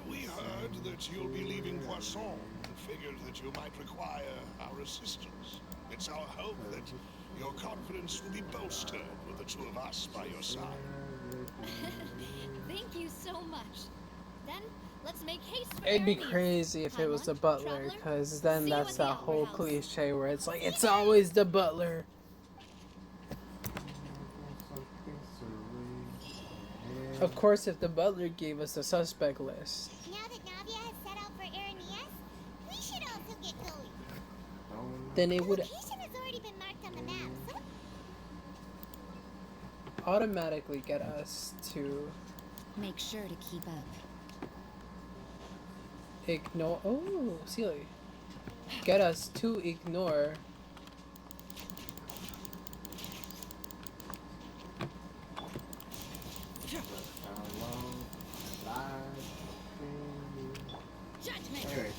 We heard that you'll be leaving Poisson and figured that you might require our assistance. It's our hope that your confidence will be bolstered with the two of us by your side. Thank you so much. Then, let's make haste for It'd be Irenaeus. crazy if it was the butler, Traveler, because then see you that's at the that Opera whole House. cliche where it's like, it's always the butler. Of course, if the butler gave us a suspect list, Now that Navia has set out for Irenaeus, we should also get going. then it The would location has already been marked on the map, so automatically get us to Make sure to keep up. ignore. Oh, silly. Get us to ignore. Anyway,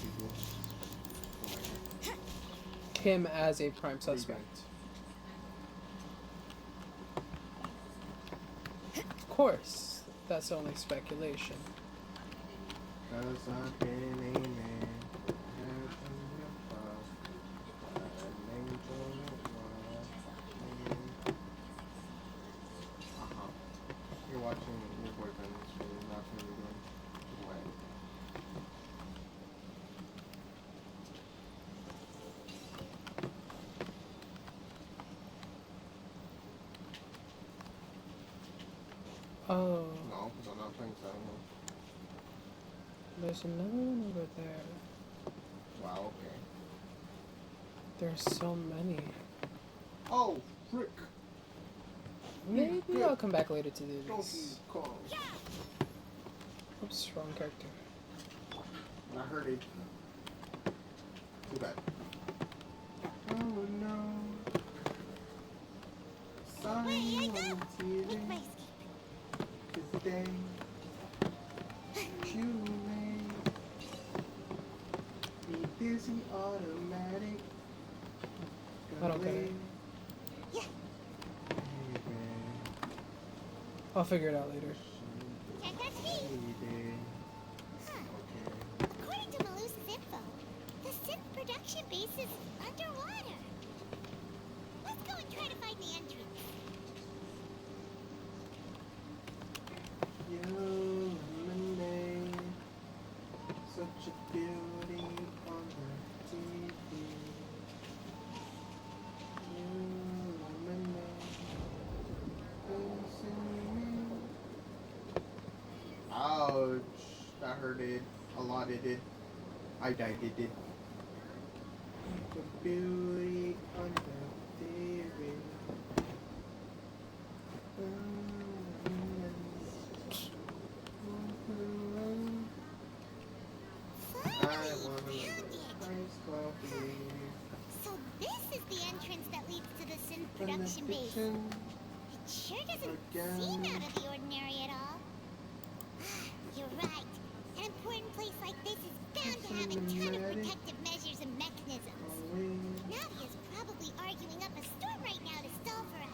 Him as a prime suspect. Of course, that's only speculation. You're watching your boyfriend's stream, watching you doing what? Oh, No, because I'm not playing Silent there's another one over there. Wow, okay. There's so many. Oh, frick! Maybe I'll come back later to do Don't this. be calm. Oops, wrong character. I heard it. Too bad. Oh no. Wait, I go. TV Make my escape. is the day you made. Be busy automatic. I don't get it. Yeah. I'll figure it out later. Can't touch me. Huh. According to Malou's info, the Sith production base is underwater. Let's go and try to find the entrance. You lemonade, such a beauty on the TV. You lemonade, dancing Ouch. That hurted. A lot it did. I died it did. The beauty under theory. Finally found it! So this is the entrance that leads to the synth production base. It sure doesn't seem out of the ordinary at all. You're right. An important place like this is bound to have a ton of protective measures and mechanisms. Navia's probably arguing up a storm right now to stall for us.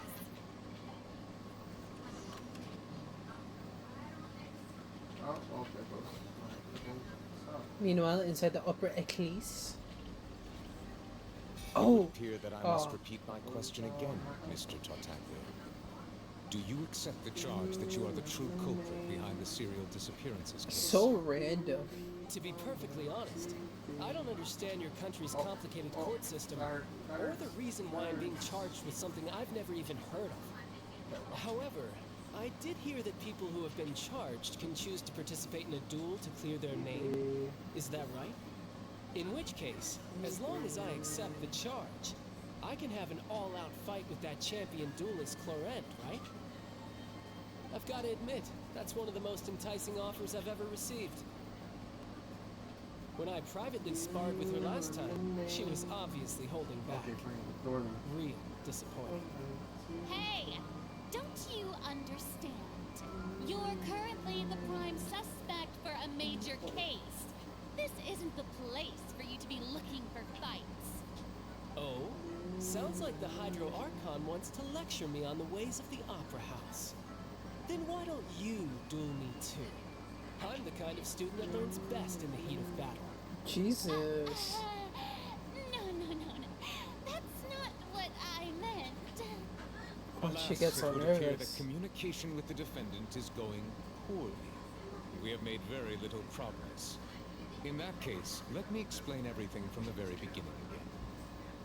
Oh, okay, Meanwhile, inside the Opera Ecclese. It would Oh! appear that I must repeat my question again, Mr. Tartaglia. Do you accept the charge that you are the true culprit behind the serial disappearances case? So random. To be perfectly honest, I don't understand your country's complicated court system, or the reason why I'm being charged with something I've never even heard of. However, I did hear that people who have been charged can choose to participate in a duel to clear their name. Is that right? In which case, as long as I accept the charge, I can have an all-out fight with that champion duelist Clorent, right? I've got to admit, that's one of the most enticing offers I've ever received. When I privately sparred with her last time, she was obviously holding back. Real disappointing. Hey, don't you understand? You're currently the prime suspect for a major case. This isn't the place for you to be looking for fights. Oh? Sounds like the Hydro Archon wants to lecture me on the ways of the Opera House. Then why don't you duel me too? I'm the kind of student that learns best in the heat of battle. Jesus. No. That's not what I meant. Oh, she gets so it would appear that nervous. communication with the defendant is going poorly. We have made very little progress. In that case, let me explain everything from the very beginning again.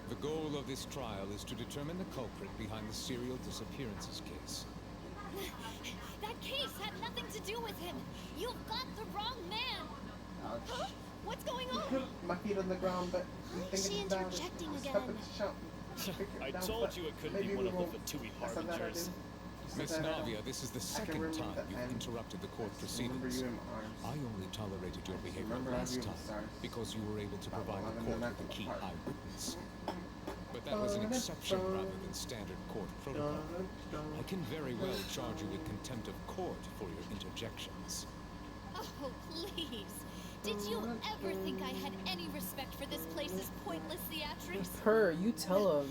The goal of this trial is to determine the culprit behind the serial disappearances case. That case had nothing to do with him. You've got the wrong man. Huh? What's going on? My feet on the ground, but Why is she interjecting again? I told you it couldn't be one of the Fatui harbingers. Miss Navia, this is the second time you've interrupted the court proceedings. I only tolerated your behavior last time because you were able to provide the court with a key eyewitness. But that was an exception rather than standard court protocol. I can very well charge you with contempt of court for your interjections. Oh, please. Did you ever think I had any respect for this place's pointless theatrics? Her, you tell him.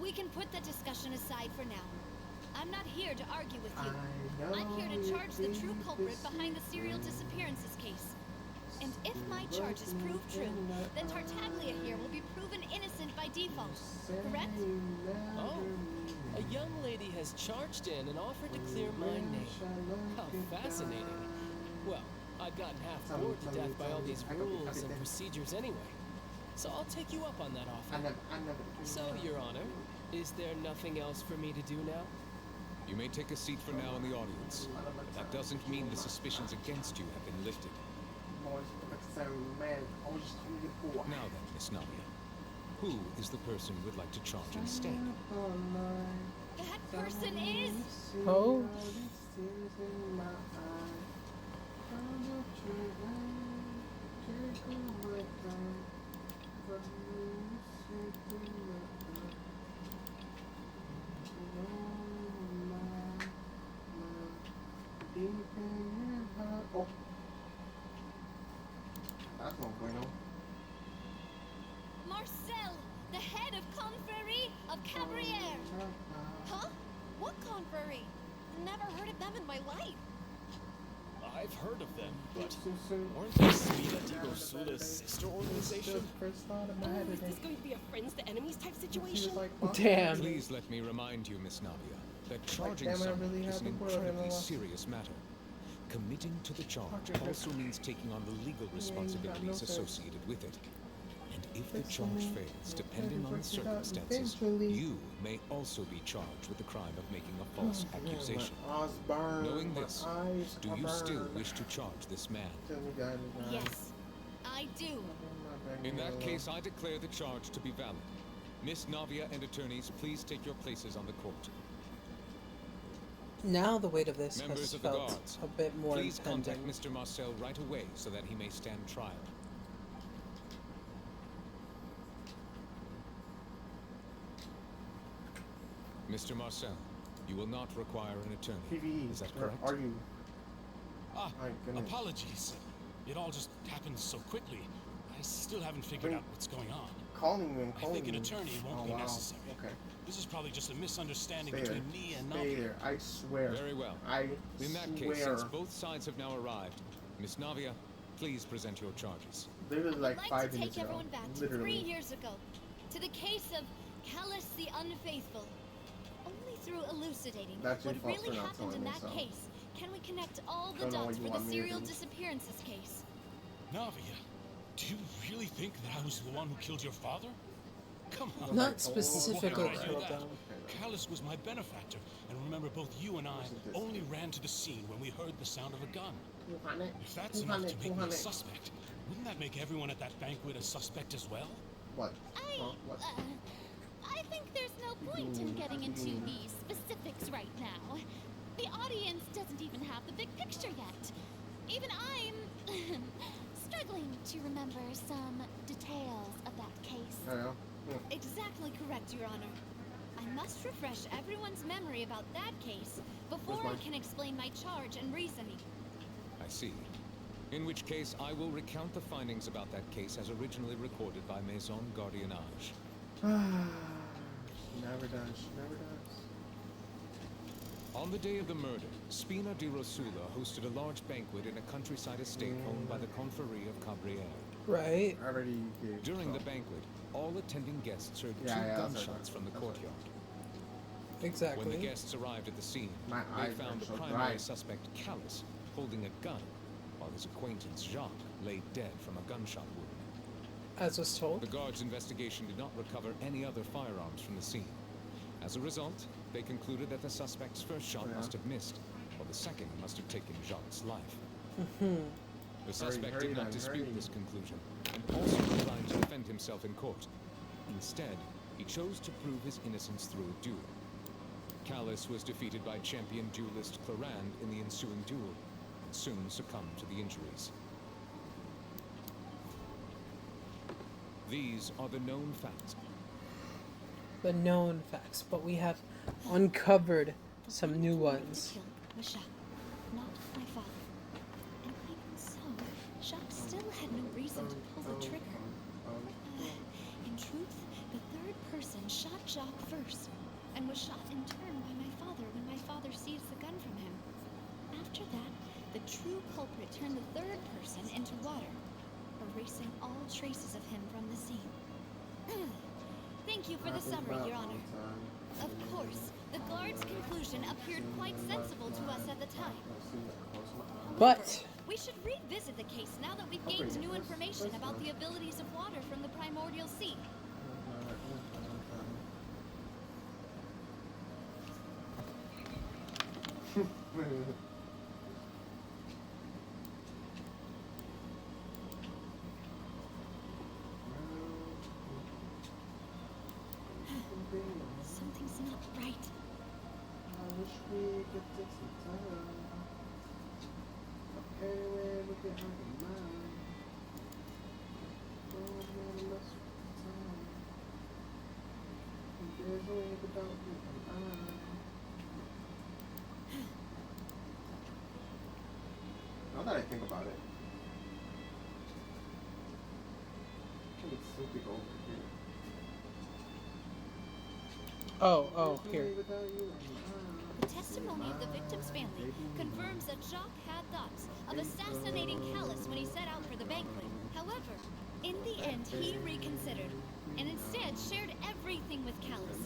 We can put that discussion aside for now. I'm not here to argue with you. I'm here to charge the true culprit behind the serial disappearances case. And if my charges prove true, then Tartaglia here will be proven innocent by default. Correct? Oh, a young lady has charged in and offered to clear my name. How fascinating. Well, I've gotten half bored to death by all these rules and procedures anyway. So I'll take you up on that offer. So, Your Honor, is there nothing else for me to do now? You may take a seat for now in the audience, but that doesn't mean the suspicions against you have been lifted. Now then, Miss Navia, who is the person you would like to charge instead? That person is... Oh? Oh. That's not bueno. Marcel, the head of Confrérie of Cabrières. Huh? What Confrérie? Never heard of them in my life. I've heard of them, but weren't they Svita Digosula's sister organization? Oh, is this going to be a friends to enemies type situation? Damn. Please let me remind you, Miss Navia, that charging someone is an incredibly serious matter. Committing to the charge also means taking on the legal responsibilities associated with it. And if the charge fails, depending on the circumstances, you may also be charged with the crime of making a false accusation. Knowing this, do you still wish to charge this man? Yes, I do. In that case, I declare the charge to be valid. Miss Navia and attorneys, please take your places on the court. Now the weight of this Members has of the felt guards, a bit more please impending. contact Mr. Marcel right away so that he may stand trial. Mr. Marcel, you will not require an attorney. Is that correct? Are you? Ah, apologies. It all just happened so quickly. I still haven't figured out what's going on. Calling you. I think an attorney won't be necessary. Okay. This is probably just a misunderstanding Stay between me and Stay Navia. there. I swear. Very well. In that case, since both sides have now arrived, Miss Navia, please present your charges. Literally like I'd 5 like to minutes take ago. everyone back to Literally. 3 years ago, to the case of Callus the Unfaithful. Only through elucidating That's your what fault really for not happened in telling that me, so. case can we connect all the Don't know what dots you for the want me to serial do. disappearances case. Navia, do you really think that I was the one who killed your father? Come on. Not specifically. Why would I do that? Callus was my benefactor, and remember, both you and I only ran to the scene when we heard the sound of a gun. If that's enough to make me a suspect, wouldn't that make everyone at that banquet a suspect as well? What? I think there's no point in getting into the specifics right now. The audience doesn't even have the big picture yet. Even I'm struggling to remember some details of that case. I know. Exactly correct, Your Honor. I must refresh everyone's memory about that case before I can explain my charge and reasoning. I see. In which case, I will recount the findings about that case as originally recorded by Maison Gardiennage. Never does. Never does. On the day of the murder, Spina di Rosula hosted a large banquet in a countryside estate owned by the Confrérie of Cabrières. Right. During the banquet, all attending guests heard two gunshots from the courtyard. Exactly. When the guests arrived at the scene, they found the primary suspect, Callus, holding a gun, while his acquaintance, Jacques, lay dead from a gunshot wound. As was told. The guards' investigation did not recover any other firearms from the scene. As a result, they concluded that the suspect's first shot must have missed, while the second must have taken Jacques' life. The suspect did not dispute this conclusion, and also declined to defend himself in court. Instead, he chose to prove his innocence through a duel. Callus was defeated by champion duelist Clorand in the ensuing duel, and soon succumbed to the injuries. These are the known facts. The known facts, but we have uncovered some new ones. Was Jacques, not my father. And even so, Jacques still had no reason to pull the trigger. In truth, the third person shot Jacques first, and was shot in turn by my father when my father seized the gun from him. After that, the true culprit turned the third person into water, erasing all traces of him from the scene. Thank you for the summary, Your Honor. Of course, the guard's conclusion appeared quite sensible to us at the time. But We should revisit the case now that we've gained new information about the abilities of water from the primordial sea. Something's not right. I wish we could take some time. Okay, where we get out of mind. Oh, man, let's take time. There's no way without you and I. Now that I think about it, I think it's simply over here. oh, here. The testimony of the victim's family confirms that Jacques had thoughts of assassinating Callus when he set out for the banquet. However, in the end, he reconsidered and instead shared everything with Callus,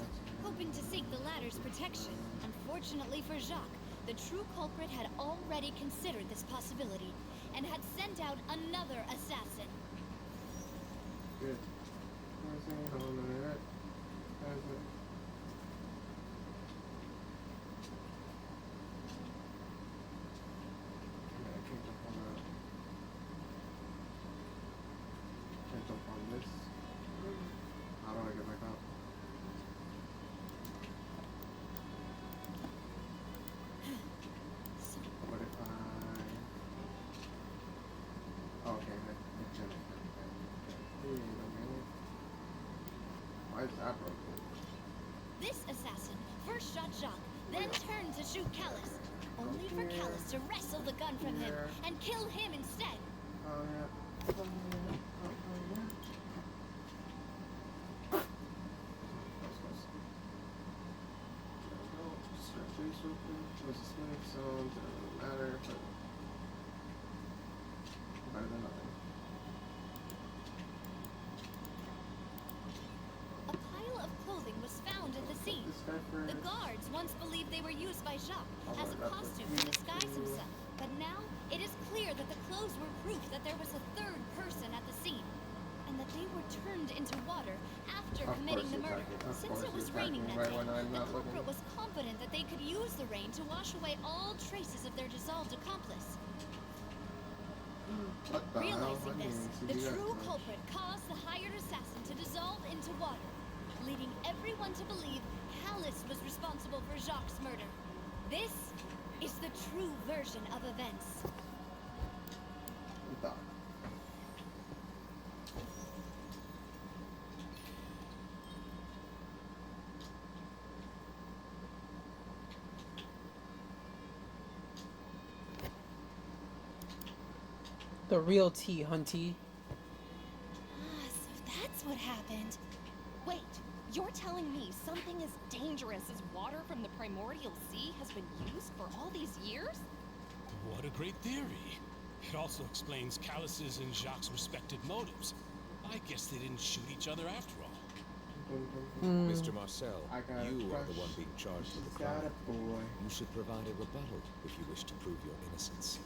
hoping to seek the latter's protection. Unfortunately for Jacques, the true culprit had already considered this possibility and had sent out another assassin. Good. How do I get back up? What if I... Oh, okay, why is that broken? This assassin first shot Jacques, then turned to shoot Callus, only for Callus to wrestle the gun from him and kill him instead. Oh, yeah. Was a smooth zone, doesn't matter, but better than nothing. A pile of clothing was found at the scene. The guards once believed they were used by Jacques as a costume to disguise himself, but now it is clear that the clothes were proof that there was a third person at the scene, and that they were turned into water after committing the murder. Since it was raining that day, the culprit was confident that they could use the rain to wash away all traces of their dissolved accomplice. Realizing this, the true culprit caused the hired assassin to dissolve into water, leading everyone to believe Callus was responsible for Jacques' murder. This is the true version of events. The real tea, hunty. So that's what happened. Wait, you're telling me something as dangerous as water from the primordial sea has been used for all these years? What a great theory. It also explains Callus's and Jacques' respective motives. I guess they didn't shoot each other after all. Mr. Marcel, you are the one being charged with the crime. You should provide a rebuttal if you wish to prove your innocence.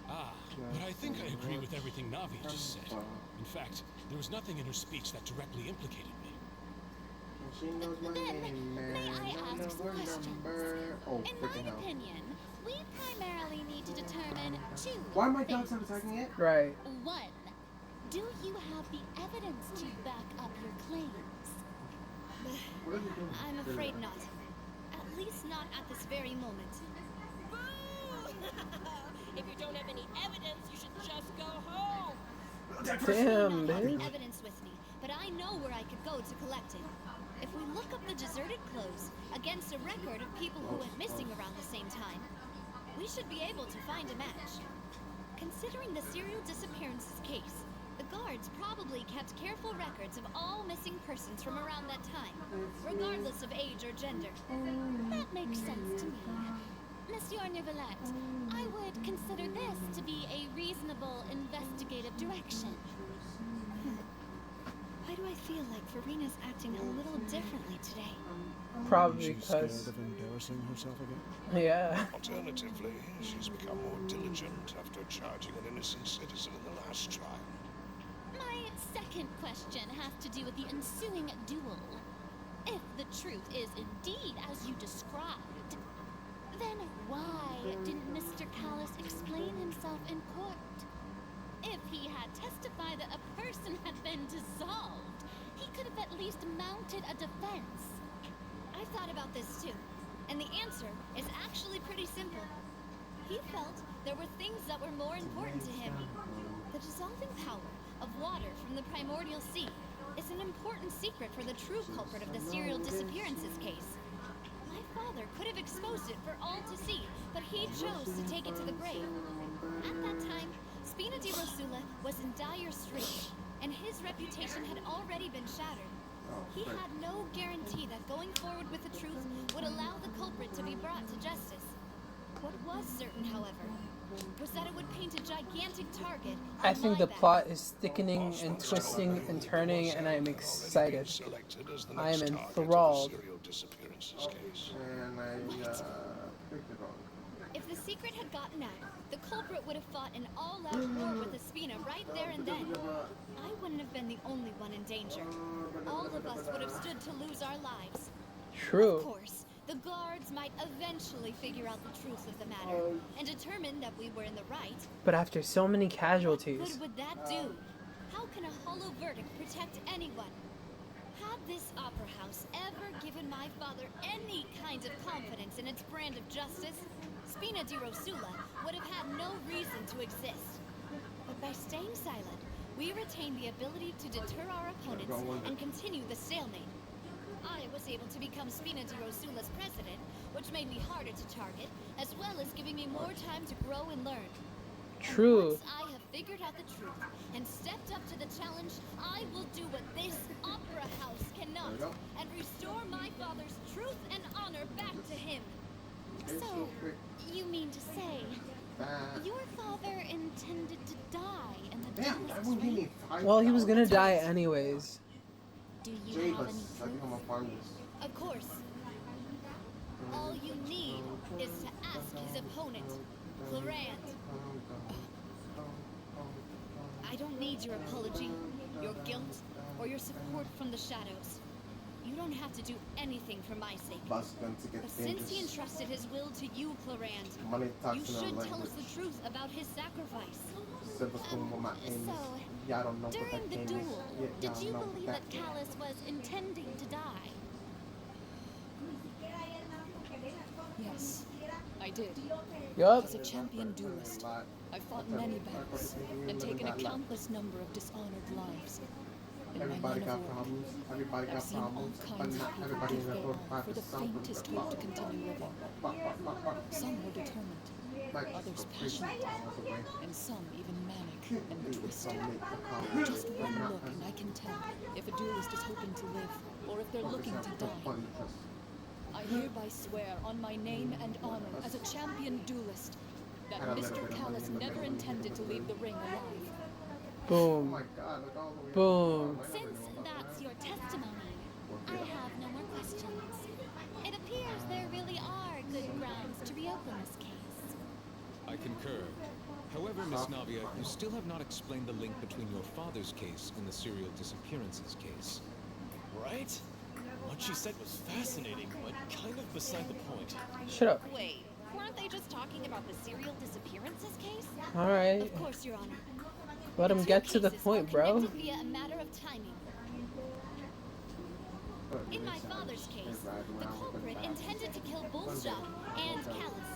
But I think I agree with everything Navi just said. In fact, there was nothing in her speech that directly implicated me. She knows my name, man. May I ask some questions? Oh, In my opinion, we primarily need to determine two Why my things. dog's attacking it? Right. One, do you have the evidence to back up your claims? I'm afraid not. At least not at this very moment. If you don't have any evidence, you should just go home. Damn, I dude. have evidence with me, but I know where I could go to collect it. If we look up the deserted clothes against a record of people who went missing around the same time, we should be able to find a match. Considering the serial disappearances case, the guards probably kept careful records of all missing persons from around that time, regardless of age or gender. That makes sense to me. Monsieur Neuvillette, I would consider this to be a reasonable investigative direction. Why do I feel like Farina's acting a little differently today? Probably She's scared because. of embarrassing herself again? Yeah. Alternatively, she's become more diligent after charging an innocent citizen in the last trial. My second question has to do with the ensuing duel. If the truth is indeed as you described, then why didn't Mr. Callus explain himself in court? If he had testified that a person had been dissolved, he could have at least mounted a defense. I thought about this too, and the answer is actually pretty simple. He felt there were things that were more important to him. The dissolving power of water from the primordial sea is an important secret for the true culprit of the serial disappearances case. My father could have exposed it for all to see, but he chose to take it to the grave. At that time, Spina di Rosula was in dire straits, and his reputation had already been shattered. He had no guarantee that going forward with the truth would allow the culprit to be brought to justice. What was certain, however, was that it would paint a gigantic target on I think my the back. plot is thickening and twisting and turning, and I'm excited. I am enthralled. And I picked it wrong. If the secret had gotten out, the culprit would have fought an all-out war with Espina right there and then, I wouldn't have been the only one in danger. All of us would have stood to lose our lives. True. Of course, the guards might eventually figure out the truth of the matter and determine that we were in the right. But after so many What casualties. good would that do? How can a hollow verdict protect anyone? Had this opera house ever given my father any kind of confidence in its brand of justice, Spina di Rosula would have had no reason to exist. But by staying silent, we retain the ability to deter our opponents and continue the stalemate. I was able to become Spina di Rosula's president, which made me harder to target, as well as giving me more time to grow and learn. True. Once I have figured out the truth and stepped up to the challenge, I will do what this opera house cannot and restore my father's truth and honor back to him. So, you mean to say, your father intended to die in the duelist ring? Well, he was gonna die anyways. Do you have any proof? Of course. All you need is to ask his opponent, Florand. I don't need your apology, your guilt, or your support from the shadows. You don't have to do anything for my sake. But since he entrusted his will to you, Florand, you should tell us the truth about his sacrifice. So, during the duel, did you believe that Callus was intending to die? Yes, I did. Yup. As a champion duelist, I've fought many battles and taken a countless number of dishonored lives. In my line of work, I've seen all kinds of people give their all for the faintest hope to continue living. Some were determined, others passionate, and some even manic and twisted. Just one look and I can tell if a duelist is hoping to live or if they're looking to die. I hereby swear on my name and honor as a champion duelist that Mr. Callus never intended to leave the ring alive. Boom. Boom. Since that's your testimony, I have no more questions. It appears there really are good grounds to reopen this case. I concur. However, Miss Navia, you still have not explained the link between your father's case and the serial disappearances case. Right? What she said was fascinating, but kind of beside the point. Shut up. Wait, weren't they just talking about the serial disappearances case? Alright. Of course, Your Honor. Let him get to the point, bro. Connected via a matter of timing. In my father's case, the culprit intended to kill Bullshot and Callus.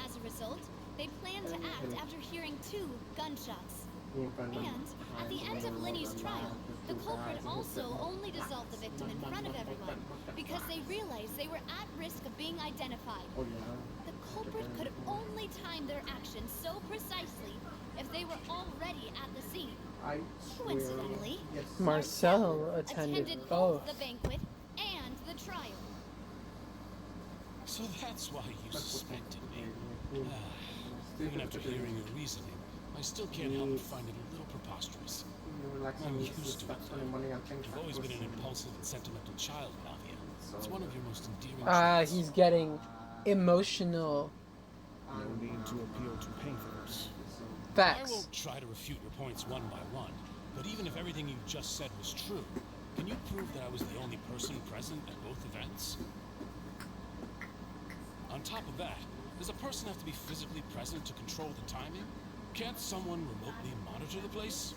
As a result, they planned to act after hearing 2 gunshots. And at the end of Linny's trial, the culprit also only dissolved the victim in front of everyone because they realized they were at risk of being identified. The culprit could only time their actions so precisely if they were already at the scene. Coincidentally, Marcel attended both. the banquet and the trial. So that's why you suspected me. Even after hearing your reasoning, I still can't help but find it a little preposterous. I'm used to it. You've always been an impulsive and sentimental child, Navia. It's one of your most endearing traits. He's getting emotional. No need to appeal to pathos. Facts. I won't try to refute your points one by one, but even if everything you just said was true, can you prove that I was the only person present at both events? On top of that, does a person have to be physically present to control the timing? Can't someone remotely monitor the place?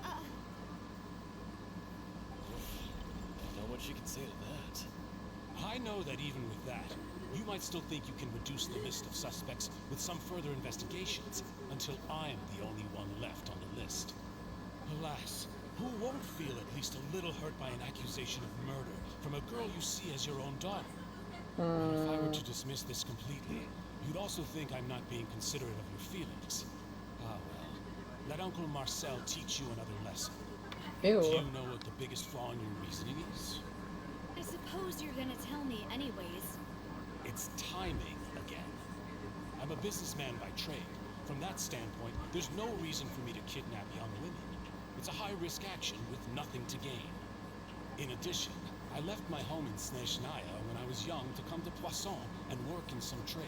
Don't know what she can say to that. I know that even with that, you might still think you can reduce the list of suspects with some further investigations until I'm the only one left on the list. Alas, who won't feel at least a little hurt by an accusation of murder from a girl you see as your own daughter? And if I were to dismiss this completely, you'd also think I'm not being considerate of your feelings. Ah well, let Uncle Marcel teach you another lesson. Ew. Do you know what the biggest flaw in your reasoning is? I suppose you're gonna tell me anyways. It's timing again. I'm a businessman by trade. From that standpoint, there's no reason for me to kidnap young women. It's a high-risk action with nothing to gain. In addition, I left my home in Snezhnaya when I was young to come to Poisson and work in some trade.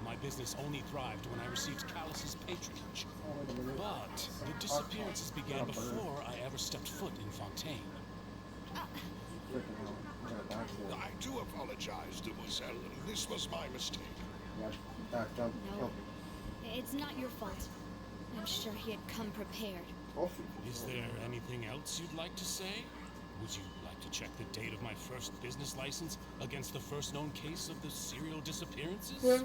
My business only thrived when I received Callus's patronage. But the disappearances began before I ever stepped foot in Fontaine. I do apologize, Demoiselle. This was my mistake. No, it's not your fault. I'm sure he had come prepared. Is there anything else you'd like to say? Would you like to check the date of my first business license against the first known case of the serial disappearances?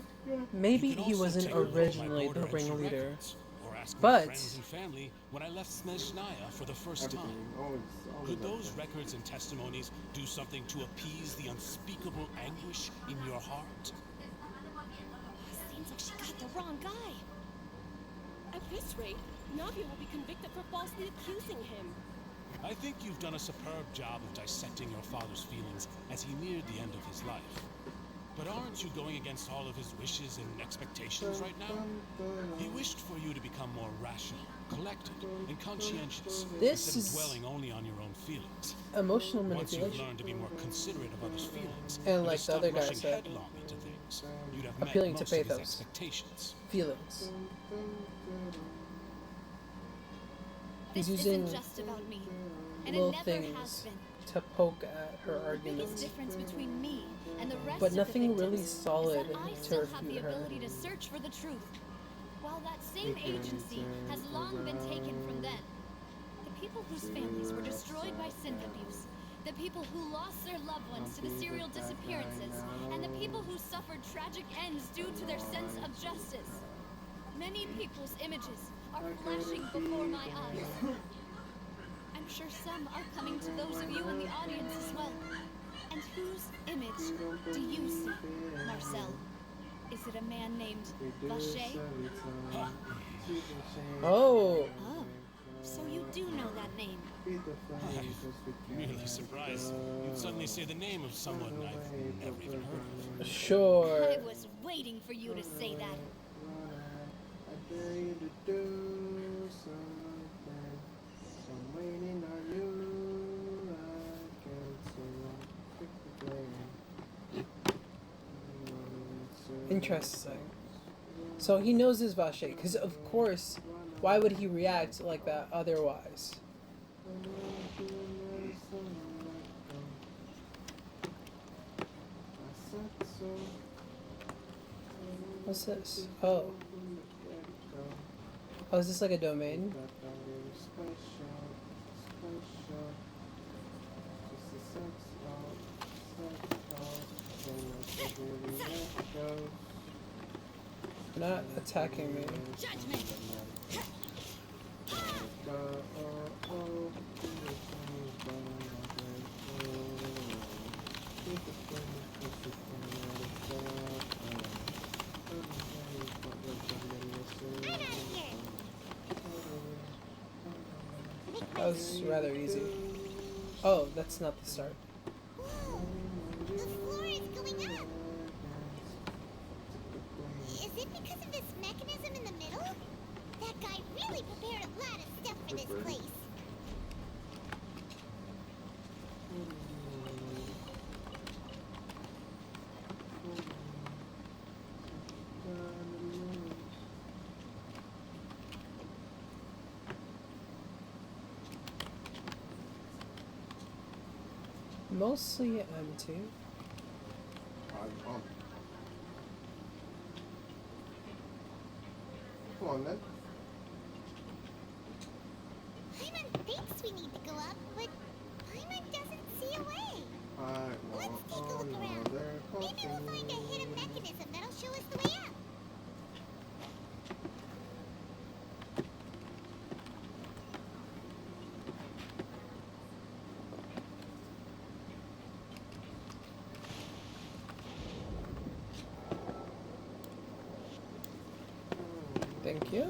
Maybe he wasn't originally the ringleader, but Friends and family when I left Snezhnaya for the first time. Could those records and testimonies do something to appease the unspeakable anguish in your heart? Seems like she got the wrong guy. At this rate, Navia will be convicted for falsely accusing him. I think you've done a superb job of dissecting your father's feelings as he neared the end of his life. But aren't you going against all of his wishes and expectations right now? He wished for you to become more rational, collected, and conscientious, This instead is of dwelling only on your own feelings. emotional Once you've manipulation. learned to be more considerate of others' feelings, And like to the stop other guy rushing said, headlong into things, you'd have appealing met to most of his pathos. expectations. Feelings. This He's using isn't just about me, and it little never has things been. to poke at her The biggest arguments, difference between me and the rest but of the nothing victims really solid is that I to still have the refute her. ability to search for the truth, while that same agency has long been taken from them. The people whose families were destroyed by synth abuse, the people who lost their loved ones to the serial disappearances, and the people who suffered tragic ends due to their sense of justice. Many people's images are flashing before my eyes. I'm sure some are coming to those of you in the audience as well. And whose image do you see, Marcel? Is it a man named Vacher? Oh. Oh, so you do know that name. I'm really surprised you'd suddenly say the name of someone I've never even heard of. Sure. I was waiting for you to say that. Interesting. So he knows his Vache, because of course, why would he react like that otherwise? What's this? Oh. Oh, is this like a domain? They're not attacking me. Judgment! That was rather easy. Oh, that's not the start. The floor is going up. Is it because of this mechanism in the middle? That guy really prepared a lot of stuff for this place. Mostly empty. Come on then. Paimon thinks we need to go up, but Paimon doesn't see a way. Let's take a look around. Maybe we'll find a hidden mechanism that'll show us the way up. Thank you.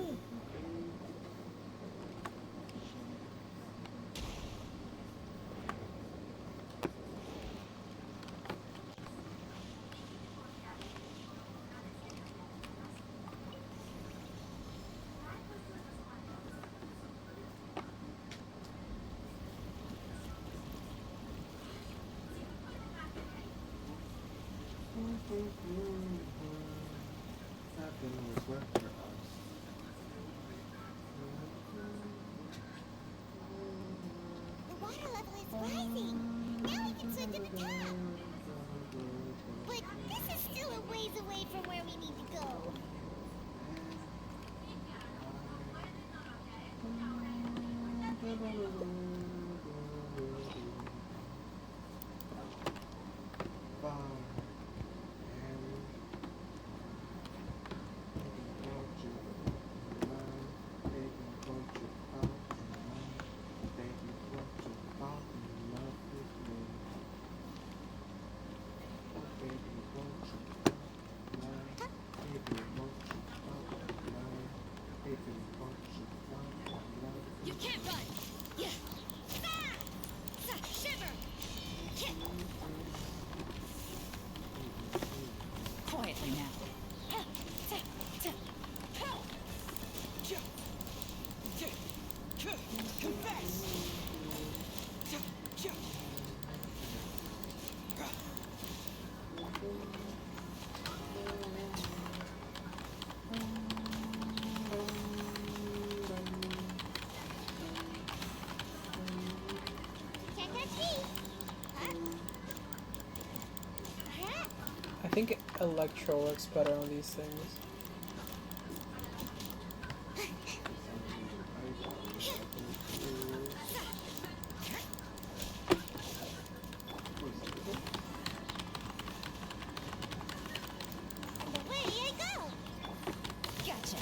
Can't catch me. I think Electro works better on these things. Away I go. Gotcha.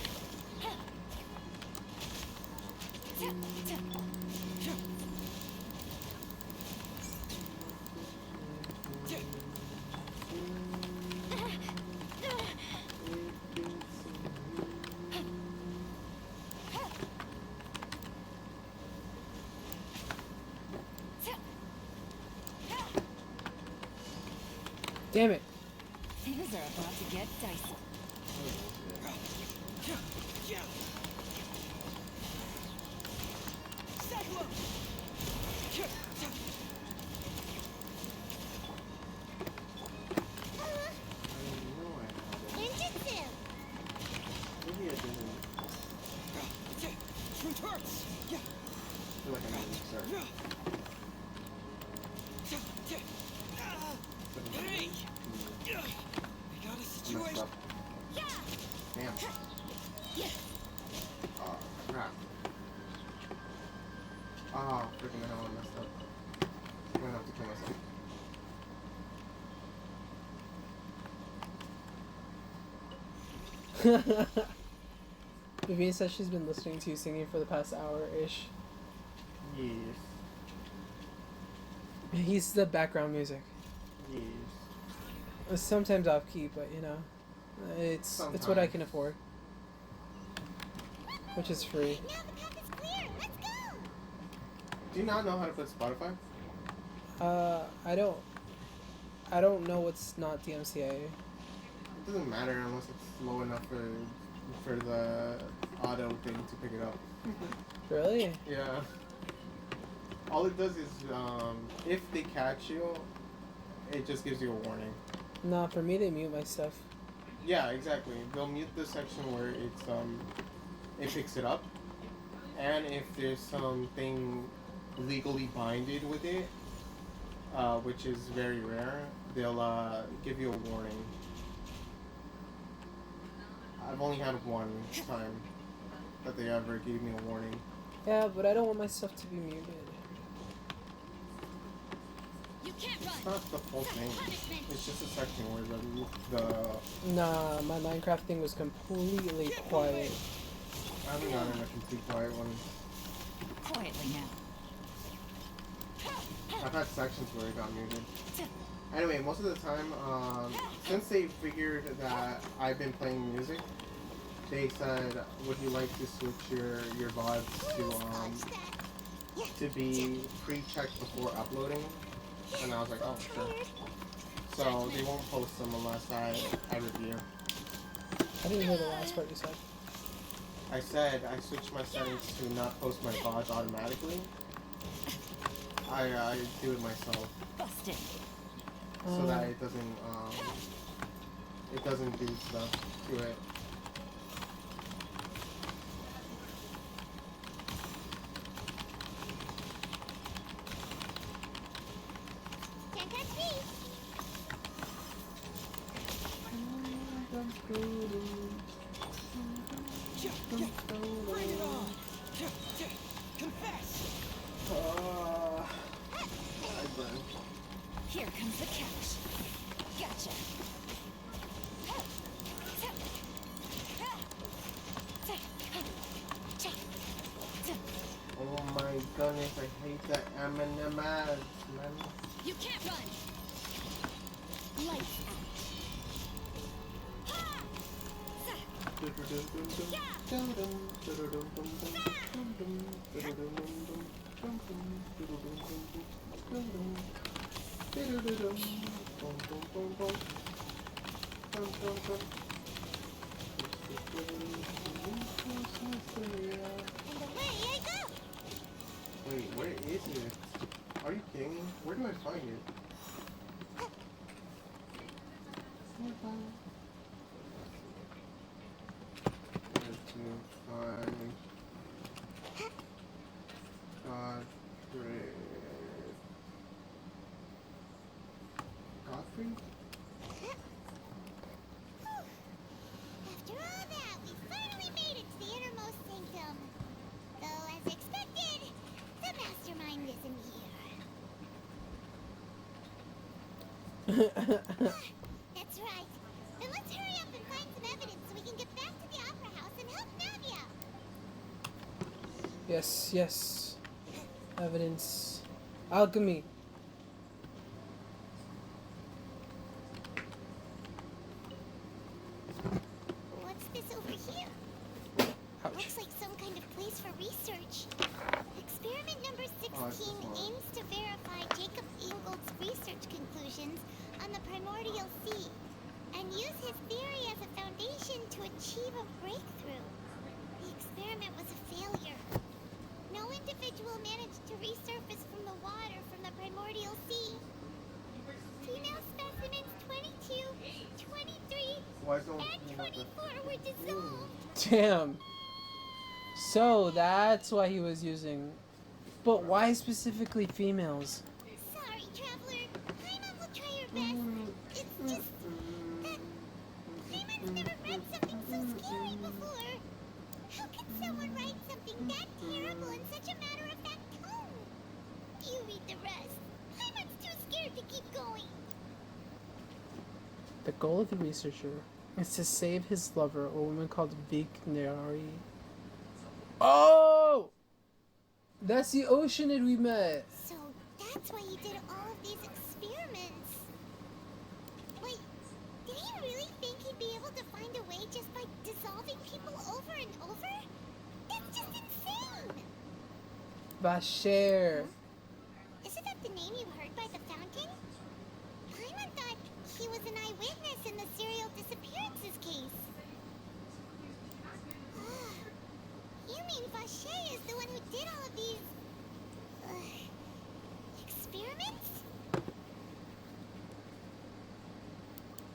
Damn it. Things are about to get dicey. Ninjutsu. Maybe I didn't. Hurts. I feel like I need to start. Hey! I got a I messed situation. up. Damn. Oh, crap. Oh, freaking hell, I messed up. I'm gonna have to kill myself. Vivian says she's been listening to you singing for the past hour-ish. Yes. He's the background music. Yes. Sometimes off key, but you know, it's what I can afford, which is free. Now the path is clear. Let's go. Do you not know how to put Spotify? I don't know what's not DMCA. It doesn't matter unless it's low enough for the auto thing to pick it up. Really? Yeah. All it does is, if they catch you, it just gives you a warning. Nah, for me they mute my stuff. Yeah, exactly. They'll mute the section where it's it picks it up, and if there's something legally binded with it, which is very rare, they'll give you a warning. I've only had one time that they ever gave me a warning. Yeah, but I don't want my stuff to be muted. You can't run. It's not the full thing. It's just a section where the Nah, my Minecraft thing was completely quiet. I haven't gotten a complete quiet one. Quietly now. I've had sections where it got muted. Anyway, most of the time, since they figured that I've been playing music, they said, would you like to switch your VODs to be pre-checked before uploading? And I was like, oh, sure. So they won't post them unless I review. I didn't hear the last part you said. I said I switched my settings to not post my VODs automatically. I do it myself. Busted. So that it doesn't do stuff to it. Can't catch me. Bring it on. Confess. I burn. Here comes the catch. Gotcha. Oh my goodness, I hate that M&M ads, man. You can't run. Lights to find it. Godfrey? After all that, we finally made it to the innermost sanctum. Though, as expected, the mastermind isn't here. That's right. Then let's hurry up and find some evidence so we can get back to the opera house and help Navia. Yes, yes. Evidence. Alchemy. What's this over here? Ouch. Looks like some kind of place for research. Experiment number 16 aims to verify Jacob Ingold's research conclusions on the primordial sea and use his theory as a foundation to achieve a breakthrough. The experiment was a failure. No individual managed to resurface from the water from the primordial sea. Female specimens 22, 23, and 24 were dissolved. Damn. So that's why he was using. But why specifically females? Sorry, traveler. Paimon will try her best. It's just that Paimon's never read something so scary before. How can someone write something that terrible in such a matter-of-fact tone? You read the rest. Paimon's too scared to keep going. The goal of the researcher is to save his lover, a woman called Vignari. Oh! That's the Oceanid we met! So that's why he did all of these experiments. Wait, did he really think he'd be able to find a way just by dissolving people over and over? That's just insane! Vasher. Isn't that the name you heard by the fountain? Paimon thought he was an eyewitness in the serial disappearances case. You mean Vache is the one who did all of these experiments?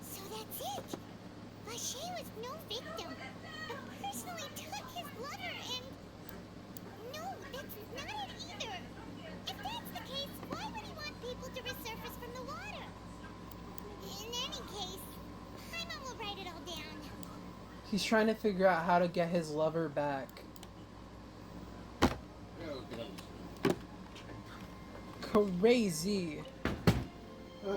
So that's it. Vache was no victim, but personally took his lover and... No, that's not it either. If that's the case, why would he want people to resurface from the water? In any case, Paimon will write it all down. He's trying to figure out how to get his lover back. Crazy. There's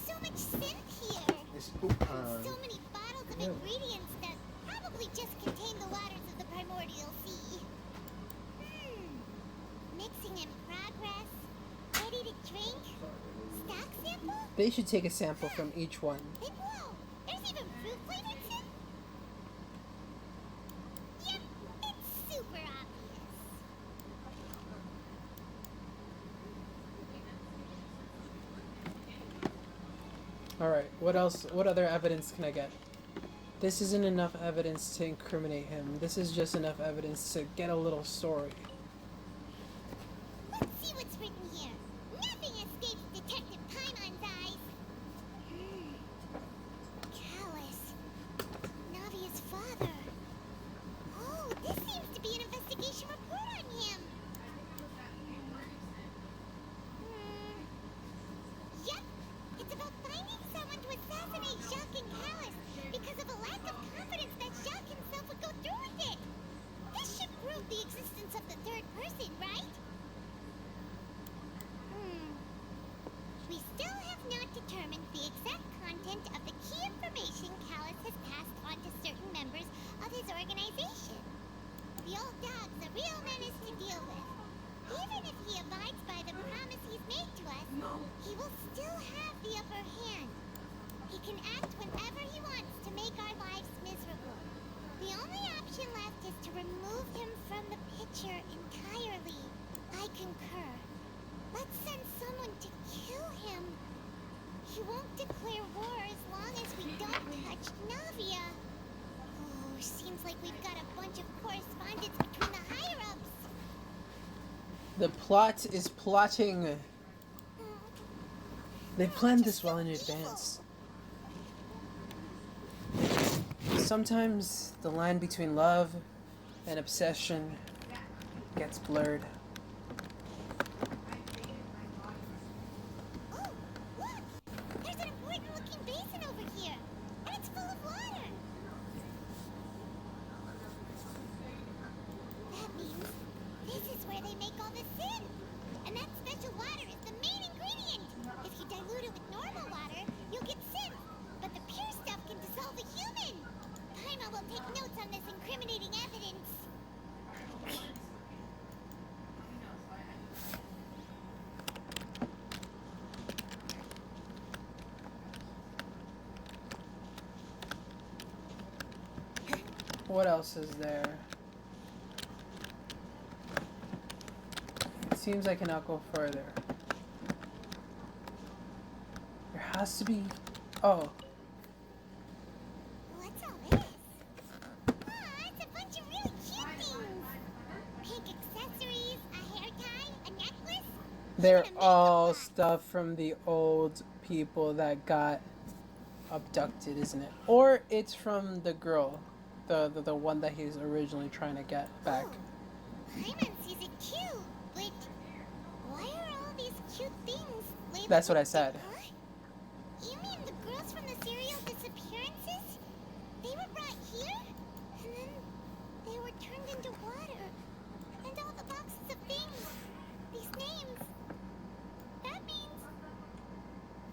so much synth here. It's poop And time. so many bottles of ingredients that probably just contain the waters of the primordial sea. Mixing in progress. Ready to drink. Stock sample? They should take a sample from each one. Hey, whoa! There's even fruit flavored synth? Yep, it's super obvious. Alright, what else? What other evidence can I get? This isn't enough evidence to incriminate him. This is just enough evidence to get a little story. Let's see what's written here. Nothing escapes Detective Paimon's eyes. Callus. Navia's father. Oh, this seems to be an investigation report on him. Yep, it's about finding someone to assassinate Jacques and Callus because of a lack of confidence that Jacques himself would go through with it. This should prove the existence of the third person, right? We still have not determined the exact content of the key information Callus has passed on to certain members of his organization. The old dog's a real menace to deal with. Even if he abides by the promise he's made to us, he will still have the upper hand. He can act whenever he wants to make our lives miserable. The only option left is to remove him from the picture entirely. I concur. Let's send someone to kill him. He won't declare war as long as we don't touch Navia. Oh, seems like we've got a bunch of correspondence between the higher-ups. The plot is plotting. They planned this well in advance. Sometimes the line between love and obsession gets blurred. Oh, look! There's an important-looking basin over here, and it's full of water. That means this is where they make all the sin. And that special water is the main ingredient. If you dilute it with normal water, you'll get sin. But the pure stuff can dissolve a human. Paimon will take notes on this incriminating evidence. What else is there? It seems I cannot go further. There has to be... Oh. What's all this? It's a bunch of really cute things. Pink accessories, a hair tie, a necklace. They're all stuff from the old people that got abducted, isn't it? Or it's from the girl. The one that he's originally trying to get back. Paimon sees it too, but why are all these cute things labeled? That's what I said. Huh? You mean the girls from the serial disappearances? They were brought here, and then they were turned into water. And all the boxes of things, these names. That means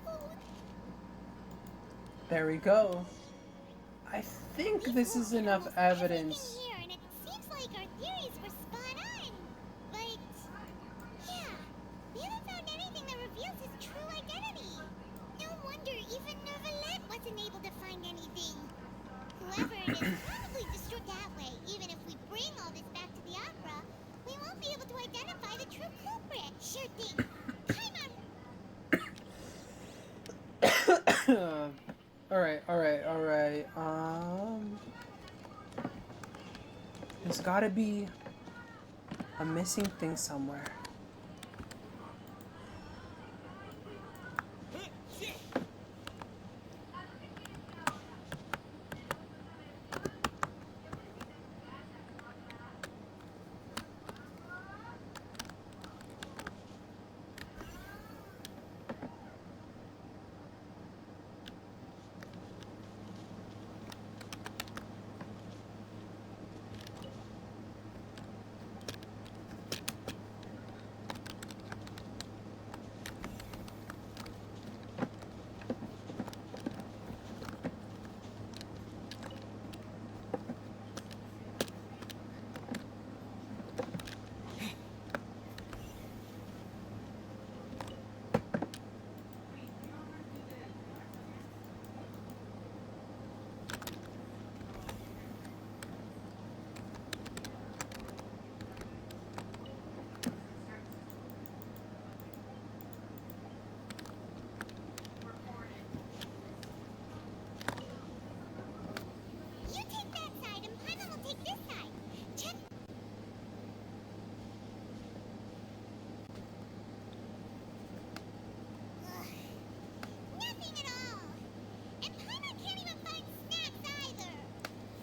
food. There we go. I think this is enough evidence. Here, and it seems like our theories were spot on. But yeah, we haven't found anything that reveals his true identity. No wonder even Nervalette wasn't able to find anything. Whoever it is probably destroyed that way. Even if we bring all this back to the opera, we won't be able to identify the true culprit. Sure thing. Alright. There's gotta be a missing thing somewhere.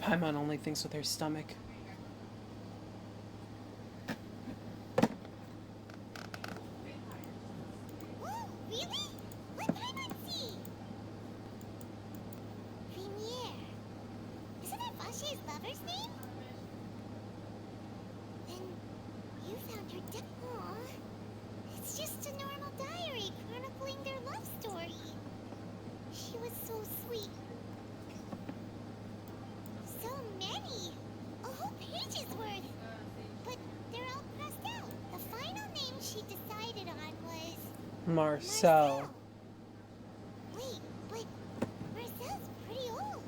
Paimon only thinks with her stomach. Whoa, really? What Paimon see? Premier. Isn't that Vache's lover's name? Then you found her Aw. It's just a normal diary chronicling their love story. She was so sweet. So many! A whole page's worth! But they're all crossed out. The final name she decided on was... Marcel. Wait, but Marcel's pretty old.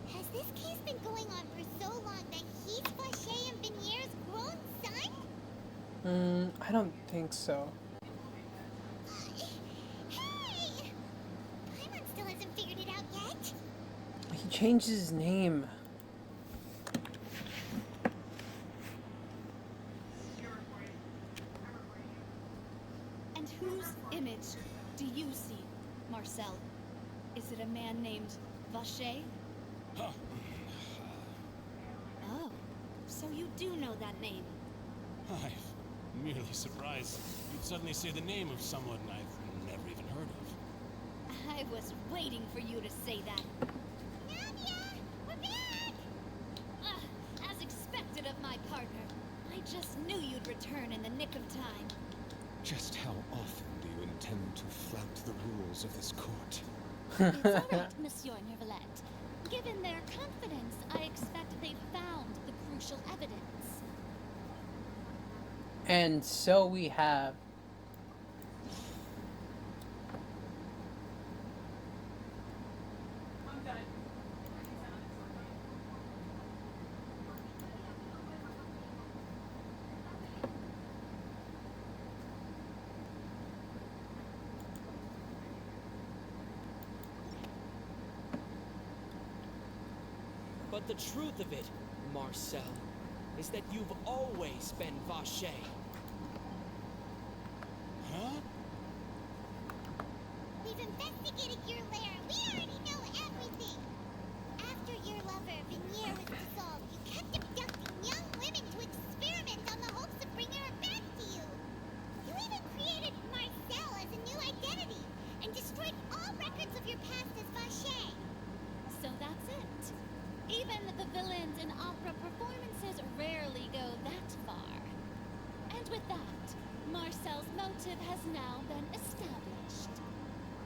Has this case been going on for so long that he's Vache and Benier's grown son? I don't think so. Hey! Paimon still hasn't figured it out yet. He changed his name. named Vache? Huh. Oh, so you do know that name. I'm merely surprised you'd suddenly say the name of someone I've never even heard of. I was waiting for you to say that. Navia, we're back! As expected of my partner. I just knew you'd return in the nick of time. Just how often do you intend to flout the rules of this court? It's all right, Monsieur Nervalette. Given their confidence, I expect they found the crucial evidence. And so we have. I'm done. But the truth of it, Marcel, is that you've always been Vache. Huh? We've investigated your lair. We already know everything. After your lover, Vignier, was dissolved, you kept abducting young women to experiment on the hopes of bringing her back to you. You even created Marcel as a new identity and destroyed all records of your past as Vache. So that's it. Even the villains in opera performances rarely go that far. And with that, Marcel's motive has now been established.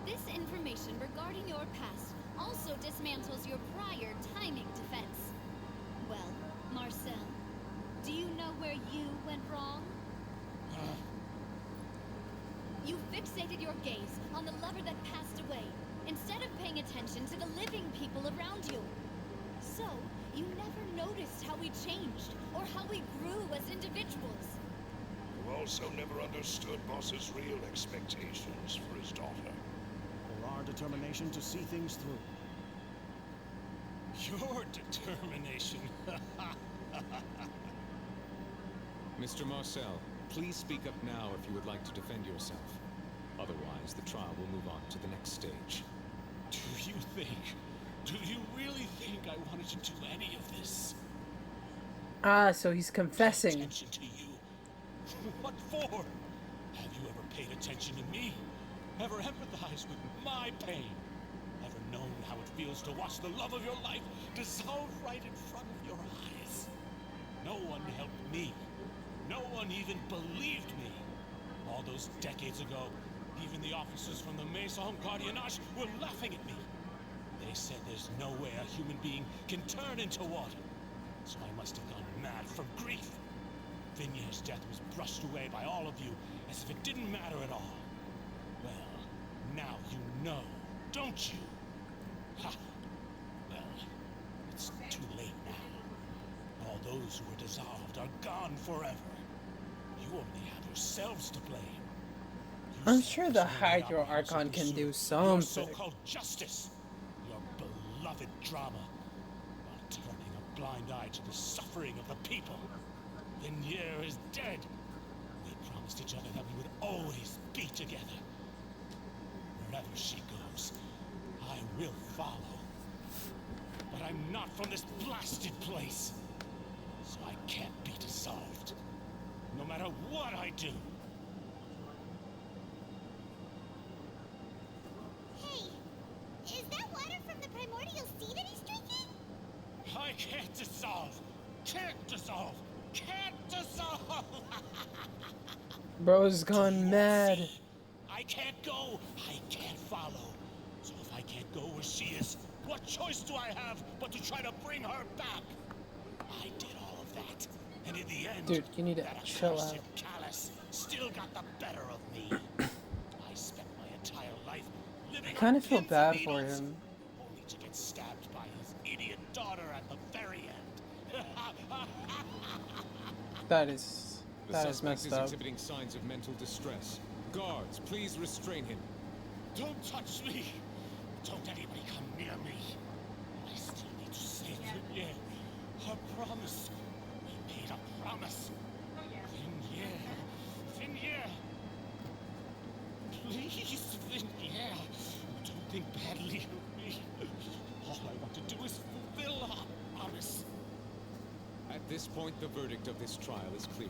This information regarding your past also dismantles your prior timing defense. Well, Marcel, do you know where you went wrong? You fixated your gaze on the lover that passed away, instead of paying attention to the living people around you. So, you never noticed how we changed, or how we grew as individuals. You also never understood Boss's real expectations for his daughter. Or our determination to see things through. Your determination. Mr. Marcel, please speak up now if you would like to defend yourself. Otherwise, the trial will move on to the next stage. Do you really think I wanted to do any of this? Ah, so he's confessing. Attention to you. What for? Have you ever paid attention to me? Ever empathized with my pain? Ever known how it feels to watch the love of your life dissolve right in front of your eyes? No one helped me. No one even believed me. All those decades ago, even the officers from the Maison Gardiennage were laughing at me. They said there's no way a human being can turn into water. So I must have gone mad from grief. Vignier's death was brushed away by all of you as if it didn't matter at all. Well, now you know, don't you? Ha! Well, it's too late now. All those who were dissolved are gone forever. You only have yourselves to blame. I'm sure the Hydro Archon can do Your something. so-called justice. Your beloved drama. While turning a blind eye to the suffering of the people. Vignier is dead. We promised each other that we would always be together. Wherever she goes, I will follow. But I'm not from this blasted place. So I can't be dissolved. No matter what I do. Hey, is that water from the primordial sea that he's drinking? I can't dissolve. Can't dissolve. Can't dissolve. Bro's gone mad. I can't go. I can't follow. So if I can't go where she is, what choice do I have but to try to bring her back? I did all of that, and in the end, Dude, you need to that chill accursed out. Callus still got the better of me. I spent my entire life living I kind of on feel pins bad and for needles, him. only to get stabbed by his idiot daughter at the very end. That is The messed suspect is up. exhibiting signs of mental distress. Guards, please restrain him. Don't touch me! Don't anybody come near me! I still need to save Vignier. Our promise. We made a promise. Vignier! Please, Vignier! Don't think badly of me. this point, the verdict of this trial is clear.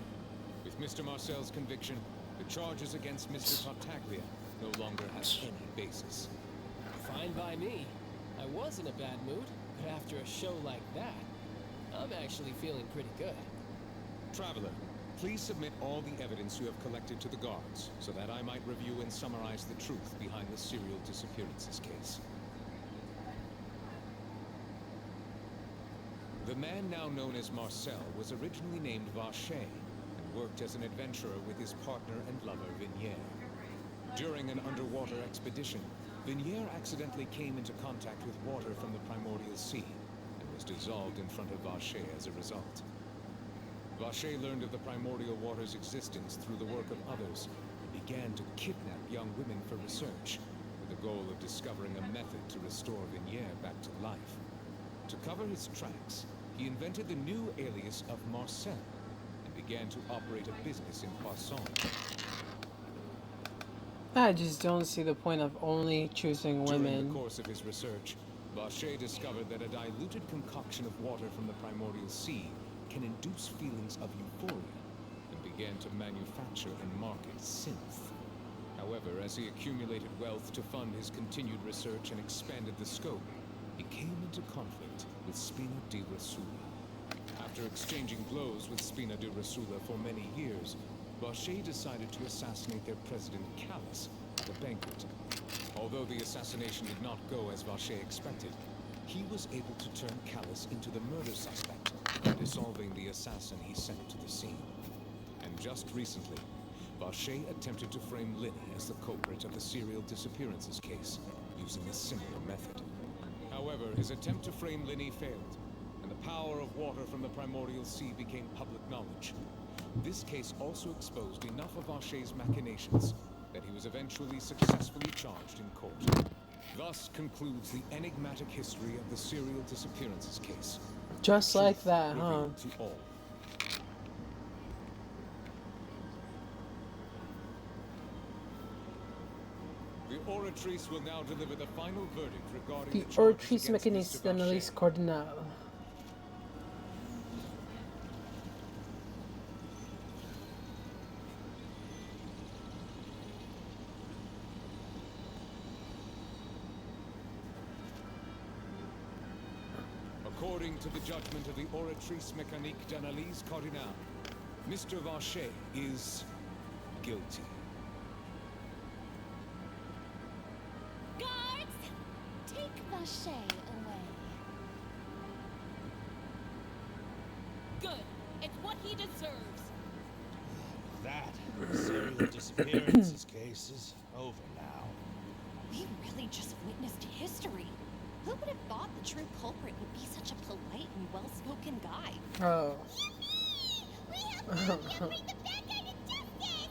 With Mr. Marcel's conviction, the charges against Mr. Tartaglia no longer have any basis. Fine by me. I was in a bad mood, but after a show like that, I'm actually feeling pretty good. Traveler, please submit all the evidence you have collected to the guards, so that I might review and summarize the truth behind the serial disappearances case. The man now known as Marcel was originally named Vacher and worked as an adventurer with his partner and lover Vinier. During an underwater expedition, Vinier accidentally came into contact with water from the primordial sea and was dissolved in front of Vacher as a result. Vacher learned of the primordial water's existence through the work of others and began to kidnap young women for research, with the goal of discovering a method to restore Vinier back to life. To cover his tracks, he invented the new alias of Marcel and began to operate a business in Poisson. I just don't see the point of only choosing women. During the course of his research, Vacher discovered that a diluted concoction of water from the primordial sea can induce feelings of euphoria, and began to manufacture and market synth. However, as he accumulated wealth to fund his continued research and expanded the scope, he came into conflict with Spina di Rosula. After exchanging blows with Spina di Rosula for many years, Vacher decided to assassinate their president Callus at a banquet. Although the assassination did not go as Vacher expected, he was able to turn Callus into the murder suspect, dissolving the assassin he sent to the scene. And just recently, Vacher attempted to frame Linny as the culprit of the serial disappearances case, using a similar method. However, his attempt to frame Linny failed, and the power of water from the primordial sea became public knowledge. This case also exposed enough of Vacher's machinations that he was eventually successfully charged in court. Thus concludes the enigmatic history of the serial disappearances case. Just like that, huh? Revealed to all. The Oratrice will now deliver the final verdict regarding The the charges Oratrice against Mécanisme Mr. d'analyse Vacher. cardinale. According to the judgment of the Oratrice Mécanique d'Analyse Cardinale, Mr. Vacher is guilty. Guards! Take Vacher away. Good. It's what he deserves. That serial disappearances case is over now. We really just witnessed history. Who would have thought the true culprit would be such a polite and well-spoken guy? Oh. We helped him bring the bad guy to justice!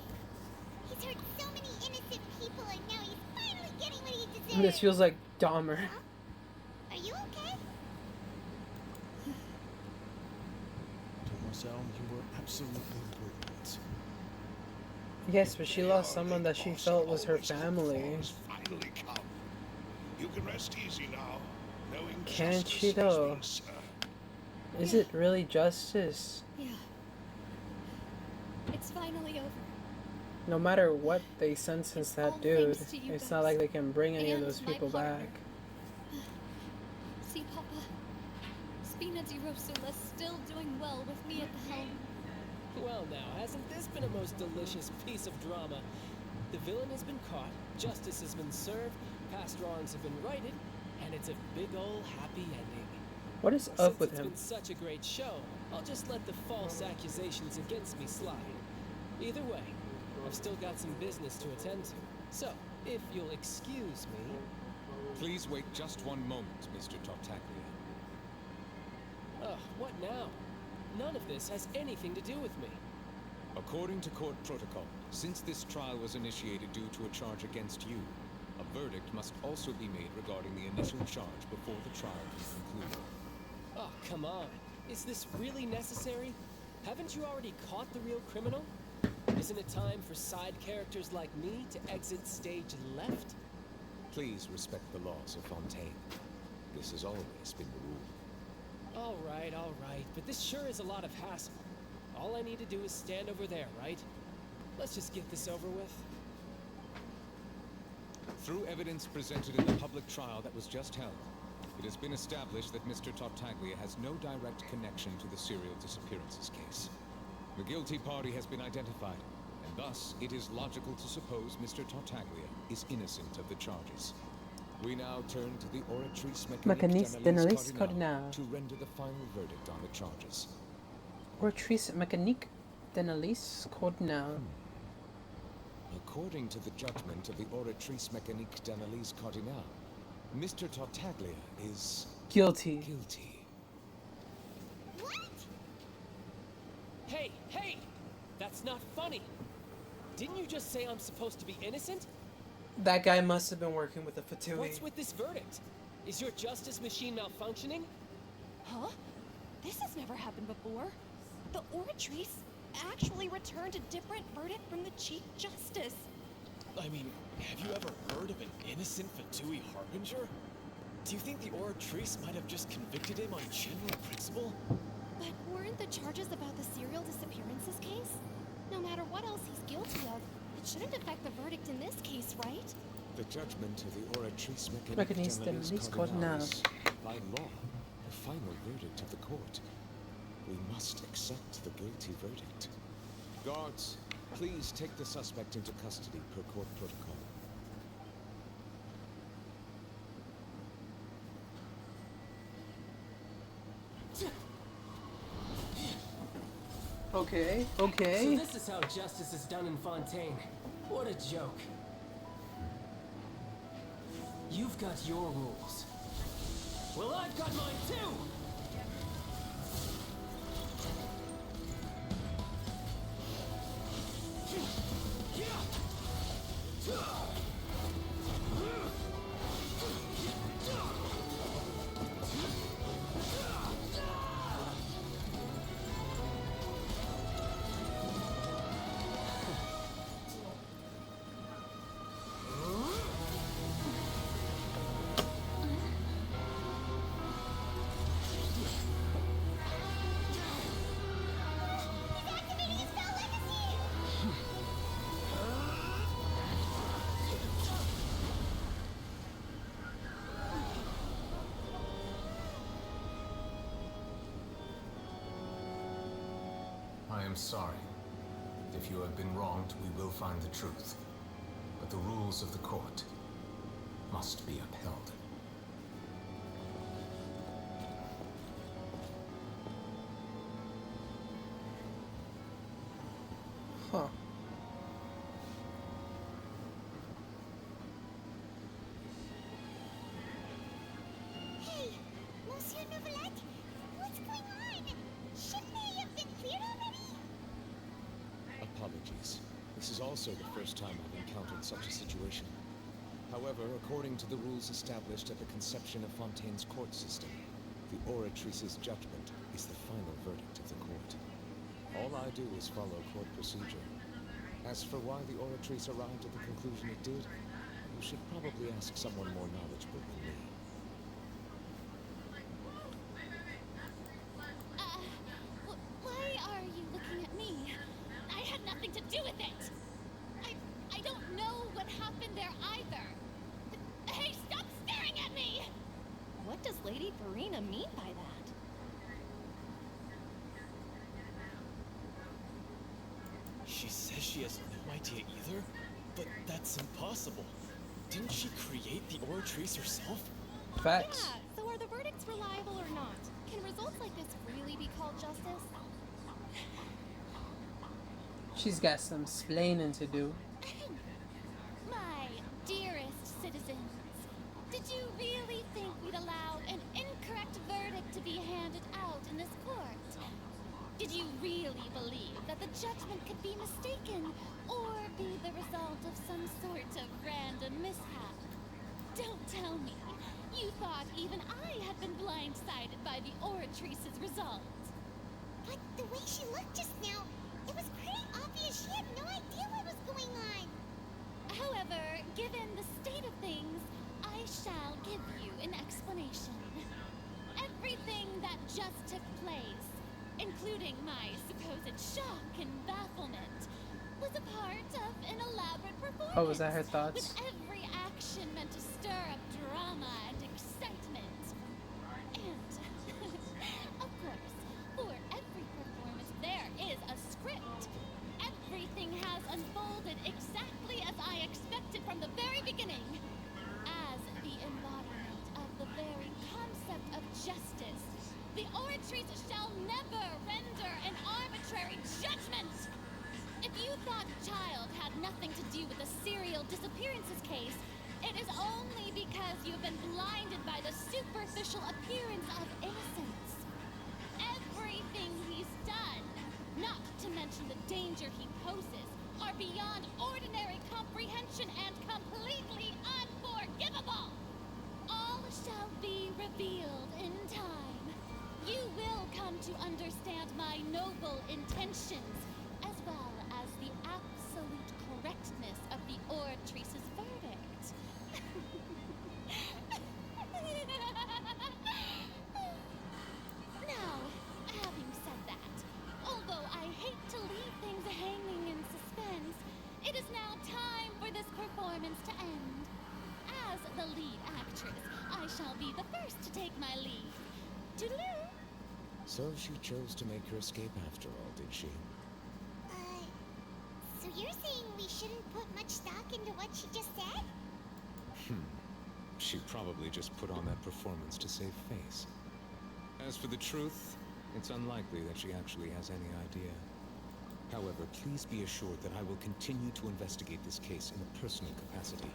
He's hurt so many innocent people and now he's finally getting what he deserves! This feels like Dahmer. Are you okay? Marcel, you were absolutely brilliant. Yes, but she lost someone that she felt was her family. Finally come. You can rest easy now, knowing Can't she justice has though? been served. Is it really justice? Yeah. It's finally over. No matter what they sentence that all dude, thanks to you it's not guys. like they can bring any of And those my people partner. back. See, Papa? Spina di Rosula's still doing well with me at the helm. Well now, hasn't this been a most delicious piece of drama? The villain has been caught, justice has been served, past wrongs have been righted, and it's a big ol' happy ending. What is Since up with it's him? been such a great show, I'll just let the false accusations against me slide. Either way, I've still got some business to attend to. So, if you'll excuse me... Please wait just one moment, Mr. Tartaglia. Ugh, what now? None of this has anything to do with me. According to court protocol, since this trial was initiated due to a charge against you, a verdict must also be made regarding the initial charge before the trial is concluded. Oh, come on. Is this really necessary? Haven't you already caught the real criminal? Isn't it time for side characters like me to exit stage left? Please respect the laws of Fontaine. This has always been the rule. All right, but this sure is a lot of hassle. All I need to do is stand over there, right? Let's just get this over with. Through evidence presented in the public trial that was just held, it has been established that Mr. Tartaglia has no direct connection to the serial disappearances case. The guilty party has been identified, and thus it is logical to suppose Mr. Tartaglia is innocent of the charges. We now turn to the Oratrice Mécanique d'analyse d'analyse cardinale cardinale. to render the final verdict on the charges. Oratrice mécanique d'analyse cardinale. According to the judgment of the Oratrice mécanique d'analyse cardinale, Mr. Tartaglia is guilty. Hey! That's not funny. Didn't you just say I'm supposed to be innocent? That guy must have been working with the Fatui. What's with this verdict? Is your justice machine malfunctioning? Huh? This has never happened before. The Oratrice actually returned a different verdict from the Chief Justice. I mean, have you ever heard of an innocent Fatui Harbinger? Do you think the Oratrice might have just convicted him on general principle? But weren't the charges about the serial disappearances case? No matter what else he's guilty of, it shouldn't affect the verdict in this case, right? The judgment of the Oratrice Mécanique d'analyse cardinale. is, by law, the final verdict of the court. We must accept the guilty verdict. Guards, please take the suspect into custody per court protocol. Okay. So this is how justice is done in Fontaine. What a joke. You've got your rules. Well, I've got mine too! I am sorry. If you have been wronged, we will find the truth. But the rules of the court must be upheld. Huh. Hey, Monsieur Novelette, what's going on? Shouldn't they have been cleared already? Apologies. This is also the first time I've encountered such a situation. However, according to the rules established at the conception of Fontaine's court system, the Oratrice's judgment is the final verdict of the court. All I do is follow court procedure. As for why the Oratrice arrived at the conclusion it did, you should probably ask someone more knowledgeable than me. Why are you looking at me? I had nothing to do with it! I don't know what happened there either. Hey, stop staring at me! What does Lady Farina mean by that? She says she has no idea either, but that's impossible. Didn't she create the Oratrice herself? Facts. Yeah, so are the verdicts reliable or not? Can results like this really be called justice? She's got some splaining to do. My dearest citizens, did you really think we'd allow an incorrect verdict to be handed out in this court? Did you really believe that the judgment could be mistaken or be the result of some sort of random mishap? Don't tell me you thought even I had been blindsided by the Oratrice's result. But the way she looked just now, it was pretty obvious she had no idea what was going on. However, given the state of things, I shall give you an explanation. Everything that just took place, including my supposed shock and bafflement, was a part of an elaborate performance. Oh, was that her thoughts? With every action meant to stir up drama and excitement. And, of course, for every performance there is a script. Everything has unfolded exactly as I expected from the very beginning. As the embodiment of the very concept of justice, the Oratrice shall never render an arbitrary judgment! If you thought Child had nothing to do with the serial disappearances case, it is only because you've been blinded by the superficial appearance of innocence. Everything he's done, not to mention the danger he poses, are beyond ordinary comprehension and completely unforgivable. All shall be revealed in time. You will come to understand my noble intentions, as well as the absolute correctness of the Oratrice's verdict. Now, having said that, although I hate to leave things hanging in suspense, it is now time for this performance to end. As the lead actress, I shall be the first to take my leave. Toodaloo! So she chose to make her escape after all, did she? So you're saying we shouldn't put much stock into what she just said? She probably just put on that performance to save face. As for the truth, it's unlikely that she actually has any idea. However, please be assured that I will continue to investigate this case in a personal capacity.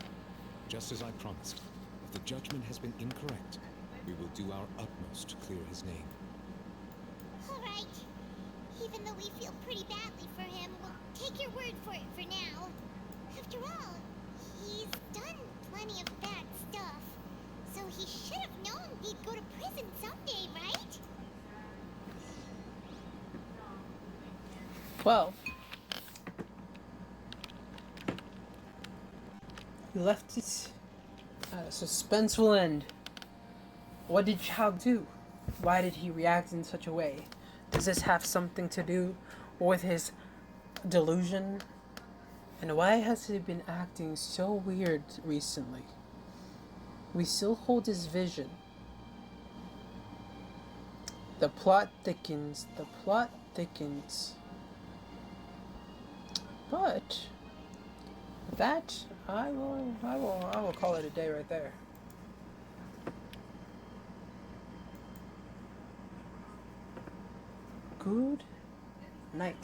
Just as I promised, if the judgment has been incorrect, we will do our utmost to clear his name. All right. Even though we feel pretty badly for him, we'll take your word for it for now. After all, he's done plenty of bad stuff, so he should have known he'd go to prison someday, right? Well, you left it at a suspenseful end. What did Child do? Why did he react in such a way? Does this have something to do with his delusion? And why has he been acting so weird recently? We still hold his vision. The plot thickens. The plot thickens. But with that, I will call it a day right there. Good night.